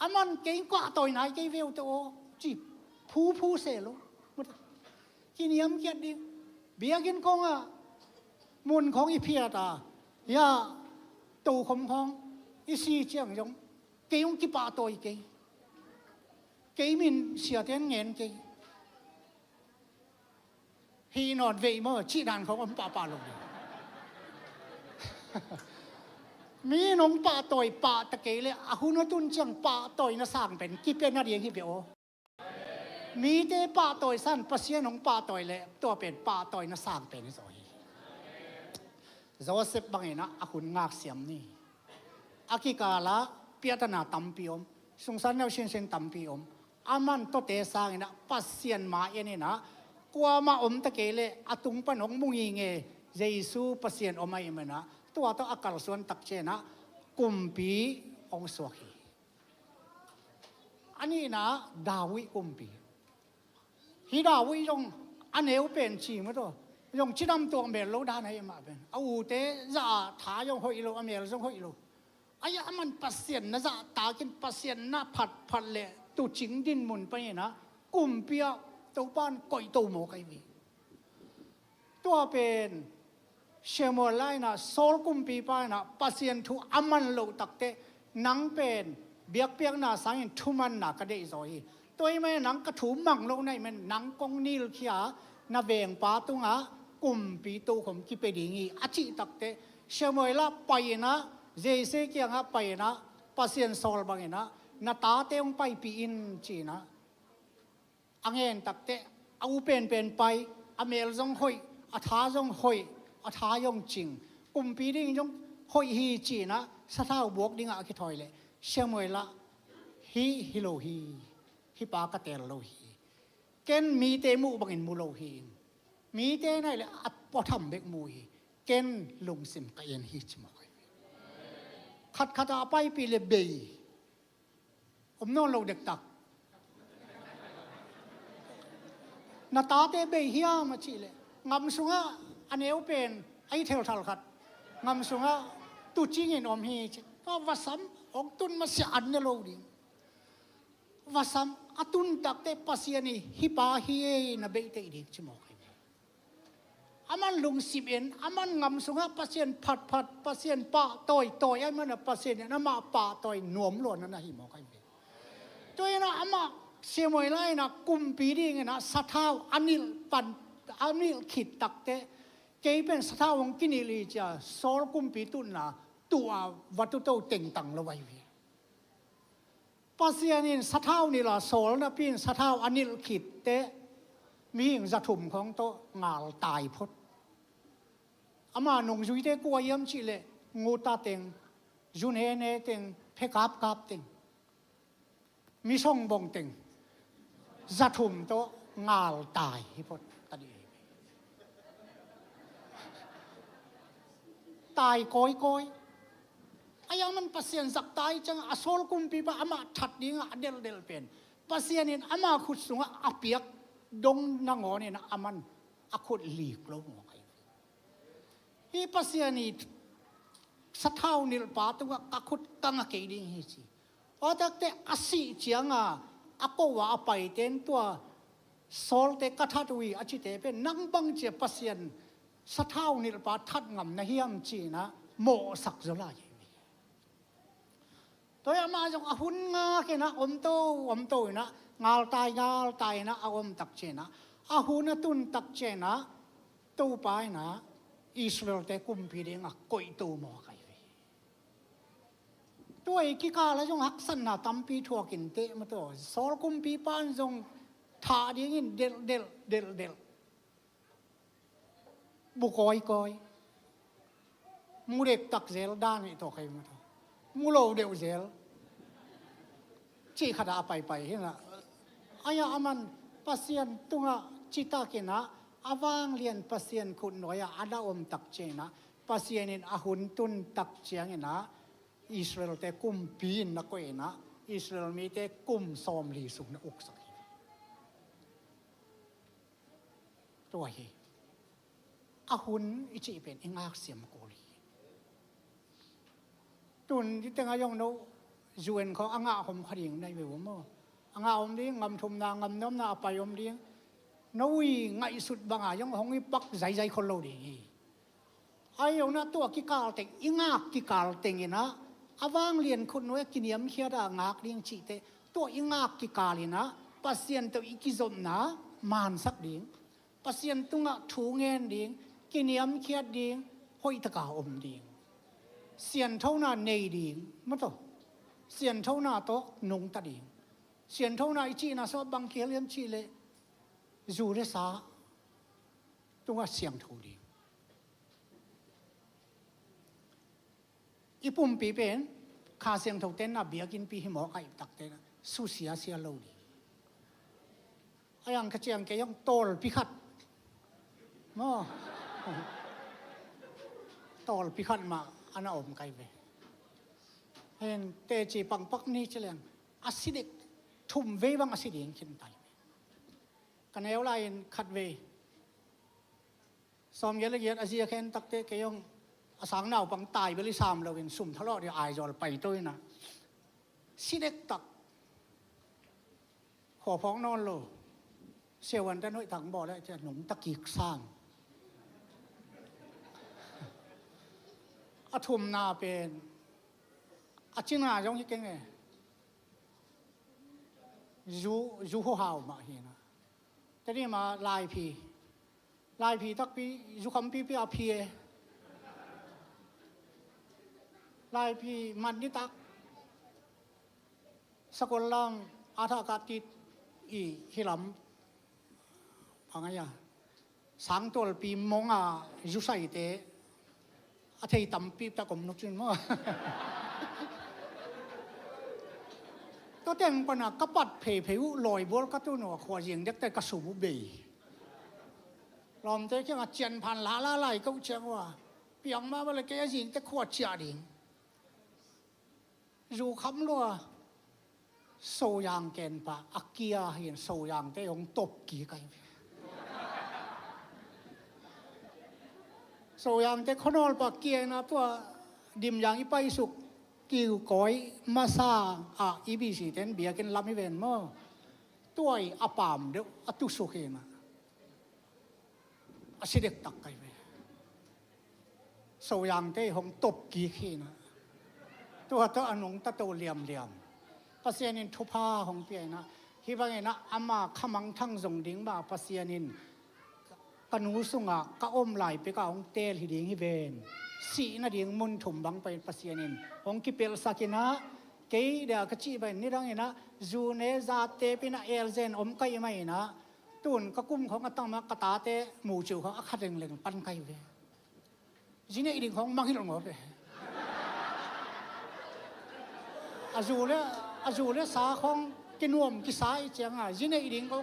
อามันเก่งกว่าต่อยไหนเก่งเวลตัวจีผู้เสลกินยำแค่ดิเบียกินกงมุนของอีเพียตายาตูคมของอีซีเจียงยงเก่งกิปะต่อยเก่งมินเสียเทียนเงินเก่งฮีนอนเวมอชีดานเขาก็ป่าลงมีน้องป่าต่อยป่าตะเกเลยอาหุนตุนจังป่าต่อยน่ะสร้างเป็นกี่เป็นนาเดียงกี่เปียวมีเตป่าต่อยสั้นปัสเซียน้องป่าต่อยเลยตัวเป็นป่าต่อยน่ะสร้างเป็นสอยโจเซฟบังเองนะอาหุนงากเสียมนี่อากิกาละเปียตนาตัมปีอมสงสารแนวเชียนตัมปีอมอามันตัวเตสร้างนะปัสเซียนมาเอ็นี่นะกว่ามาอมตะเกเลอตุงปนองมุงยิงเยซูปัสเซียนอมัยมันนะตัวตัวอากาศส่วนตักเจนะกุมปีองสวกีอันนี้นะดาวิกุมปีฮีดาวิยงอันเอวเป็นชีมั้ยตัวยงชิดำตัวเมลโลดานให้มาเป็นเอาเตจะถายงหอยโลอเมลจงหอยโลอายะมันปัสเซียนนะจะตากินปัสเซียนนะผัดเละตุจิงดินมุนไปนะกุมปีตัวบ้านก่อยตัวหมกไอ้วีตัวเป็นเชมอลไลนะโซลกุมปีไปนะปัสเซียนทุอามันโลตักเตนังเป็นเบียกเปียกนะสังทุมันนะกระเดยซอยตัวไม่นังกระถูมังโลในมันนังกงนิลเขียนาเวงป้าตุงกุมปีตัวผมกิเปดีงี้อาชิตักเตเชมอลไปนะเจเซเกียงไปนะปัสเซียนโซลบางนะนาตาเตงไปปีอินจีนะอังเงินตักเตะเอาเป็นไปอเมลจงหอยอาทาจงหอยอาทายงจริงกุมปีดิ้งจงหอยฮีจีนะสะท้าบวกดิ้งอาคิถอยเลยเชื่อมวยละฮิโลฮิปากะเตลโลฮีเกนมีเตมูบังอินมูโลฮีมีเตไหนเลยอัปปะทำเบกมูฮีเกนลุงสิมกะเอ็นฮีจมอยขัดไปปีเลเบย ผมนอนเราเด็กตักนาตาเตเบเฮียมาชีเลยงำสุงะอันเอวเป็นไอเทลทัลขัดงำสุงะตุจิงินอมฮีก็วาสัมองตุนมาเสียอันเนโลดิวาสัมอตุนตักเตปัสยานีฮิปาฮีเอนะเบเตดิชิโมกอามันลุงสิบเอ็นอามันงำสุงะปัสยานผัดปัสยานปะต่อยไอ้มันปัสยานนั่นมาปะต่อยหนวมล้วนนั่นนะฮิโมกตัวนี้นะอามาเสียมวยไล่นะกุมปีดีไงนะสัทธาอันนี้ปันอันนี้ขิดตักเตเกี่ยเป็นสัทธาวงกินิลีจ้าโซลกุมปีตุนนะตัววัตถุโตเต็งตังละไว้เวียปัสยานินสัทธาวนี่ละโซลนะพี่สัทธาวอันนี้ขิดเตมีหิ่งจะถุ่มของโตงาลตายพดอามาหนุ่งจุยเตกัวเยี่ยมชิเลงูตาเต็งจุนเฮเนเต็งเพกาบเต็งมีช่องบงเต็งจะถุ่มโตงาลตายฮิพดตาดีตายก้อยไอ้ยังมันปัสยานสักตายจังอโซลกุมปีบะอามาถัดดิ้งอเดลเป็นปัสยานินอามาขุดสูงอเปียกดงนางอเนี่ยนะอามันอขุดหลีกลงหัวไอ้ฮีปัสยานิสัทธาวนิลปาตัวอขุดกังเกดิ้งฮิสิโอ้แต่แต่อาศิเจียงอาโกว่าไปเต็นตัวโซลเตกัทัดวีอาจิเตเป็นนังบังเจปัสยานสัทธาวนิลปาทัดงำนะเฮียมจีนะโมสักจลายตัวอามาจงอาหุนงาแค่นะอมโตนะงาลตายนะอมตักเจนะอาหุนตุนตักเจนะตู้ไปนะอิสราเอลแต่กุมพีเดงกอยตูหมอไก่ตัวอีกกี่กาแล้วจงหักสันนะตั้มปีทัวกินเตะมาตัวสอลกุมปีปานจงท่าดีงินเดลบุกอยมูเด็กตักเซลด้านนี่ตัวใครมาตัวมูโลเดวเซลจีขดาไปเห็นละอายามันปัสยานตุงะจิตาเกนะอาวางเรียนปัสยานคุณหน่อยอาดาอมตักเจนะปัสยานินอาหุนตุนตักเจียงนะอิสราเอลแต่กุมปีนนักเวนะอิสราเอลมีแต่กุมซอมลีสุกนะอกสักตัวเฮอาหุนอิจิเป็นอิงอาเสียมโกลีตุนที่ตั้งอายุโนจวนของอ่างอาหมขดิ่งในเววมั้งอ่างอาหมดิ้งงำทุมนางงำน้ำนาไปยมดิ้งน้อยไงสุดบางอย่างของอีปักใจคนเราดีไอ้ยังน่ะตัวกิกาลเต็งอิงากิกาลเต็งนะอาวางเรียนคนน้อยกินยำเขียดางากดิ้งชีเตตัวอิงากิกาลีนะปัสยันตัวอีกิจมนะมานสักดิ้งปัสยันตุงะถูเงินดิ้งกินยำเขียดดิ้งห้อยตะกาอมดิ้งเสียนเท่านาในดิ่งมั้งตัวเสียนเท่านาโตนงตะดิ่งเสียนเท่านาอิจีน่าสอบบางเคียเลียมชีเลจูเรสาตัวเสียงถูดิ่งอีปุ่มปีเป็นข้าเสียงถูเต้นน่ะเบียกินปีหิมอไก่ตักเต้นสุเสียโลดีไอ้ยังขจียงแกยังโตลพิคัดมั้งโตลพิคัดมาอันนั้นอมไก่ไปเห็นเตจีปังปักนี่เฉลียงอาศิเด็กทุ่มเวบังอาศิเดียงขึ้นไปกันเอวไลน์ขัดเวสอมเยอะละเอียดอาเซียแค่ตักเตะเกยงอาสังหนาวปังตายไปเลยสามเราเป็นสุ่มทะเลาะเดี๋ยวอายจอลไปตัวนะศิเด็กตักขอพ้องนอนโลเสียวันแต่น้อยตังบ่อแล้วจะหนุ่มตะกีกสร้างอาทุ่มนาเป็นอาจินาจงยิ่งไงยูหัวหาวมาเห็นนะแต่นี่มาลายพีตักปียูคำปีอาพีลายพีมันนี่ตักสกุลลังอาทากาติอีฮิลัมพังไงอะสังตัวปีมงยูใส่เตะอาทิตย์ตั้มปีตะกมนุกจินมั้งก็แต่งปนักกระปัดเพวลอยบอลก็ตัวหนูขวาเยียงเด็กแต่กระสุบเบยลอมเตะแค่มาเจียนพันล้าไหลก็เชื่อว่าเปียงมาเวลาแกยิงแต่ขวาเจียดิงอยู่คำรัว โซยางเกนปะอักเกียเห็นโซยางเตองตบกี่ไก่โซยางเตขนอลปะเกียนะตัวดิมยางอีไปสุกกิวก้อยมาซาอีบีซีเตนเบียกินลามิเวนมอตัวอปามเดอตุสุเกนะอาศิเด็กตักไก่ไปโซยางเตหงตบกี่ขีนะตัวอันงตะโตเหลี่ยมปัสยานินทุพาของเปียนะที่ว่าไงนะอามาขมังทั้งสงดิ่งบ่าปัสยานินกนูสุงะก็อมไหลไปกับองเตลหิดิ่งฮิเวนสีน่ะดิ่งมุนถุมบังไปปัสยานินองกิเปลสักินะเกยเดียกจีไปนี่ดังไงนะจูเนซาเตปินะเอลเซนอมไกไม่นะตุนก็กุ้มของกตังมากตาเตหมู่จิวของอัคเดงเล็งปันไกเวจีเนดิ่งของมังฮิลงอเปอาจูเลสาของกินวมกิสายเจียงอ่ะจีเนอีดิ่งก็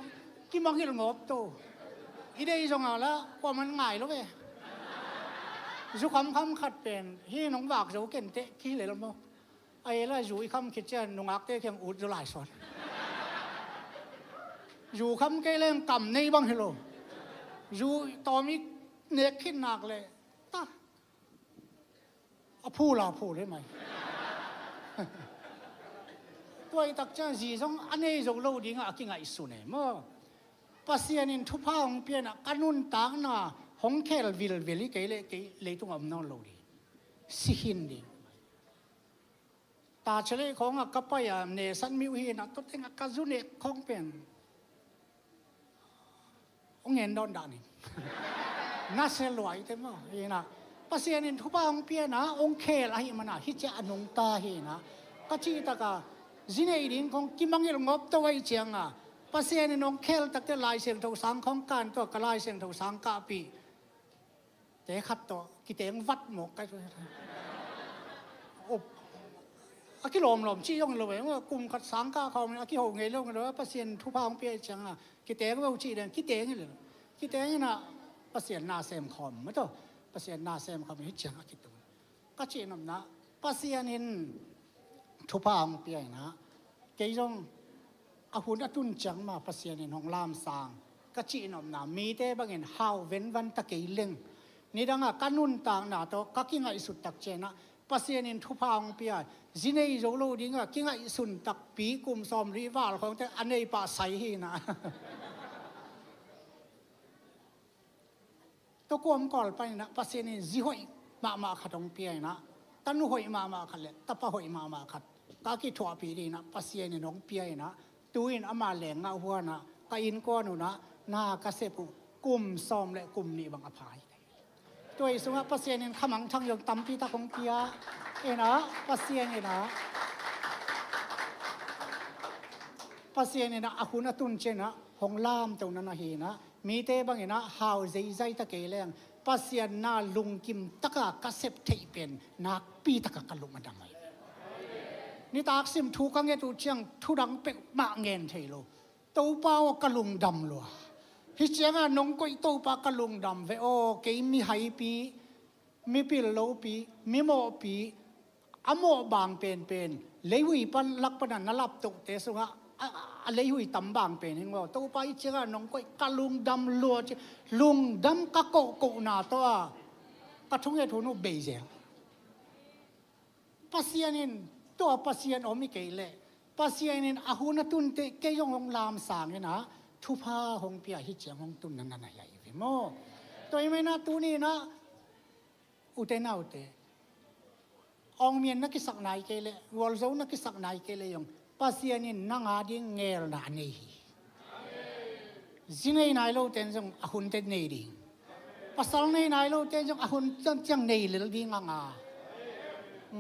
กิมังฮิลงอบโตอีเดย์จงเอาแล้วว่ามันง่ายแล้วเว้ยจูคำขัดเป็นที่น้องบากจูเก่งเตะขี้เลยละมั้งไอ้ละจูอีคำคิดเจนน้องอักเตะเพียงอุดจุหลายส่วนจูคำเกล้งกำในบังฮิโลจูตอมีเน็กขึ้นหนักเลยตาพูดได้ไหมตัวตักจ้าจีจงอันนี้จงเล่าดิ่งอ่ะกินไงสุนัยมั้งปัสยานินทุพาของเปียนะกันุนตางน่ะหงเคลวิลเกยเลยตุงอมนอนเล่าดิสิหินดิตาเฉลยของอ่ะกับไปอ่ะเนสันมิวฮีนะตัวเต็งกัจุเนของเป็นองเงินดอนดานิน่าเสียลอยเต็มมั้งเห็นนะปัสยานินทุพาของเปียนะองเคลอะไรมันอ่ะฮิจอันงตาเห็นนะก็จีตากาจีเนอีดิ่งของกิมังเงลงบตัวไว้เจียงอ่ะปัสยานินองเคลตักเตลายเสียงทสังของการตัวกลายเสียงทสังกะปีเตะขัดตัวกิเตงวัดหมกกันอบอากิลมชี้ยงเลยว่ากลุ่มขัดสังกะเขาเนี่ยอากิโหงเงยลงกันเลยว่าปัสยานินทุพาของเปียเจียงอ่ะกิเตงว่าชี้เด่นกิเตงนี่เลยกิเตงนี่นะปัสยานาเซมคอมไม่ต้องปัสยานาเซมคอมฮิจเจียงอากิตัวก็ชี้นำนะปัสยานินทุพาของเปียนะเกี่ยงอาหุ่นอตุนจังมาปัสยานินของลามสางก็จีนอมนามีเต้บางเงินฮาวเว้นวันตะเกียงนี่ดังกันุนต่างนาโตก็กิงไอสุดตักเจนะปัสยานินทุพางเปียจีเนยโจโลดิ้งก็กิงไอสุนตักปีกุมซอมรีวาลของแต่อันนี้ป่าใสฮีนะตัวกวมก่อนไปนะปัสยานินจีหอยมาขัดองเปียนะตันหอยมาขัดเลยตะปะหอยมาขัดก็กิถั่วปีดีนะปัสยานินองเปียนะตัวอินอามาแหลงเอาหัวนะก็อินก้อนนะนากระเสปุกุมซอมและกุมนี่บังอภัยตัวสุงปัสยานินขมังทั้งยงตั้มปีตาของเปียนะปัสยานินะปัสยานินะอาคุณตุนเจนะหงลามตรงนั้นนะเฮนะมีเตบังนะฮาวใจตะเกลงปัสยานาลุงกิมตะกะกระเสพเทเป็นนักปีตะกะกะลุงมันดังไงนี่ตากซิมทุกังเงตุเชียงทุดังเป็กมาเงินเทโลตัวเปล่ากะลุงดำลัวฮิเจียงน้องก็อีตัวปากะลุงดำเวโอเกยมีไฮปีมีปิลโลปีมีโมปีอโมบางเป็นเลยหุยปันลักปนันนลับตุเตสุงะเลยหุยตำบางเป็นเห็นว่าตัวปาฮิเจียงน้องก็กะลุงดำลัวลุงดำกะโกนาตัวกะทุงเงตุนุเบยเซลปัสยานินตัวปัสยานอมิเกลเลปัสยานินอาหุนตุนเตเกยงของลามสางเนี่ยนะทุพาของเปียฮิเจียงของตุนนั่นน่ะใหญ่เวโมตัวไม่น่าตุนี่นะอุเตน่าอุเตองเมียนนักสักนายเกลเลวอลโซนักสักนายเกลเลยงปัสยานินนางอาดิงเงลนาเนฮีจินเนยนายโลเตนจงอาหุนเตนเนดิงปัสสัลเนยนายโลเตนจงอาหุนจังเนยลดิง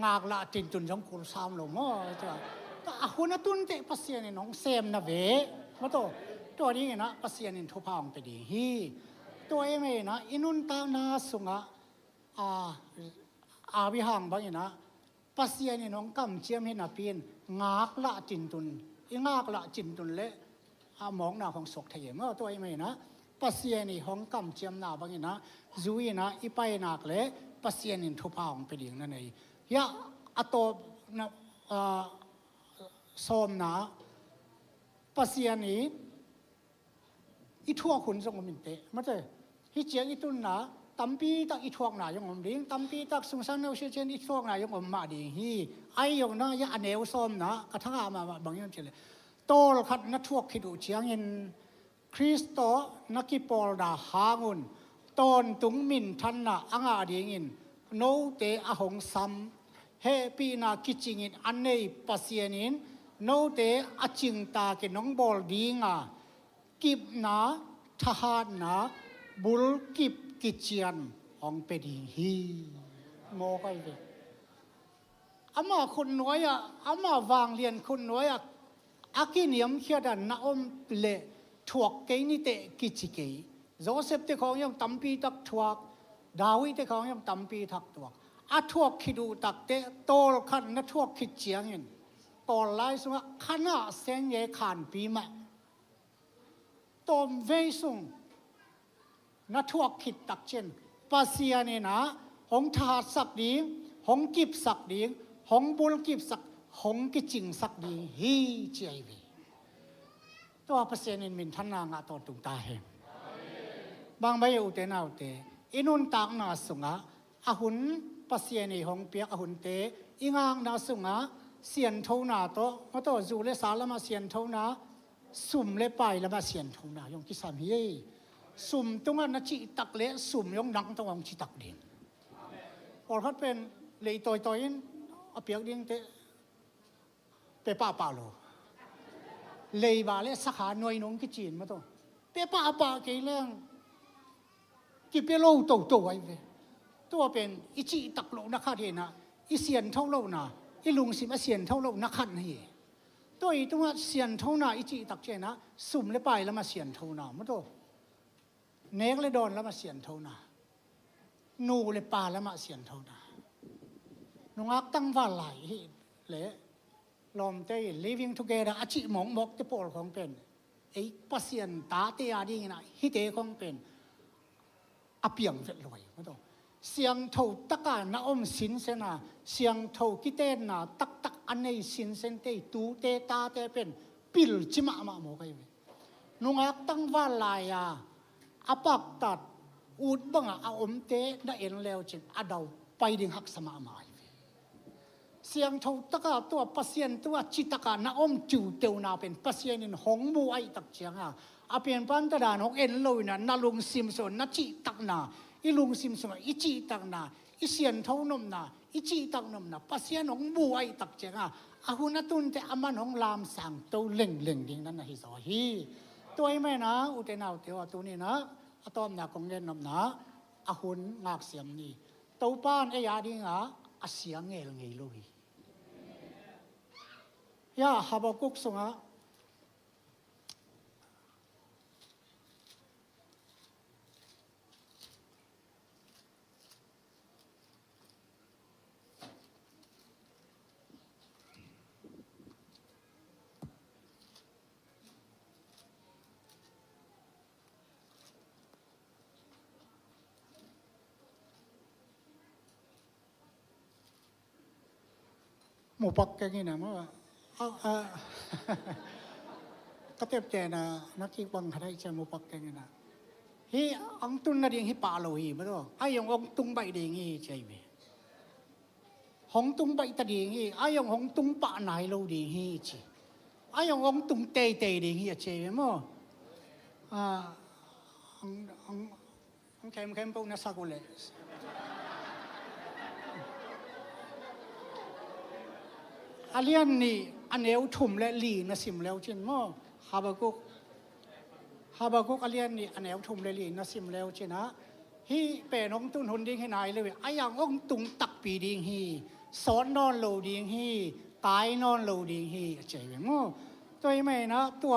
งากละตินตุนจงคุลสามโลมอจ้ะแต่อาหุนตุนเตปัสยานินน้องเซมนะเวมาตัวนี้นะปัสยานินทุพางไปดีฮีตัวเอเมนะอินุนตานาสุงะวิหางบางนะปัสยานินน้องกำเชียมให้นาปีนงากละตินตุนงากละจินตุนเละมองหน้าของศกเทียมตัวเอเมนะปัสยานินของกำเชียมหน้าบางนะจุยนะอีไปนักเละปัสยานินทุพางไปดีนั่นเองยะอโตนะสอมนะ ปัสยานี้อีทั่วขุนทรงมินเตมาเจฮิเจียงอีตุนนะตั้มปีตักอีทั่วหนายงอมดิ้งตั้มปีตักสุงสันเนวเชเชนอีทั่วหนายงอมมาดีฮีไอยงนะยะอเนวซ้อมนะกระทั่งมาบางอย่างเฉลยโตลขัดนัทวกขิดูเชียงเงินคริสโตนักกิปอลดาหางุนตอนตุงมินทันนะอ่างอาดีงินโนเตอหงซัมเฮปีนากิจิงินอันเนยปัสยานินโนเตอจิงตาเกน้องบอลดีงากิบนาทหารนาบุลกิบกิจยันองเปดีฮีโมไปเลยอามาคนน้อยอ่ะอามา วางเรียนคนน้อยอ่ะอากิเนียมเขียดันนาอมเละถวกเกนิเตกิจิเกยโจเซฟเตของยังตั้มปีตักถวกดาวิดเตของยังตั้มปีทักถวกอาถวกขิดูตักเตโตลขันนัทวกขิดเจียงเงินปอลไลส์ว่าขณะเซนเยขานปีมะตอมเวซุงนัทวกขิดตักเช่นปัสยานีนะหงทาสักดีหงกิบสักดีหงบุลกิบสักหงกิจิงสักดีฮีเจวีตัวปัสยานีมินทันนางาตอตุงตาเฮมบางใบอุเตนาอุเตอินุนตากนาสุงะอาหุนปัสยานีหงเปียกอาหุนเตอิงางนาสุงะเสียนเท่านาโตมาโตจูเลสาละมาเสียนเท่านาสุ่มเลไปละมาเสียนเท่านายงกิสามเฮสุ่มตรงนั้นจิตักเละสุ่มยงดังตรงองจิตักเด่นพอเขาเป็นเลยตัวยินเอาเปียกดิ้งเตเปป้าเปล่าโลเลยบาเละสักหาหน่วยนงกิจีนมาตัวเปป้าเปล่าเกี่ยเรื่องกิเปโลโตไว้เวตัวเป็นอิจิตักโลนักขัดเห็นนะอิเสียนเท่าโลนะอิลุงสิมาเสียนเท่าโลนักขัดนี่ตัวอีตัวเสียนเท่านาอิจิตักเจนะสุ่มเลไปแล้วมาเสียนเท่านามาตัวเนกเลยโดนแล้วมาเสียนเท่านานูเลยปาแล้วมาเสียนเท่านาน้องอักตั้งว่าไหลเละลอมเตย living together อาชิหมองบอกจะปอลของเป็นไอ้ปัสยันตาเตียดีนะฮิเตของเป็นอเปียงเจ็ดลอยมาตัวเสียงเท่าตะการนาอมสินเสนาเสียงเท่ากิเตนนาตักอันในสินเซนเตตูเตตาเตเป็นปิลจิมาโมกันอยู่น้องอักตั้งว่าลายาอาปักตัดอูดบังอาอมเตได้เอ็นแล้วจิตอาดาวไปดึงหักสมาหมายเสียงเท่าตะการตัวปัสยันตัวจิตตะการนาอมจูเตวนาเป็นปัสยันินหงมูไอตักเจียงอาเปลี่ยนปันตดานของเอ็นลอยนะนาลุงซิมสนนาจิตักนาอีลุงซิมสนอีจิตักนาอีเสียนเท่านมนาอิจิตักนมนาปัสยานของบัวไอตักเจงอาหุนตุนแต่อามันของลามสั่งตัวเล่งดิ่งนั่นนะฮิสอฮีตัวไอ้แม่นะอุเทนาอุเทวตัวนี้นะอะตอมนาคงเล่นนมนะอาหุนงากเสียมนี่ตัวป้านไอ้ยาดีงาอาเสียงเงลลุยยาฮับกุกสงะหมูปักแกงี้นะมั้งก็เต็มใจนะนักกีฬาบังคับให้ใช้หมูปักแกงี้นะฮีอังตุนนาดีฮีป่าโลฮีมั้งตัวไอ้ยังองตุงใบดีงี้ใช่ไหมหงตุงใบตะดีงี้ไอ้ยังหงตุงป่าไหนโลดีฮีใช่ไอ้ยังองตุงเตดีงี้ใช่ไหมมั้งอังเข้มปุ่นน่าสักเลยอาเลียนนี่อันเอวถุ่มและหลีนะสิมแล้วเช่นมั้งฮาบากุกอาเลียนนี่อันเอวถุ่มและหลีนะสิมแล้วเช่นนะฮีเป็นองตุนหุ่นดิ้งให้นายเลยไอ้ยังองตุงตักปีดิ้งฮีสอนนอนโลดิ้งฮีตายนอนโลดิ้งฮีเจ๋งมั้งตัวไม่นะตัว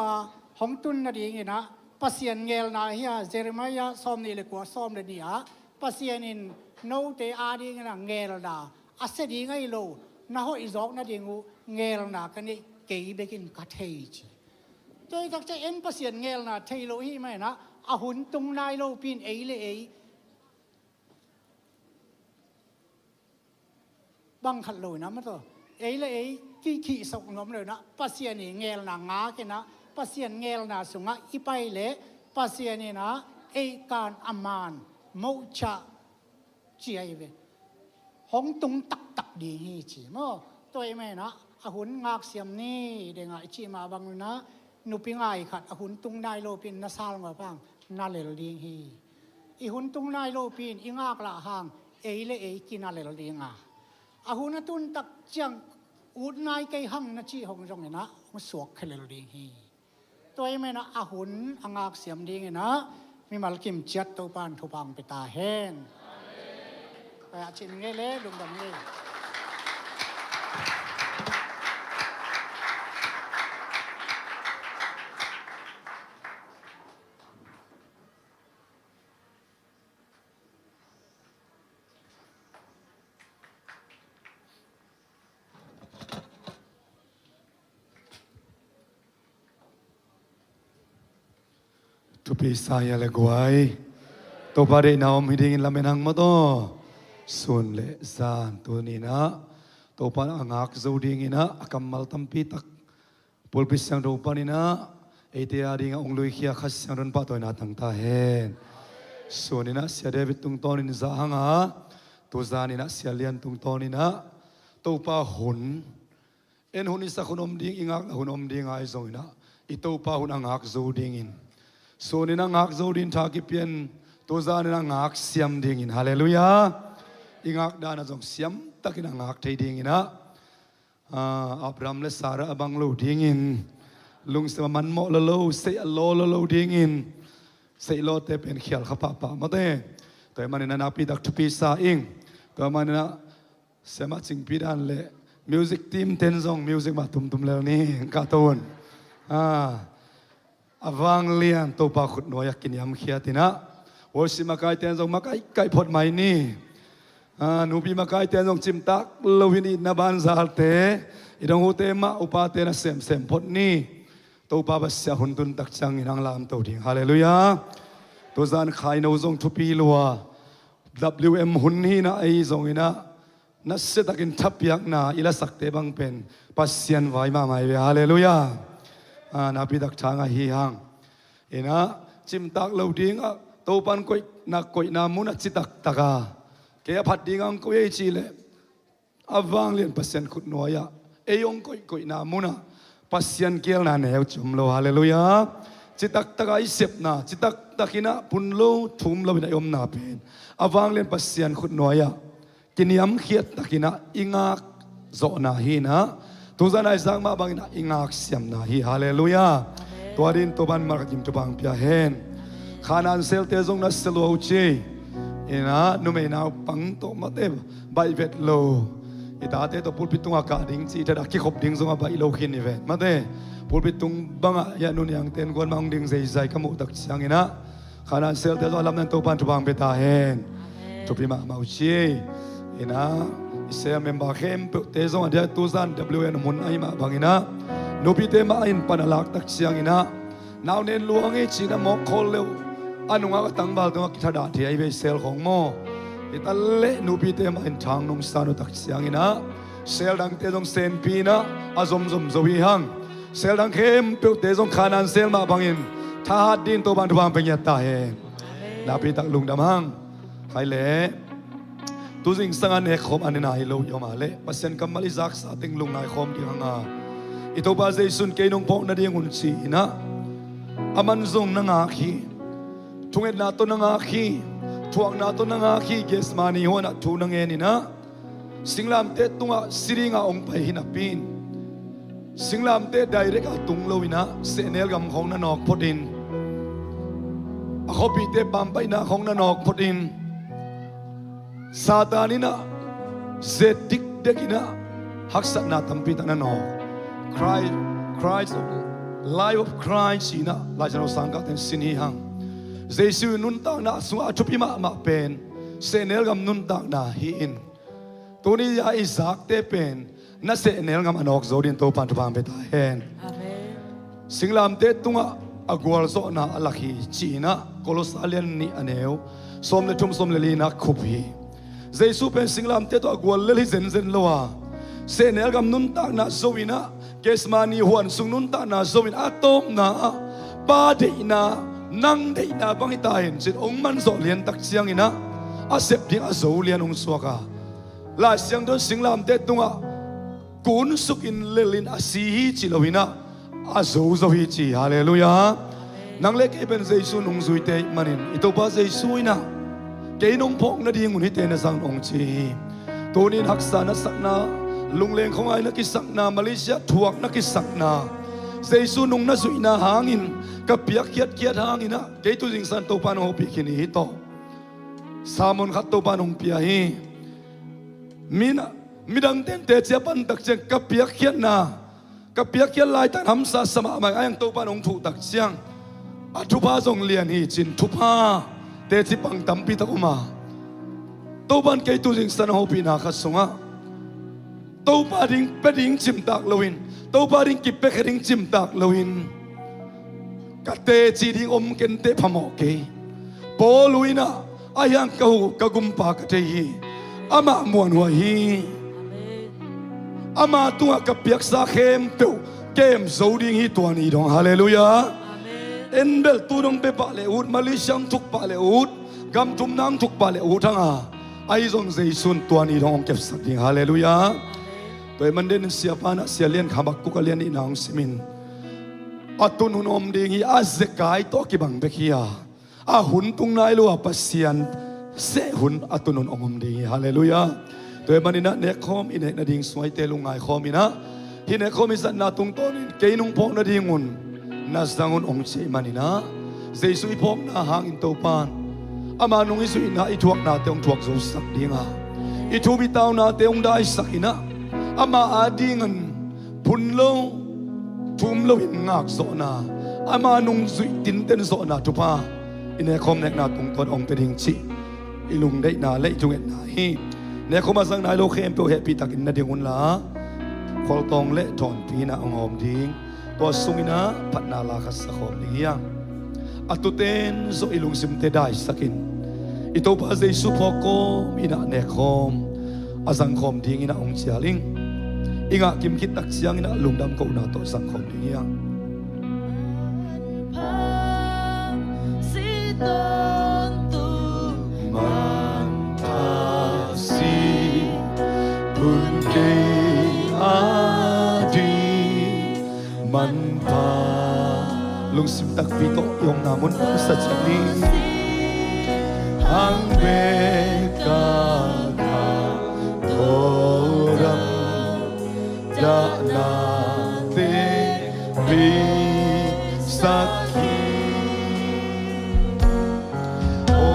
ของตุนนาดิ้งนะปัสยันเงลนาฮีเจเรมายาซ้อมนี่เลยกว่าซ้อมเลยนี่ปัสยันินโนเตอาดิ้งนะเงลนาอาเสดิ้งไงโลน่าหัวอีจอกน่าดีงูเงลนากันนี่เกี่ยเบกินกัดเทจิโดยตักจะเอ็นภาษาเงลนาเทโลฮีไหมนะอาหุ่นตุงนายโลปีนเอเลยบังขัดเลยนะมันตัวเอเลยกี่สกนมเลยนะภาษานี่เงลนางากันนะ ปัสเซียนเงลนาสุงะอีไปเละปัสเซียนนี่นะเอการอามานมุชะเจียเวหงตุงตักดีฮีจีโมตัวเองไม่นะอาหุนงากเสียมนี่เด้งไอจีมาบังนะนุปิงไอขัดอาหุนตุงนายโลปินนาซาลมาบังนาเลลดีฮีอีหุนตุงนายโลปินอีงากละหางเอเลเอกินาเลลดีงาอาหุนตุนตักเจียงอุดนายไกหังนะจีหงจงนะมันสวกเคเลลดีฮีตัวเองไม่นะอาหุนอ่างากเสียมดีไงนะมีมัลกิมเจ็ดตัวปานทุบังไปตาแห้งไปอาชินเงเล่ลุงดำเล่ทุปีสายอะไรกวยตัวปารีนาอมหิดิงลาเมนังมาโตส่วนเลซานตัวนี้นะตัวปาอังอักจูดิงนะกัมมัลตัมปีตักปุลปิสังตัวปานี่นะเอเตียดิงองลุยขี้ขัดสังรันปะตัวนาตั้งตาเห็นส่วนนี้นะเสียเดวิดตุงตอนินซาฮังอ่ะตัวซานี่นะเสียเลียนตุงตอนี่นะตัวปาหุนเอ็นหุนอิสักหุนอมดิงอิงักหุนอมดิงไอซอยนะอีตัวปาหุนอังอักจูดิงอินส่วนนี้นะงักโจดินทากิเปียนตัวจานี่นะงักเสียมดิ่งฮาเลลูยาอีงักดานะจงเสียมตักินะงักเทดิ่งนะอับรามและซาระบังโลดิ่งลุงเสมามันโมละโลเสียโลละโลดิ่งเสียโลเตเป็นเขียลขับปะมาเต้ตัวมันนี่นะนับปีดักทุปีซาอิงตัวมันนี่นะเสมาจิงปีดันเล่มิวสิกทีมเต้นซองมิวสิกมาตุ่มแล้วนี่กาตูนอวังเลียนตัวปากขุดหน่วยกินยำเขียตินะวสิมาไกเตียนจงมาไกพดไม่นี่นูปีมาไกเตียนจงจิมตักลวินินาบานซาลเตอีดงหูเตมาอุปาเตนะเสมพดนี่ตัวปาบัสยาหุนตุนตักจังอินังลามตัวดิ่งฮาเลลูยาตัวจานขายนูจงทุปีลัว WM หุนนี่นะไอจงอินะนัสเซตักินทับยักนาอิลาสักเตบังเป็นปัสยันไว้มาไม่เวฮาเลลูยานาพิดักทางฮีฮังเอ็นะจิมตักเราดิ้งตัวปันกอยนักกอยนามุนจิตักตากาเกียพัดดิ้งก็ยังชีเลอวังเลียนปัสยันขุดนัวยะเอยงกอยนามุนะปัสยันเกียลนาเนวจุมโลฮาเลลูยาจิตักตากาอิเสพนาจิตักตากินะปุนโลทุมโลวินายมนาเป็นอวังเลียนปัสยันขุดนัวยะกินยำเขียดตากินะอิงากโซนาฮีนะตัวจานไอ้สังมาบังนะอิงอักเสียมนะฮีฮาเลลูยาตัวดินตัวบันมาร์กิมตัวบังพิอาเฮนขานันเซลเตจงนัสเซลโอเชอินะนุเมนาปังโตมาเตบใบเวทโลอิตาเตตัวพูดปิตุงอากาศดิ้งจีเธอดักขี้ขบดิ้งซงอาใบโลขินอีเวนมาเตพูดปิตุงบังอะยานุนยังเต้นกวนมังดิ้งใจขมุตักเสียงอินะขานันเซลเตจงลำนันตัวบันตัวบังเปตาเฮนตัวพิมามาอุเชอินะเสียเมมบาเข้มเปิดเตจงอเดียตัวซัน WN มุนไอมาบังอินะนูพิเตมาอินปนัลักตักเสียงอินะนาวเน้นลวงไอจีนะมอกคอลเลวอันนุ่งอาตังบาลตัวกิจดาที่ไอเวเซลของโมอิตาเล่นูพิเตมาอินทางนุ่มสานุตักเสียงอินะเซลดังเตจงเซนปีนะอาซอมซวิฮังเซลดังเข้มเปิดเตจงขานันเซลมาบังอินท่าดินตัวบันทุบังเป็นยัตตาเฮนาพิตักลุงดำฮังใครเล่ตัวสิ่งสังอันเอกคมอันนี้นายโลยอมาเล่ปัสยันกัมมาลิซักสาติงลุงนายคมดีฮังอาอิตัวบาเซซุนเกยนงพงนาดีงุนซีนะอามันซงนังอาคีทุ่งเอ็ดนาตันังอาคีทวงนาตันังอาคีเกสมานีหัวนาทูนังเอนี่นะสิงลามเตตุงอาสิริงอาองไปหินาปีนสิงลามเตไดเรกอาตุงโลวินะเสเนลกำของนันออกพอดินอาขบีเตปัมไปนาของนันออกพอดินซาตานินะเซดิกเดกินะฮักษณะตัมปิตานันอChrist life of Christ นะลายจะเราสังกัดเป็นสินีหังเจสุนุนตังนะสุอาชุปิมาเป็นเซเนลกำนุนตังนะฮีอินตัวนี้ยาอิสักเตเป็นนัสเซเนลกำอนอกโซดินโตปันทุบามเปตาเฮนสิงลามเตตุงะอากวลโซนะอัลลักีจีนะโคลอสอาเลียนนี่อันเอวสมเลทุมสมเลลีนะคุบีเจสุเป็นสิงลามเตตัวอากวลเลลิเซนโลวาเซเนลกำนุนตังนะโซวินะ kesmani huan sungnun ta na zomin atom na ba de na nang de na bangita hin sin ong man zo lian tak chiang ina asep ding a zo lian ong suaka la siang don singlam te tunga kun sukin lelin asi hi chilowina a zo zo hi chi hallelujah nang le ke ben jesu nong zui te manin ito ba jesu ina ke nong phok na ding un hi te na sang ong chi tonin haksa na sakna lungleng khong ai na ki sakna Malaysia thuak na ki sakna jesu nong na zui na hangin ka piak kiat kiat hangina ke tu jing san to pan ho pi khini hi to samon khat to pan hong pia hi mina midang ten te chia pan tak cheng ka piak kiat na ka piak kiat lai tan hamsa sama mai ayang to pan hong thu tak chiang a thu pa jong lian hi chin thu pa te chi pang tam pi ta uma to ban ke tu jing san ho pi na kha sunga to pa ding pe ding chim tak loin to pa ding ki pe ding chim tak loin ka te chi ding om ken te phamo ke po luina ayang ka hu ka gum pa ka te hi ama muan wa hi ama tunga ka piak sa khem pe kem zo ding hi tuan hi dong hallelujah en bel tu dong pe pa le ut Malaysia thuk pa le ut gam tum nang thuk pa le ut hanga ai zong zai sun tuan hi dong kep sak ding hallelujah toy man den sia pa na sia lian khamak ku ka lian i nang simin atun hun om ding hi azekai to ki bang bekhia a hun tung nai lo pasian se hun atun hun om ding hallelujah toy manina ne khom in na ding suai te lungai khom ina hi ne khom is na tung ton ke nung phok na ding un na zangun ong che manina jesu i phok na hang in to pan ama nung isu ina i thuak na te ong thuak zo sak dinga i thu bi taw na te ong dai sakina ama adingan punlo thum lo in ngak zo na ama nung zui tin ten zo na tu pa ine khom nek na tung ton ong te ding chi ilung dei na le chung na hi ne khoma sang nai lo khem pe happy takin na ding un la khol tong le thon pi na ong om ding to sungina patna la khas khom ding yang atuten zo ilung sim te dai sakin ito pa jesu phoko ina ne khom azang khom ding ina ong chialing inga kim khit tak siang ina lungdam ko na to sang khom ding yang si ton tu man ta si bun ke adi man pa lung sim tak vito yong namun sa chani hang be ka thoram da na te bi sakhi o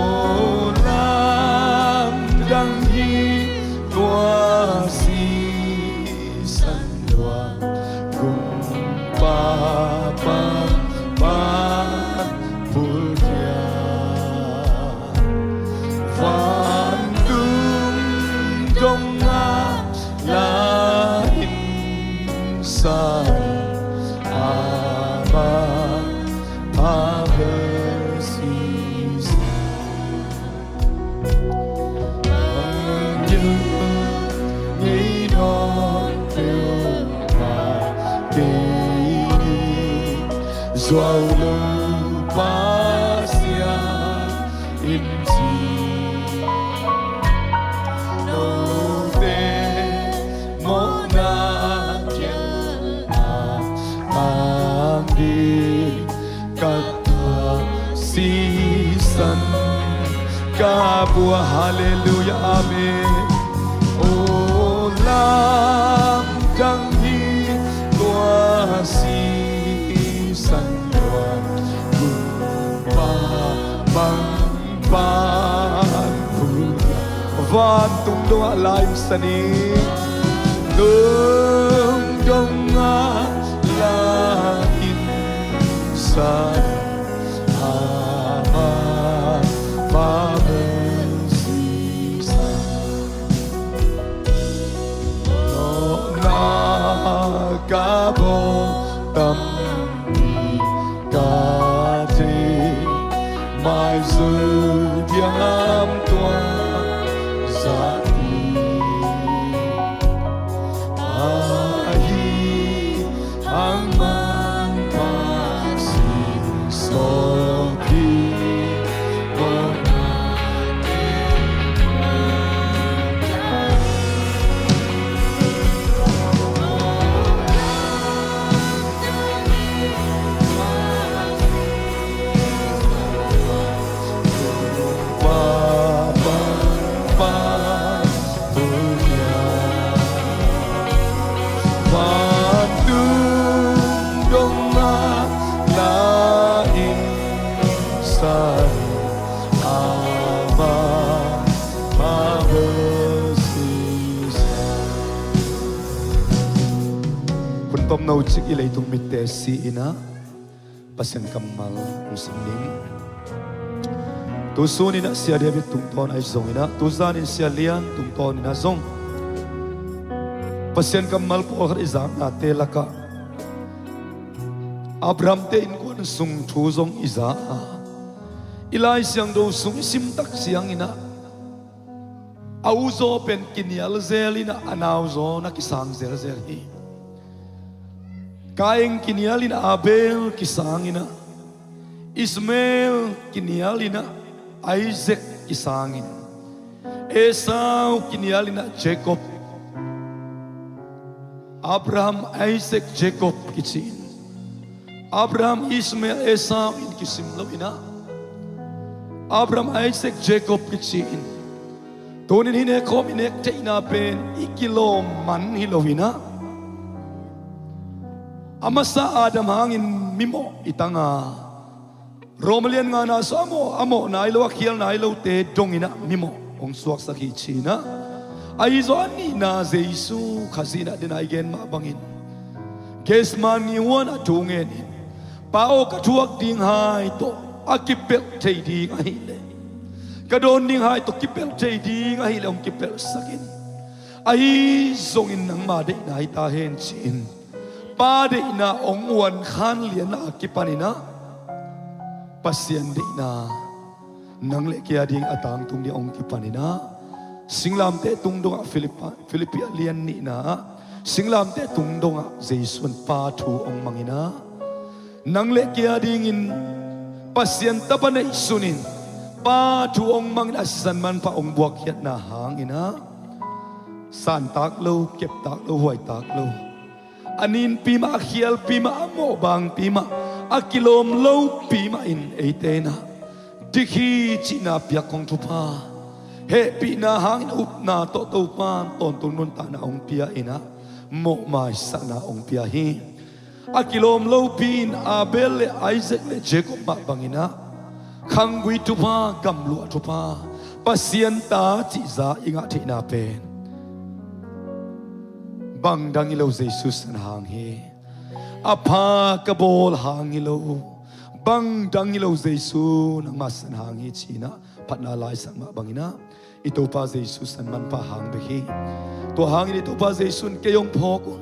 nam dang hi tua si san dua kum pa pa pa pulya van tung dong na la in sa ama ave si you need not feel Zoal lupasia in si no te mona andi kata sisan kabua haleluya amin olam jangi tua sisan tua gumpa bang van tung doa lain sani tung donga lain san ama babesisa no na kabo tam kati mai zu diam tua zati ai tom no chik ilay tung mitte si ina pasyan kamal ang simning tu sunin na siya David tung ton ay zong ina tu zanin siya lian tung ton ina zong pasyan kamal po akar izang na telaka Abraham te in ko sung thu zong iza ilay siyang do sung isim tak siyang ina auzo pen kinial zelina anauzo na kisang zel hi kaing kinialina Abel kisangina Ismail kinialina Isaac kisangin Esau kinialina Jacob Abraham Isaac Jacob kitsin Abraham Ismail Esau in kisimlo ina Abraham Isaac Jacob kitsin tunin hinekom inekte ina pen ikilo man hilowina amasa Adam hangin mimo itanga Romalian nga na so amo na ilo akiel na ilo te dongina mimo ong suak sa kichina ay zo ani na Jesu kasina din ay gen mabangin kesman ni wana tungen pao katuak ding hai to akipel te di ngahile kadon ding hai to kipel te di ngahile ong kipel sakin ay zongin nang made na itahen chin pade na ong wan khan lian na akipanina pasien di na nang le kia ding atang tung di ong kipanina singlam te tung dong Philippi lian ni na singlam te tung dong Jesun pa thu ong mangina nang le kia ding in pasien tapanay sunin pa thu ong mangina san man pa ong buak yat na hangina san tak lo kep tak lo huay tak lo anin pima akhiel pima amo bang pima akilom lo pima in eitena dikhi china pia kong tupa he pina hangin up na to pa ton tunun ta na ong pia ina mo mai sa na ong pia hi akilom lo pin Abel le Isaac le Jacob ma bangina khangwi tupa gamlu tupa pasien ta chi za inga thina pen bang dang ilo Jesus an hang he apa kabol hang ilo bang dang ilo Jesus nang mas an hang he china patna lai sang ma bangina ito pa Jesus an man pa hang behi to hang ito pa Jesus kayong phokun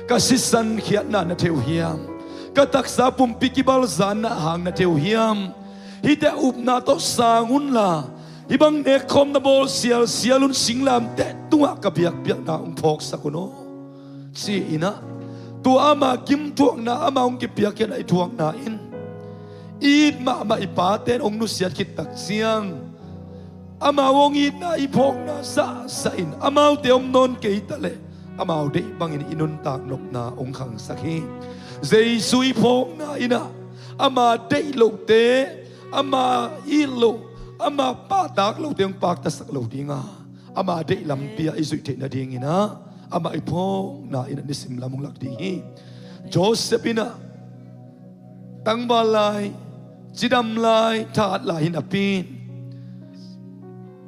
kasisan khiat na na theu hiam kataksa pumpi kibal zan na hang na theu hiam hite up na to sangun la ibang nekom na bol sialun singlam te tunga kabiak biak na phok sakuno si ina tu ama kim tuak na ama ong kipiak yan ay tuak na in id ma ipaten ong nusyat kitak siyang ama ong id na ipok na sa in amaw te om non kay tale amaw de bangin inuntak nok na ong kang sakhi Jesu ipok na ina ama de lo te ama ilo ama patak lo te ong paktasak lo dinga ama de lampia isu te na ding ina ama ipo na ina nisim lamong lakdi Joseph ina tangbalay jidamlay taat lahin apin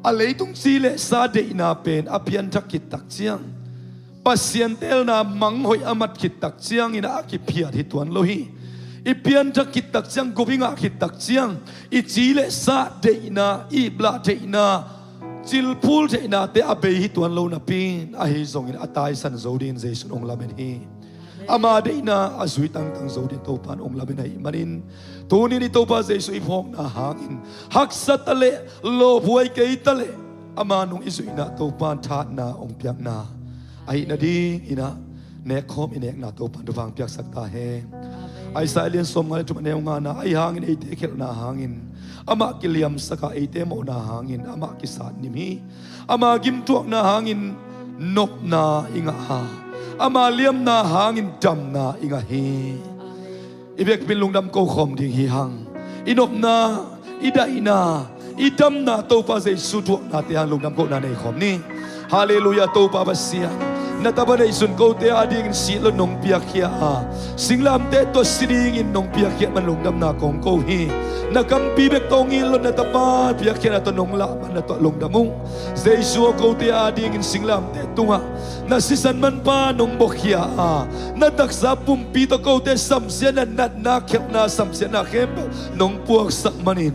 alay tung sile sa de inapen apian takit taksiyang pasyentel na manghoy amat kitak siyang ina akipiyat hituan lohi ipian takit taksiyang gubinga kitak siyang ichile sa de ina ibla de ina Chilpul te na te abehi tuan lo na pin ahi zongin atay san zodin Jesu ong lamen hi ama de na azui tang zodin to pan ong lamen hi manin tunin ito pa Jesu ipok na hangin haksa tale lo buhay kay tale ama nung isu ina to pan tat na ong piak na ay na ding ina nekom inek na to pan duvang piak sakta he ay sa alien som nga tumanew nga na ay hangin ay tekel na hangin ama kiliam saka ite mo na hangin ama kisat nimi ama gimtuak na hangin nop na inga ha ama liam na hangin dam na inga hi ibek bilung dam ko khom ding hi hang inop na ida ina idam na to pa Jesu tuak na te hang lung dam ko na nei khom ni hallelujah to pa basia na tabanay sun ko te ading silo nong piakya singlam te to siring in nong piakya man lungdam na kong ko hi nakampi bek tong ilo na tapa piakya na to nong la man na to lungdamung Jesu ko te ading in singlam te tunga na sisan man pa nong bokya na taksa pumpi to ko te samsya na nat na kep na samsya na kep nong puak sak manin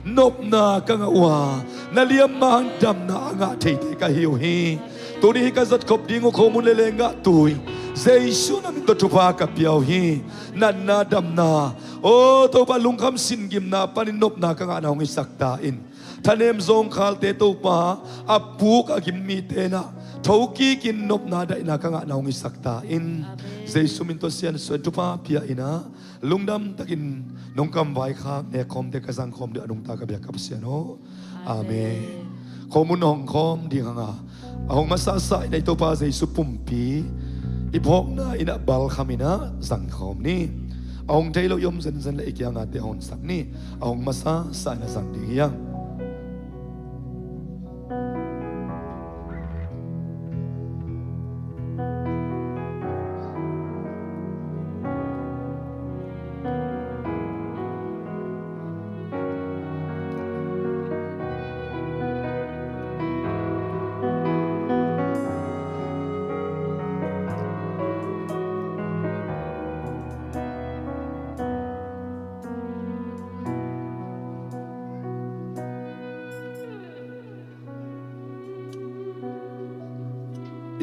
nop na kangawa naliam mahang dam na anga thei thei ka hiu hi tuni ka zat khop ding ko mun le nga tui Jesu na to thupa ka piao hi nan na dam na o to pa lungkham sin gim na panin nop na kanga na ngi sakta in thanem zong khal te to pa apu ka gim mi te na thoki kin nop na da ina kanga na ngi sakta in Jesu min to sian so thupa pia ina lungdam takin nongkam vai kha ne khom te ka sang khom de anung ta ka bia ka siano amen khomun hong khom ding hanga ahong masasa ina to pa Jesu pumpi ipok na ina bal khamina sang khom ni ahong tailo yom zen zen la ikyang ate hon sak ni ahong masa sa na sang ding yang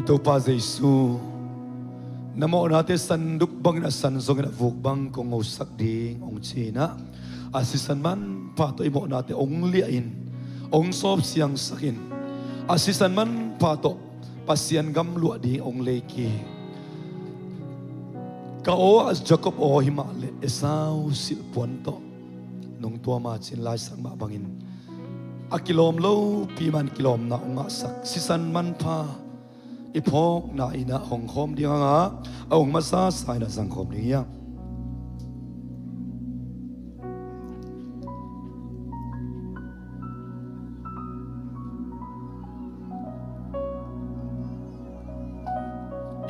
ito pa Jesu namo nate sanduk bang na sanzong na vukbang kong usak ding ong china asisan man pato imo nate ong liain ong sop siyang sakin asisan man pato pasian gam lua ding ong leki kao as Jacob o himale Esau silpuan to nung tua ma chin lai sang ma bangin akilom lo piman kilom na ong asak sisan man pa ipok na ina hong khom di nga ang masa sai na sang khom ni ya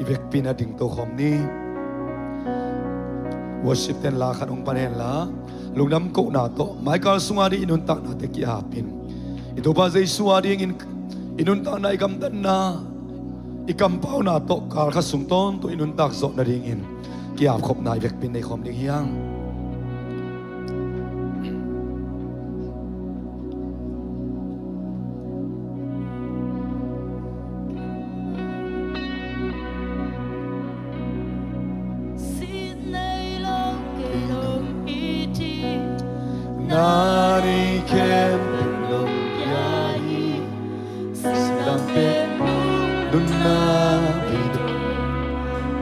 ibek pina ding to khom ni worship ten la khan ong panen la lungnam ko na to Michael sungari inun tak na te ki hapin ito ba Jesu adi inun tak na ikam dan na ikampaw na to kar khasung ton to inun tak zo na ring in kiap khop na ibek pin nei khom ding hiang nari kem long yai silang pe nun na ido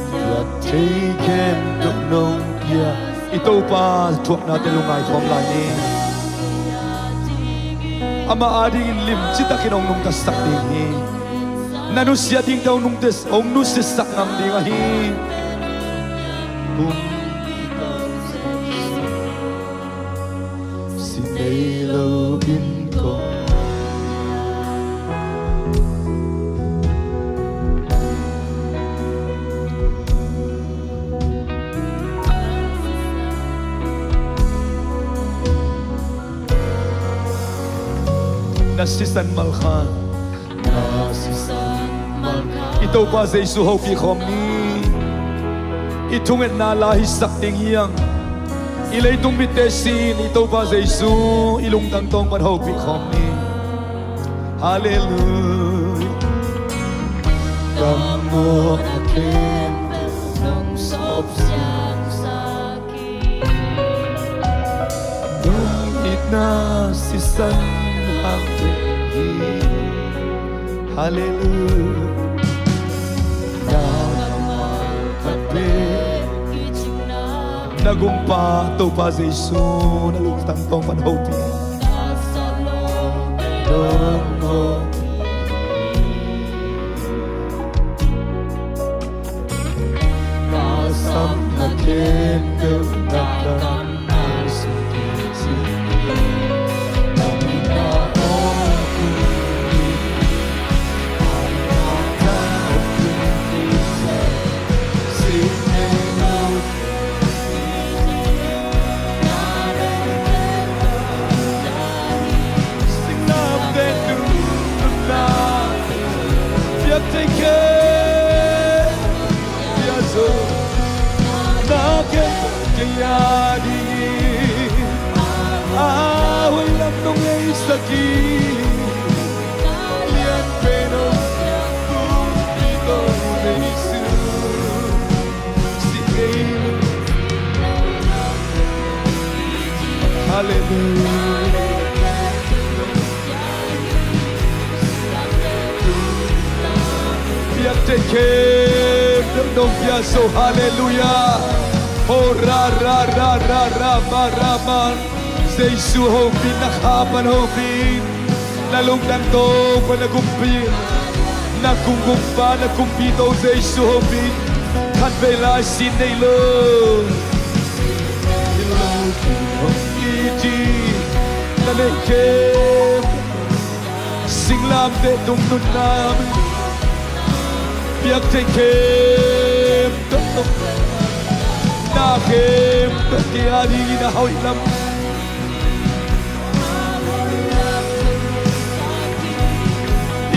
ya take kem dok nong ya ito pa thuak na te lungai thom lai ni ama ading lim chita kinong nong ka sak ding hi nanu sia ding daw nong des ong nu se sak ngam ding a hi Hello Bingo Nasisan malkhan ito pa Jesu ho pi khom ni itungen na lahi sak ding hiang ilay tung bitesin ito pa Jesu ilung tang tong pan ho pi khom ni hallelujah kamo akin nong sop siyang sakit nung itna si san hangin hallelujah nagumpa to pa Jesu nalugtang tong panhopi masam nakin gagam nasukisi namina oku kem kaya di away lam nong ay sakit lian pero dito Yesu si Hallelujah. Biak tekem dong biaso hallelujah. Oh ra ra ra ra ra ma ra ma. Jesu hopin nakapan hopin. Lalong to pa nagumpin. Nakungumpa nakumpito Jesu hopin. Kan bela sinelo. Nalekem singlam de tung nun nam biak tekem tung na kem kiari na hoy lam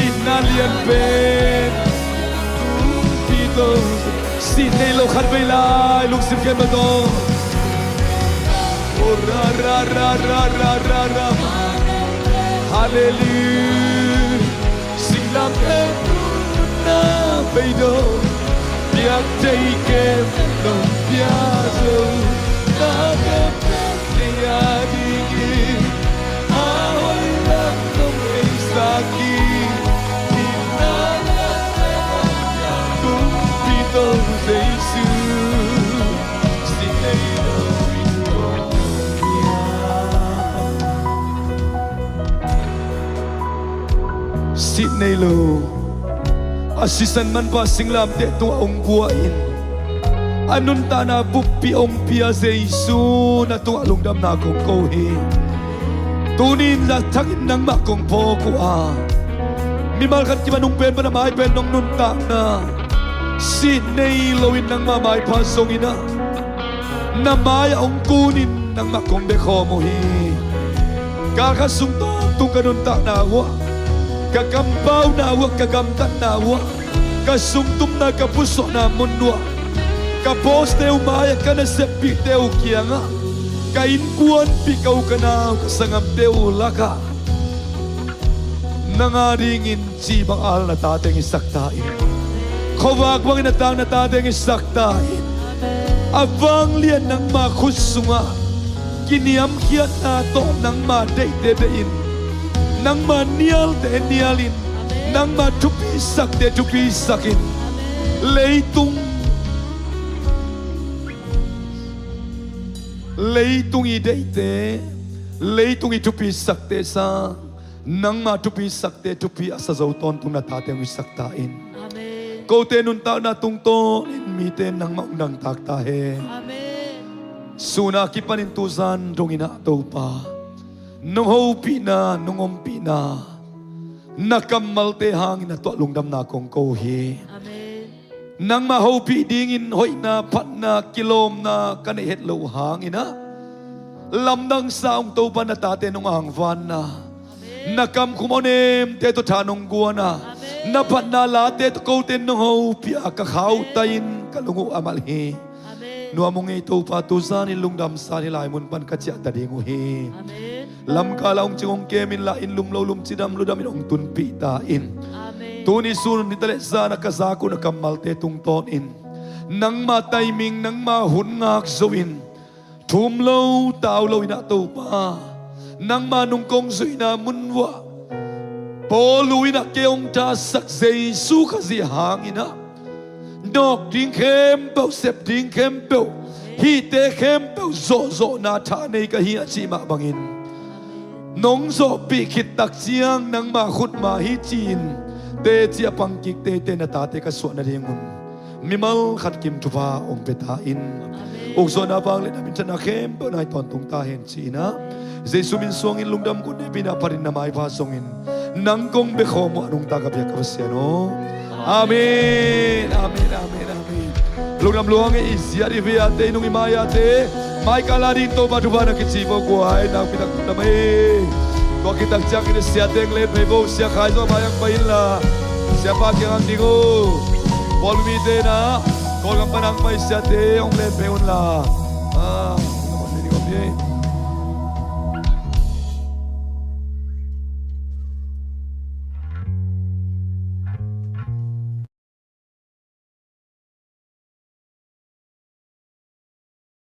inalian pen pito sinelo kharbela luksim ke bato oh ra ra ra ra ra ra ra hallelujah singlam na beido biak teikem no piazo na dia digi awal lam no esaki inana kumpito Jesu sinelo Sydney lo asisan man pa singlam de tu ong buain anun ta na bukpi ong pia Jesu na tu alungdam na kong kohi tunin la tangin nang makong po ko mimal kat kimanung pen pa na may pen nong nun ta na Sydney lowin nang mamay pa songina na maya ong kunin nang makong beko mohi kakasung to tung kanun ta na wa kagampaw na awak kagamtan na awak kasungtum na kapuso na munwa kapos te umaya ka na sepi te ukia nga kainkuan pikaw ka na kasangam te ulaka nangaringin sibang al na tateng isaktain kawagwang inatang na tateng isaktain abang liyan ng makusunga kiniyam kiat na to ng madaydedein nang manial te nialin nang matupisak te tupisakin leitung idete leitung itupisak te sa nang matupisak te tupi asa zauton tung natateng isaktain Amen. ko te nun ta na tungto miten nang maunang taktahe Amen. suna kipanintuzan dong inato pa nung hopi na, nung umpi na, nakamal te hangin na to alungdam na kong kohi. Amen. Nang mahopi dingin hoy na pat na kilom na kanihet lo hangin na, lamdang saong to pa na tate nung hangvan na, nakam kumonem te to tanong guwa na, napat na late to koten nung hopi akakautayin kalungu amalhi. Nua mong ito patusan ilungdam sa nila imun pan katya tadinguhi. Amen. Lam kalaong chingong kemin la in lumlolum sidam ludamin ong tunpi tain. Amen. Tuni sunod ni talesa nakasako nakamalte tungtonin. Nang matiming nang mahunngak zawin. Tumlaw tawlaw inato pa. Nang manungkong zoy na munwa. Poluin na keong tasak Jesu kasi hangin na. Nok ding kempo sep ding kempo hite kempo zo na tanay kahiya si mabangin nong zo pikit taksiang nang mahut mahitin te tia pangkik te na tate kaswa na ringun mimal kat kim tupa ong petain ugso na pang linamin sa na kempo na itontong tahin sina Jesu min songin lungdam ko ne pinaparin na maipasongin nang kong bekomo anong tagabiyak kapasyano. Amin, amin, amin, amin. Lugam luang isya di viate nung imayate. Mai kala dito paduba na kitsibo ko ay nang pinagdamay. Ko kitang tiyang inisyateng let pebo siya kaiso bayang baila. Siya pa kiyang digo. Polmite na Kau kan panang mai siate ong len peun la. Ah, namun ini kami.